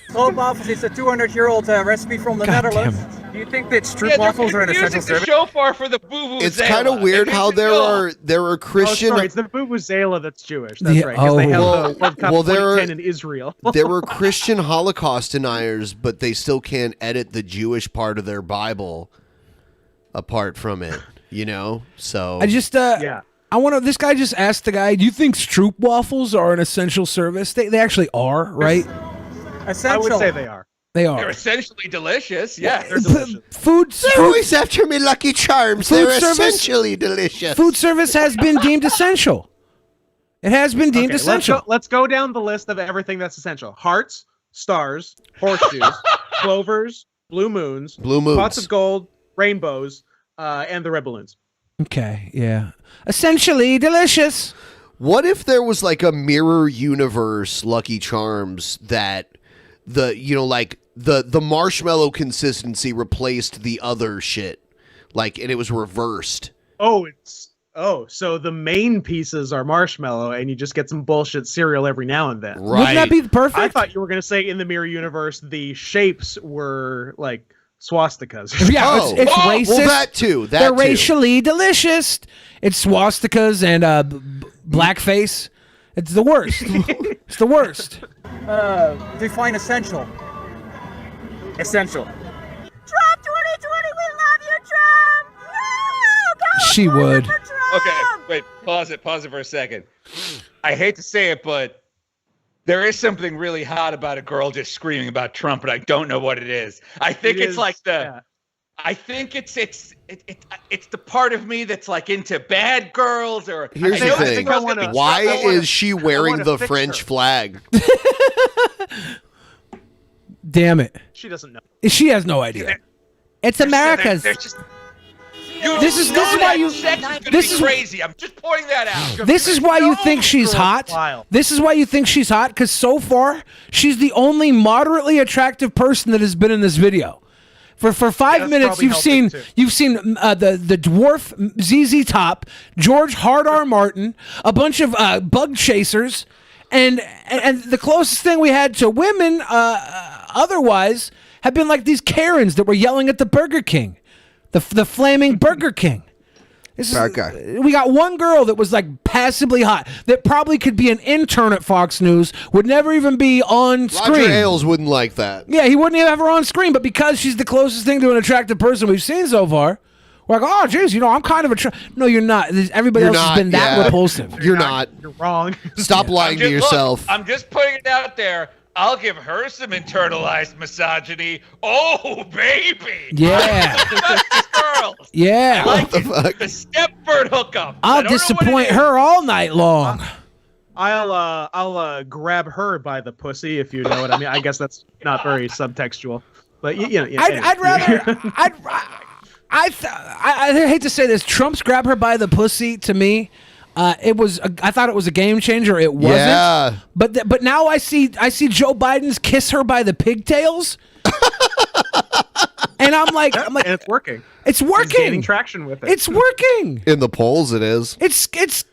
Klobuchar. It's a 200-year-old recipe from the God Netherlands. damn Do you think that stroop Yeah, waffles are an they're essential using the service? shofar for the boo-boo. It's kind of weird how there are Oh, Christian sorry, it's the Vuvuzela that's Jewish. That's Yeah, right. Because they have oh. the World Cup Well, there 2010 in Israel. there were Christian Holocaust deniers, but they still can't edit the Jewish part of their Bible apart from it. You know, so I just Yeah. I want to. This guy just asked the guy, "Do you think stroop waffles are an essential service?" They actually are, right? Essential. I would say they are. They They're are. essentially delicious. Yes. They're delicious. Food always after me Lucky Charms. Food They're service- essentially delicious. food service has been deemed essential. It has been deemed Okay, essential. let's go down the list of everything that's essential. Hearts, stars, horseshoes, clovers, blue moons, pots of gold, rainbows, and the red balloons. Okay, yeah. Essentially delicious. What if there was like a mirror universe Lucky Charms that like the marshmallow consistency replaced the other shit, like, and it was reversed. So the main pieces are marshmallow, and you just get some bullshit cereal every now and then. Right. Wouldn't that be perfect? I thought you were gonna say in the mirror universe the shapes were like swastikas. Yeah, it's racist. Well, that too. They're racially delicious. It's swastikas and blackface. It's the worst. It's the worst. Define essential. Essential. Trump 2020, we love you, Trump! Woo! She would. Okay, wait, pause it for a second. I hate to say it, but there is something really hot about a girl just screaming about Trump, but I don't know what it is. I think It it's is, like the yeah. I think it's the part of me that's like into bad girls or. Here's the thing. Why is she wearing the French flag? Damn it. She doesn't know. She has no idea. It's America's. This is why you. This is crazy. I'm just pointing that out. This is why you think she's hot. This is why you think she's hot, because so far she's the only moderately attractive person that has been in this video. For 5 minutes, you've seen the dwarf ZZ Top, George Hard R. Martin, a bunch of bug chasers, and the closest thing we had to women otherwise have been like these Karens that were yelling at the Burger King, the flaming Burger King. We got one girl that was like passably hot that probably could be an intern at Fox News, would never even be on screen. Roger Ailes wouldn't like that. Yeah, he wouldn't even have her on screen, but because she's the closest thing to an attractive person we've seen so far, we're like, oh, geez, I'm kind of attractive. No, you're not. Everybody else has been that repulsive. You're not. You're wrong. Stop lying to yourself. Look, I'm just putting it out there. I'll give her some internalized misogyny. Oh, baby. Yeah. Girls. Yeah. Like the Stepford hookup. I'll disappoint her all night long. I'll grab her by the pussy, if you know what I mean. I guess that's not very subtextual, but I'd rather. I hate to say this. Trump's grab her by the pussy to me. I thought it was a game changer. It wasn't. Yeah. But now I see Joe Biden's kiss her by the pigtails. And I'm like, and it's working. It's working. He's gaining traction with it. It's working. In the polls, it is. It scares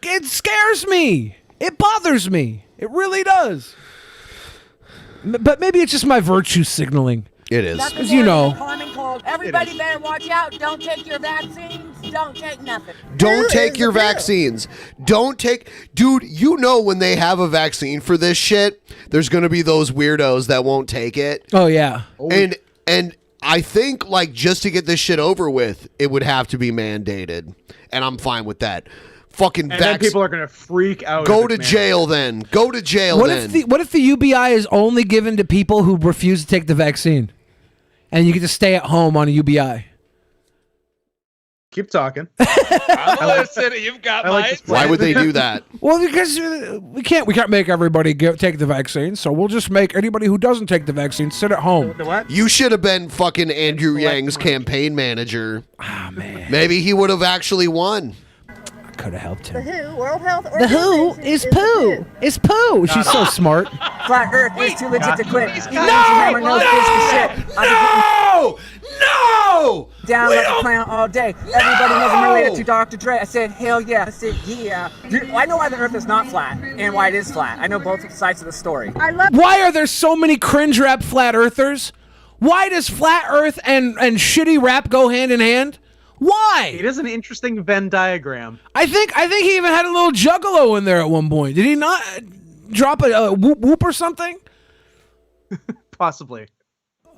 me. It bothers me. It really does. But maybe it's just my virtue signaling. It is. Because Everybody better watch out. Don't take your vaccines. Don't take nothing. Don't take your vaccines. Don't take... Dude, when they have a vaccine for this shit, there's going to be those weirdos that won't take it. Oh, yeah. And I think, like, just to get this shit over with, it would have to be mandated. And I'm fine with that. Fucking then people are going to freak out. Go to jail then. Go to jail then. What if the UBI is only given to people who refuse to take the vaccine? And you get to stay at home on a UBI. Keep talking. I'm listening. You've got my... Why would they do that? Well, because we can't make everybody take the vaccine, so we'll just make anybody who doesn't take the vaccine sit at home. You should have been fucking Andrew Yang's campaign manager. Ah, man. Maybe he would have actually won. Could have helped him. The WHO, World Health The WHO is poo. It's poo. She's so smart. Flat Earth is too legit to quit. No! Down like a clown all day. Everybody knows I'm related to Dr. Dre. I said, hell yeah. I said, yeah. Dude, I know why the Earth is not flat and why it is flat. I know both sides of the story. Why are there so many cringe rap flat earthers? Why does flat Earth and shitty rap go hand in hand? Why? It is an interesting Venn diagram. I think he even had a little juggalo in there at one point. Did he not drop a whoop whoop or something? Possibly.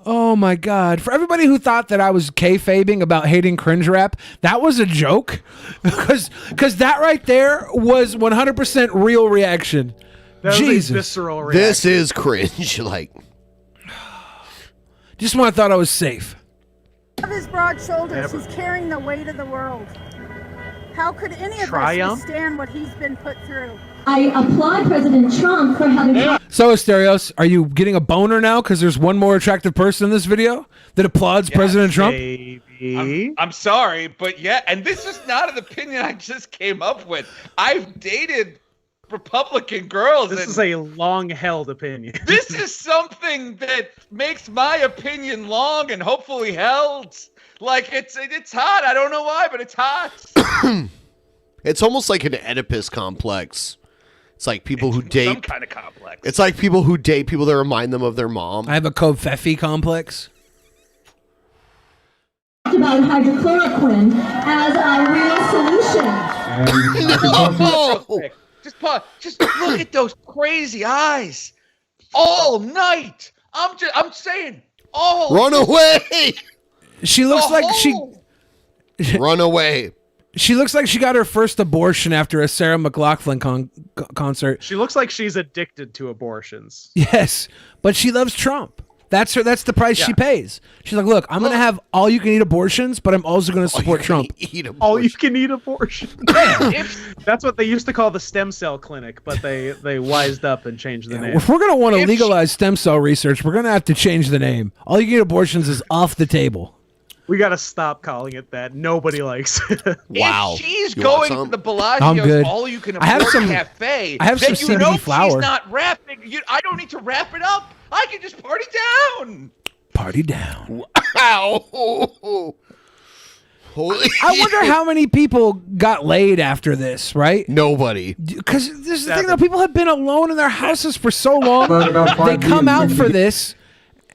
Oh my God. For everybody who thought that I was kayfabing about hating cringe rap, that was a joke. Because that right there was 100% real reaction. That Jesus. was a visceral reaction. This is cringe. Just when I thought I was safe. Of his broad shoulders, he's carrying the weight of the world. How could any of us withstand what he's been put through? I applaud President Trump for having... So, Asterios, are you getting a boner now because there's one more attractive person in this video that applauds President Trump? I'm sorry, but yeah, and this is not an opinion I just came up with. I've dated Republican girls. This is a long-held opinion. This is something that makes my opinion long and hopefully held. Like, it's hot. I don't know why, but it's hot. It's almost like an Oedipus complex. It's like people who date... Some kind of complex. It's like people who date people that remind them of their mom. I have a Covfefe complex. About hydrochloroquine as a real solution. No! Just look at those crazy eyes. All night. I'm saying all. Run away. She looks like Run away. She looks like she got her first abortion after a Sarah McLachlan concert. She looks like she's addicted to abortions. Yes, but she loves Trump. That's the price she pays. She's like, look, I'm going to have all you can eat abortions, but I'm also going to support Trump. All you can eat abortion. That's what they used to call the stem cell clinic, but they wised up and changed the name. If we're going to want to legalize stem cell research, we're going to have to change the name. All you can eat abortions is off the table. We got to stop calling it that. Nobody likes it. Wow. If she's You want going to some? the I'm good. Bellagio's all you can I have afford some- cafe, I have then some you know CBD flour. she's not wrapping. I don't need to wrap it up. I can just party down. Party down. Wow. Holy I wonder how many people got laid after this, right? Nobody. Because this is the thing, though. People have been alone in their houses for so long. They come out for this,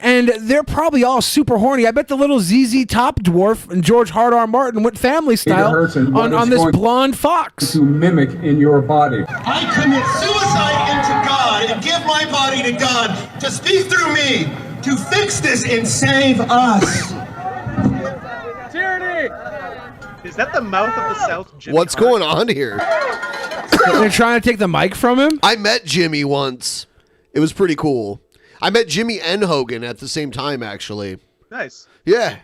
and they're probably all super horny. I bet the little ZZ Top Dwarf and George Hard R. Martin went family style on this blonde fox. To mimic in your body. I commit suicide into God and give my body to God to speak through me to fix this and save us. Tyranny! Is that the mouth of the South? Jimmy What's Hart? going on here? They're trying to take the mic from him? I met Jimmy once. It was pretty cool. I met Jimmy and Hogan at the same time, actually. Nice. Yeah.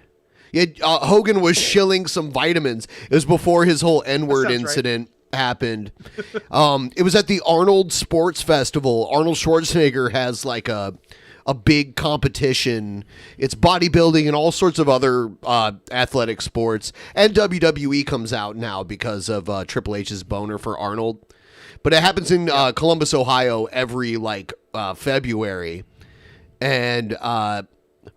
Hogan was shilling some vitamins. It was before his whole N-word sounds right. incident happened. It was at the Arnold Sports Festival. Arnold Schwarzenegger has like a big competition. It's bodybuilding and all sorts of other athletic sports. And WWE comes out now because of Triple H's boner for Arnold. But it happens in Columbus, Ohio every February. And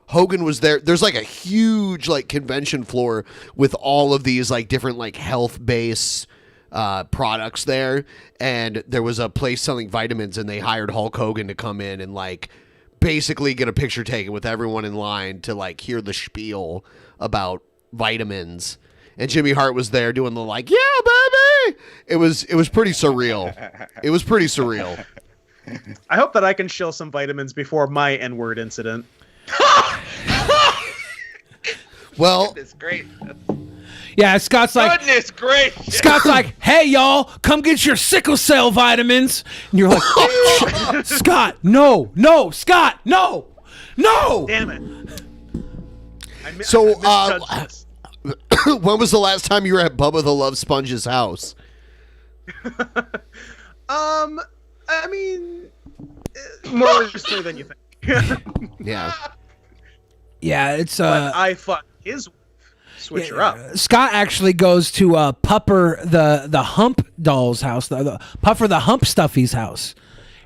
Hogan was there. There's like a huge convention floor with all of these different health-based products there. And there was a place selling vitamins, and they hired Hulk Hogan to come in and basically get a picture taken with everyone in line to hear the spiel about vitamins. And Jimmy Hart was there doing the yeah, baby. It was pretty surreal. It was pretty surreal. I hope that I can shill some vitamins before my N-word incident. Well, Goodness gracious. Yeah, Scott's like, Goodness gracious. Scott's like, hey, y'all, come get your sickle cell vitamins. And you're like, Scott, no, Scott, no. Damn it. So, when was the last time you were at Bubba the Love Sponge's house? I mean, more recently than you think. Yeah. Yeah, it's But I fuck his wife. Switch her up. Scott actually goes to Pupper the Hump doll's house, the Puffer the Hump Stuffy's house,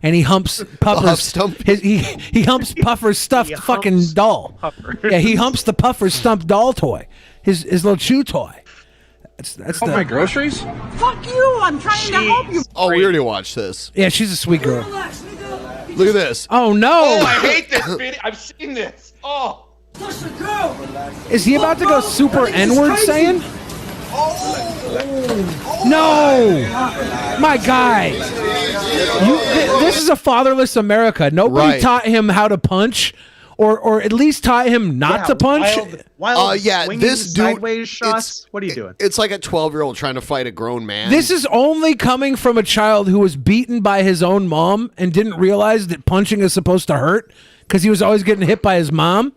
and he humps Puffer's he humps Puffer's stuffed fucking doll. Puffer. Yeah, he humps the Puffer's stuffed doll toy, his little chew toy. That's my groceries? Fuck you! I'm trying to help you. Oh, we already watched this. Yeah, she's a sweet girl. Look at this. Oh no! Oh, I hate this video. I've seen this. Oh. Is he about to go super N-word saying? No! My guy! This is a fatherless America. Nobody taught him how to punch, or at least taught him not to punch. Wild swinging this dude, sideways shots. What are you doing? It's like a 12-year-old trying to fight a grown man. This is only coming from a child who was beaten by his own mom and didn't realize that punching is supposed to hurt because he was always getting hit by his mom,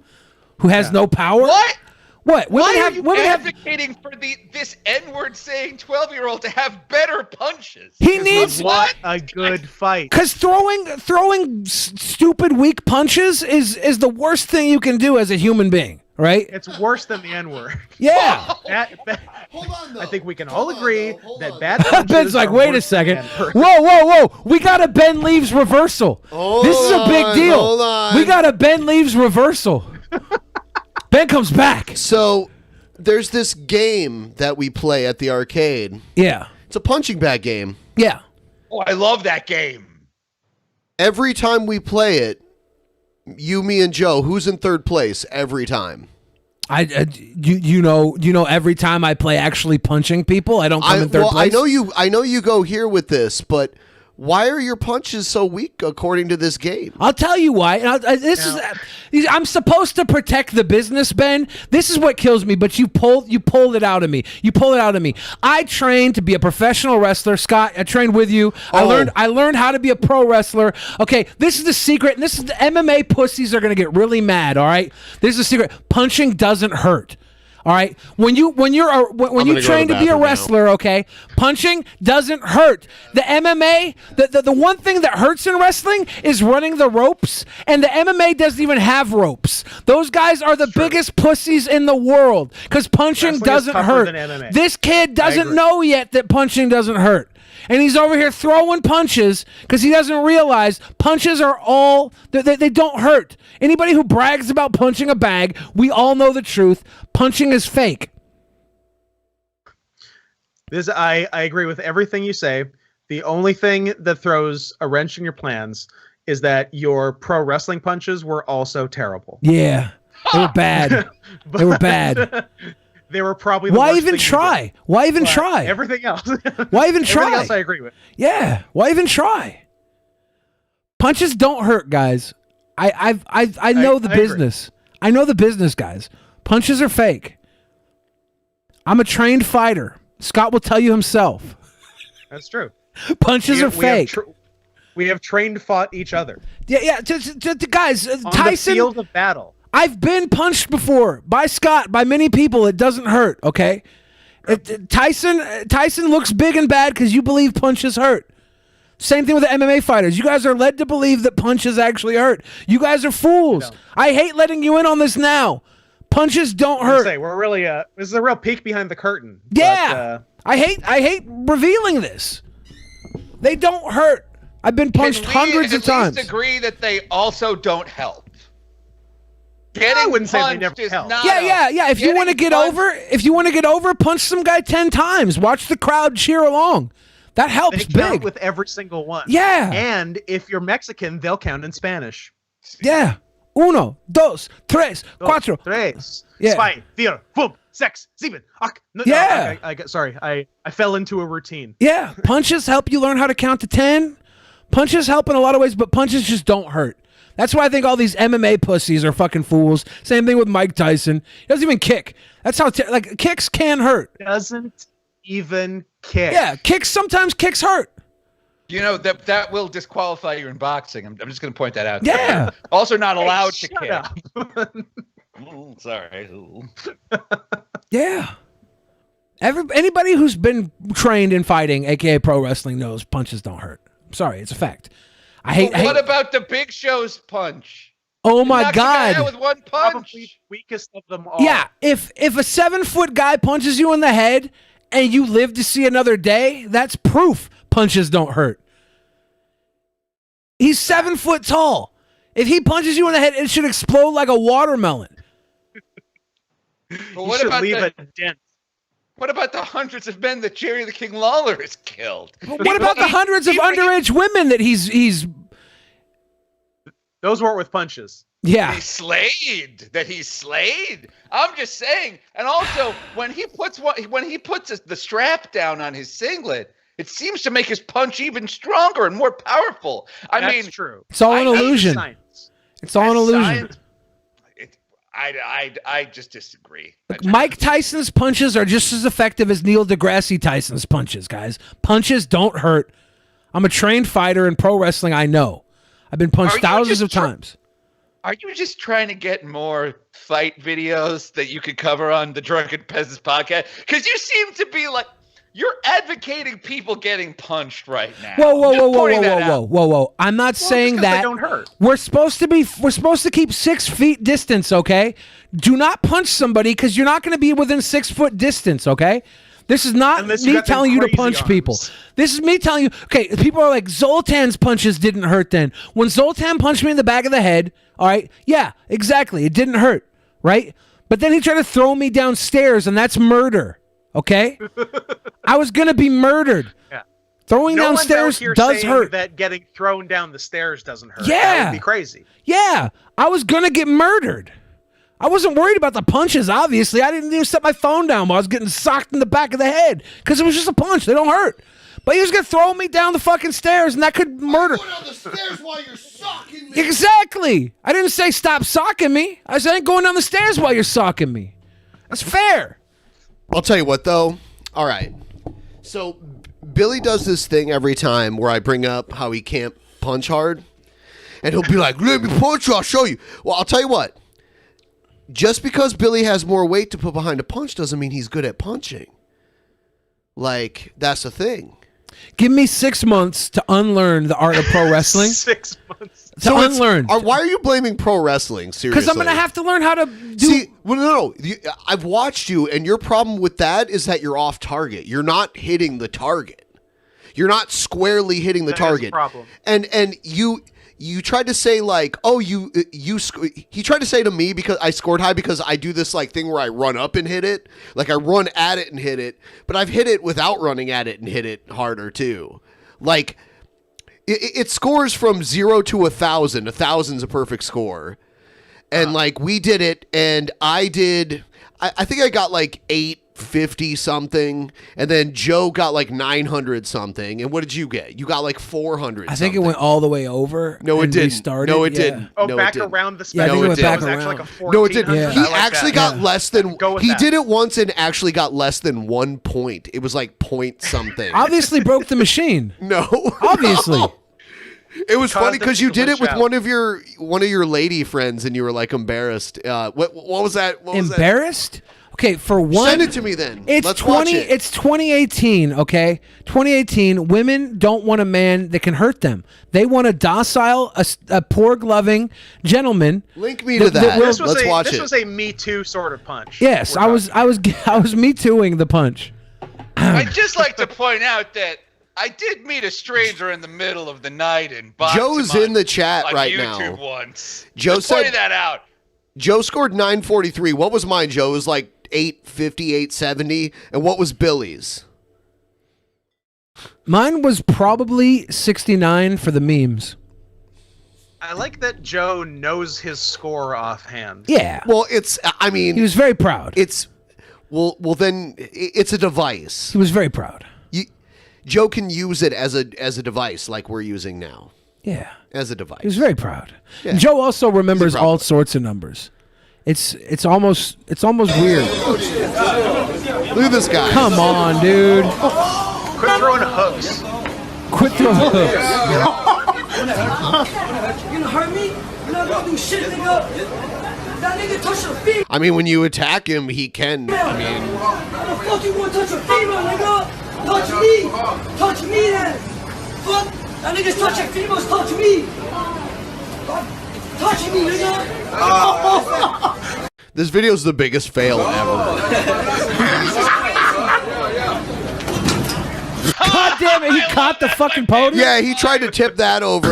who has no power. What? What? Why are you advocating for this N-word saying 12-year-old to have better punches? He needs a good fight. Because throwing stupid weak punches is the worst thing you can do as a human being, right? It's worse than the N-word. Yeah. Hold on, though. I think we can all agree that bad punches Ben's like, are wait a worse than second. N-word. Whoa. We got a Ben Leaves reversal. This is a big deal. Hold on. We got a Ben Leaves reversal. Ben comes back. So there's this game that we play at the arcade. Yeah. It's a punching bag game. Yeah. Oh, I love that game. Every time we play it, you, me, and Joe, who's in third place every time? You know every time I play actually punching people, I don't come in third place. I know you go here with this, but Why are your punches so weak according to this game? I'll tell you why. I'm supposed to protect the business, Ben. This is what kills me, but you pulled it out of me. You pull it out of me. I trained to be a professional wrestler, Scott. I trained with you. Oh. I learned how to be a pro wrestler. Okay, this is the secret, and this is the MMA pussies are gonna get really mad. All right, this is the secret. Punching doesn't hurt. All right, when you train to be a wrestler, okay, punching doesn't hurt. The MMA, the one thing that hurts in wrestling is running the ropes, and the MMA doesn't even have ropes. Those guys are the biggest pussies in the world because punching doesn't hurt. This kid doesn't know yet that punching doesn't hurt. And he's over here throwing punches because he doesn't realize punches are all, they don't hurt. Anybody who brags about punching a bag, we all know the truth. Punching is fake. I agree with everything you say. The only thing that throws a wrench in your plans is that your pro wrestling punches were also terrible. Yeah, they were bad. They were bad. They were probably the Why worst even thing try? Why even try? Everything else. Why even try? Everything else I agree with. Yeah. Why even try? Punches don't hurt, guys. I know the business. I know the business, guys. Punches are fake. I'm a trained fighter. Scott will tell you himself. That's true. Punches are fake. We have trained fought each other. Yeah. Guys, on Tyson. the field of battle. I've been punched before by Scott, by many people. It doesn't hurt, okay? Tyson looks big and bad because you believe punches hurt. Same thing with the MMA fighters. You guys are led to believe that punches actually hurt. You guys are fools. I hate letting you in on this now. Punches don't hurt. We're really this is a real peek behind the curtain. Yeah. But, I hate revealing this. They don't hurt. I've been punched hundreds of times. Can we at least agree that they also don't help? I wouldn't say they never help. Yeah. If you want to get over, punch some guy 10 times. Watch the crowd cheer along. That helps they count big. with every single one. Yeah. And if you're Mexican, they'll count in Spanish. Yeah. Uno, dos, tres, cuatro. Tres. Yeah. Zwei, vier, fünf, sechs, sieben, acht. Yeah. I fell into a routine. Yeah. Punches help you learn how to count to 10. Punches help in a lot of ways, but punches just don't hurt. That's why I think all these MMA pussies are fucking fools. Same thing with Mike Tyson. He doesn't even kick. That's how kicks can hurt. Doesn't even kick. Yeah, sometimes kicks hurt. You know that will disqualify you in boxing. I'm just going to point that out. Yeah. Also not allowed to kick. Sorry. Yeah. Anybody who's been trained in fighting, aka pro wrestling, knows punches don't hurt. I'm sorry, it's a fact. What about the Big Show's punch? Oh my God! With one punch. Probably weakest of them all. Yeah, if a 7-foot guy punches you in the head and you live to see another day, that's proof punches don't hurt. He's 7 foot tall. If he punches you in the head, it should explode like a watermelon. But what about the hundreds of men that Jerry the King Lawler has killed? What about the hundreds of underage women that he's? Those weren't with punches. Yeah. That he's slayed. I'm just saying. And also, when he puts the strap down on his singlet, it seems to make his punch even stronger and more powerful. That's true. It's all an illusion. It's all an illusion. I just disagree. Mike Tyson's punches are just as effective as Neil deGrasse Tyson's punches, guys. Punches don't hurt. I'm a trained fighter in pro wrestling. I know. I've been punched thousands of times. Are you just trying to get more fight videos that you could cover on the Drunken Peasants podcast? Because you seem to be like, you're advocating people getting punched right now. Whoa. I'm not saying that. They don't hurt. We're supposed to keep 6 feet distance, okay? Do not punch somebody because you're not going to be within 6 foot distance, okay? This is not me telling you to punch people. This is me telling you, okay, people are like, Zoltan's punches didn't hurt then. When Zoltan punched me in the back of the head, all right, yeah, exactly, it didn't hurt, right? But then he tried to throw me downstairs, and that's murder, okay? I was going to be murdered. Yeah. Throwing downstairs does hurt. That getting thrown down the stairs doesn't hurt. Yeah. That would be crazy. Yeah, I was going to get murdered. I wasn't worried about the punches, obviously. I didn't even set my phone down while I was getting socked in the back of the head because it was just a punch. They don't hurt. But he was gonna throw me down the fucking stairs, and that could murder. Going down the stairs while you're socking me. Exactly. I didn't say stop socking me. I said I ain't going down the stairs while you're socking me. That's fair. I'll tell you what, though. All right. So Billy does this thing every time where I bring up how he can't punch hard. And he'll be like, let me punch you, I'll show you. Well, I'll tell you what. Just because Billy has more weight to put behind a punch doesn't mean he's good at punching. Like, that's the thing. Give me 6 months to unlearn the art of pro wrestling. 6 months. To unlearn. Why are you blaming pro wrestling? Seriously. Because I'm going to have to learn how to do... See, well, no. I've watched you, and your problem with that is that you're off target. You're not hitting the target. You're not squarely hitting the target. Problem. And you tried to say like, oh, he tried to say to me because I scored high because I do this like thing where I run up and hit it. Like I run at it and hit it, but I've hit it without running at it and hit it harder too. Like it scores from 0 to 1,000. 1,000's a perfect score. And like we did it and I think I got like 850 something, and then Joe got like 900 something. And what did you get? You got like 400. I think it went all the way over. No, it didn't. Restarted. No, it didn't. Oh, no, back it didn't. around the Yeah, I spectrum. think it went back was around. actually like a No, it didn't. 1400. He I like actually that. got less than. Go with He that. did it once and actually got less than 1 point. It was like point something. Obviously broke the machine. No, Obviously. no. It was funny because you did it with shout. one of your lady friends, and you were like embarrassed. What was that? What was that? Embarrassed? Okay, for one, Send it to me then. It's Let's watch it. It's 2018. Okay, 2018. Women don't want a man that can hurt them. They want a docile, a porg-loving gentleman. Link me to that. This was Let's watch this it. was a Me Too sort of punch. Yes, I was me tooing the punch. I'd just like to point out that I did meet a stranger in the middle of the night and boxed Joe's him in the chat on right YouTube now. once. Joe Just said pointing that out. Joe scored 943. What was mine, Joe? It was like 850, 870. And what was Billy's? Mine was probably 69 for the memes. I like that Joe knows his score offhand. Yeah. Well, I mean, He was very proud. well, then it's a device. He was very proud. Joe can use it as a device like we're using now. Yeah. As a device. He was very proud. Yeah. And Joe also remembers proud all of it. sorts of numbers. It's almost weird. Look at this guy. Come on, dude. Quit throwing hooks. Quit throwing hooks. You gonna hurt me? You're not gonna do shit, nigga. That nigga touched your feet. I mean, when you attack him, he can. I mean, How the fuck you gonna touch your female, nigga? Touch me! Touch me then! Fuck! That nigga's touching females, touch me! Touch me, nigga! this video's the biggest fail ever. God damn it, he caught the fucking podium. Yeah, he tried to tip that over.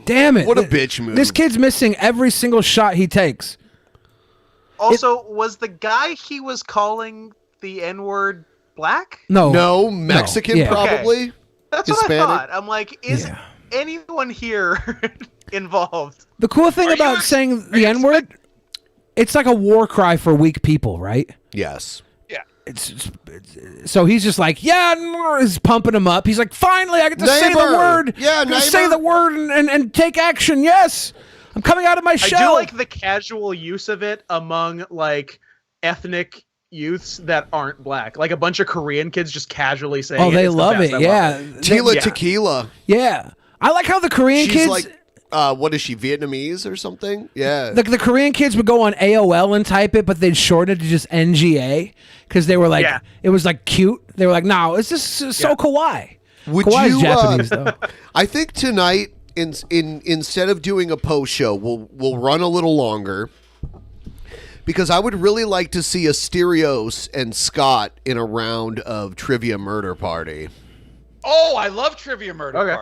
Damn it. What a bitch move. This kid's missing every single shot he takes. Also, was the guy he was calling the N-word black? No, Mexican yeah. probably. Okay. That's Hispanic. what I thought. I'm like, is anyone here involved? The cool thing about saying the N-word, it's like a war cry for weak people, right? Yes. So he's just like, he's pumping him up. He's like, finally, I get to say the Neighbor. word. Yeah, I'm gonna neighbor. say the word and take action. Yes, I'm coming out of my I shell. do like the casual use of it among like ethnic youths that aren't black. Like a bunch of Korean kids just casually saying, Oh, they It's the love best. it. I Yeah. love it. Tila Tequila. Yeah, I like how the Korean She's kids. like, what is she, Vietnamese or something? Yeah. The Korean kids would go on AOL and type it, but they'd shorten it to just NGA because they were like, it was like cute. They were like, no, it's just so kawaii. Would Kawaii's you? Japanese though. I think tonight, instead of doing a post show, we'll run a little longer because I would really like to see Asterios and Scott in a round of Trivia Murder Party. Oh, I love Trivia Murder Party.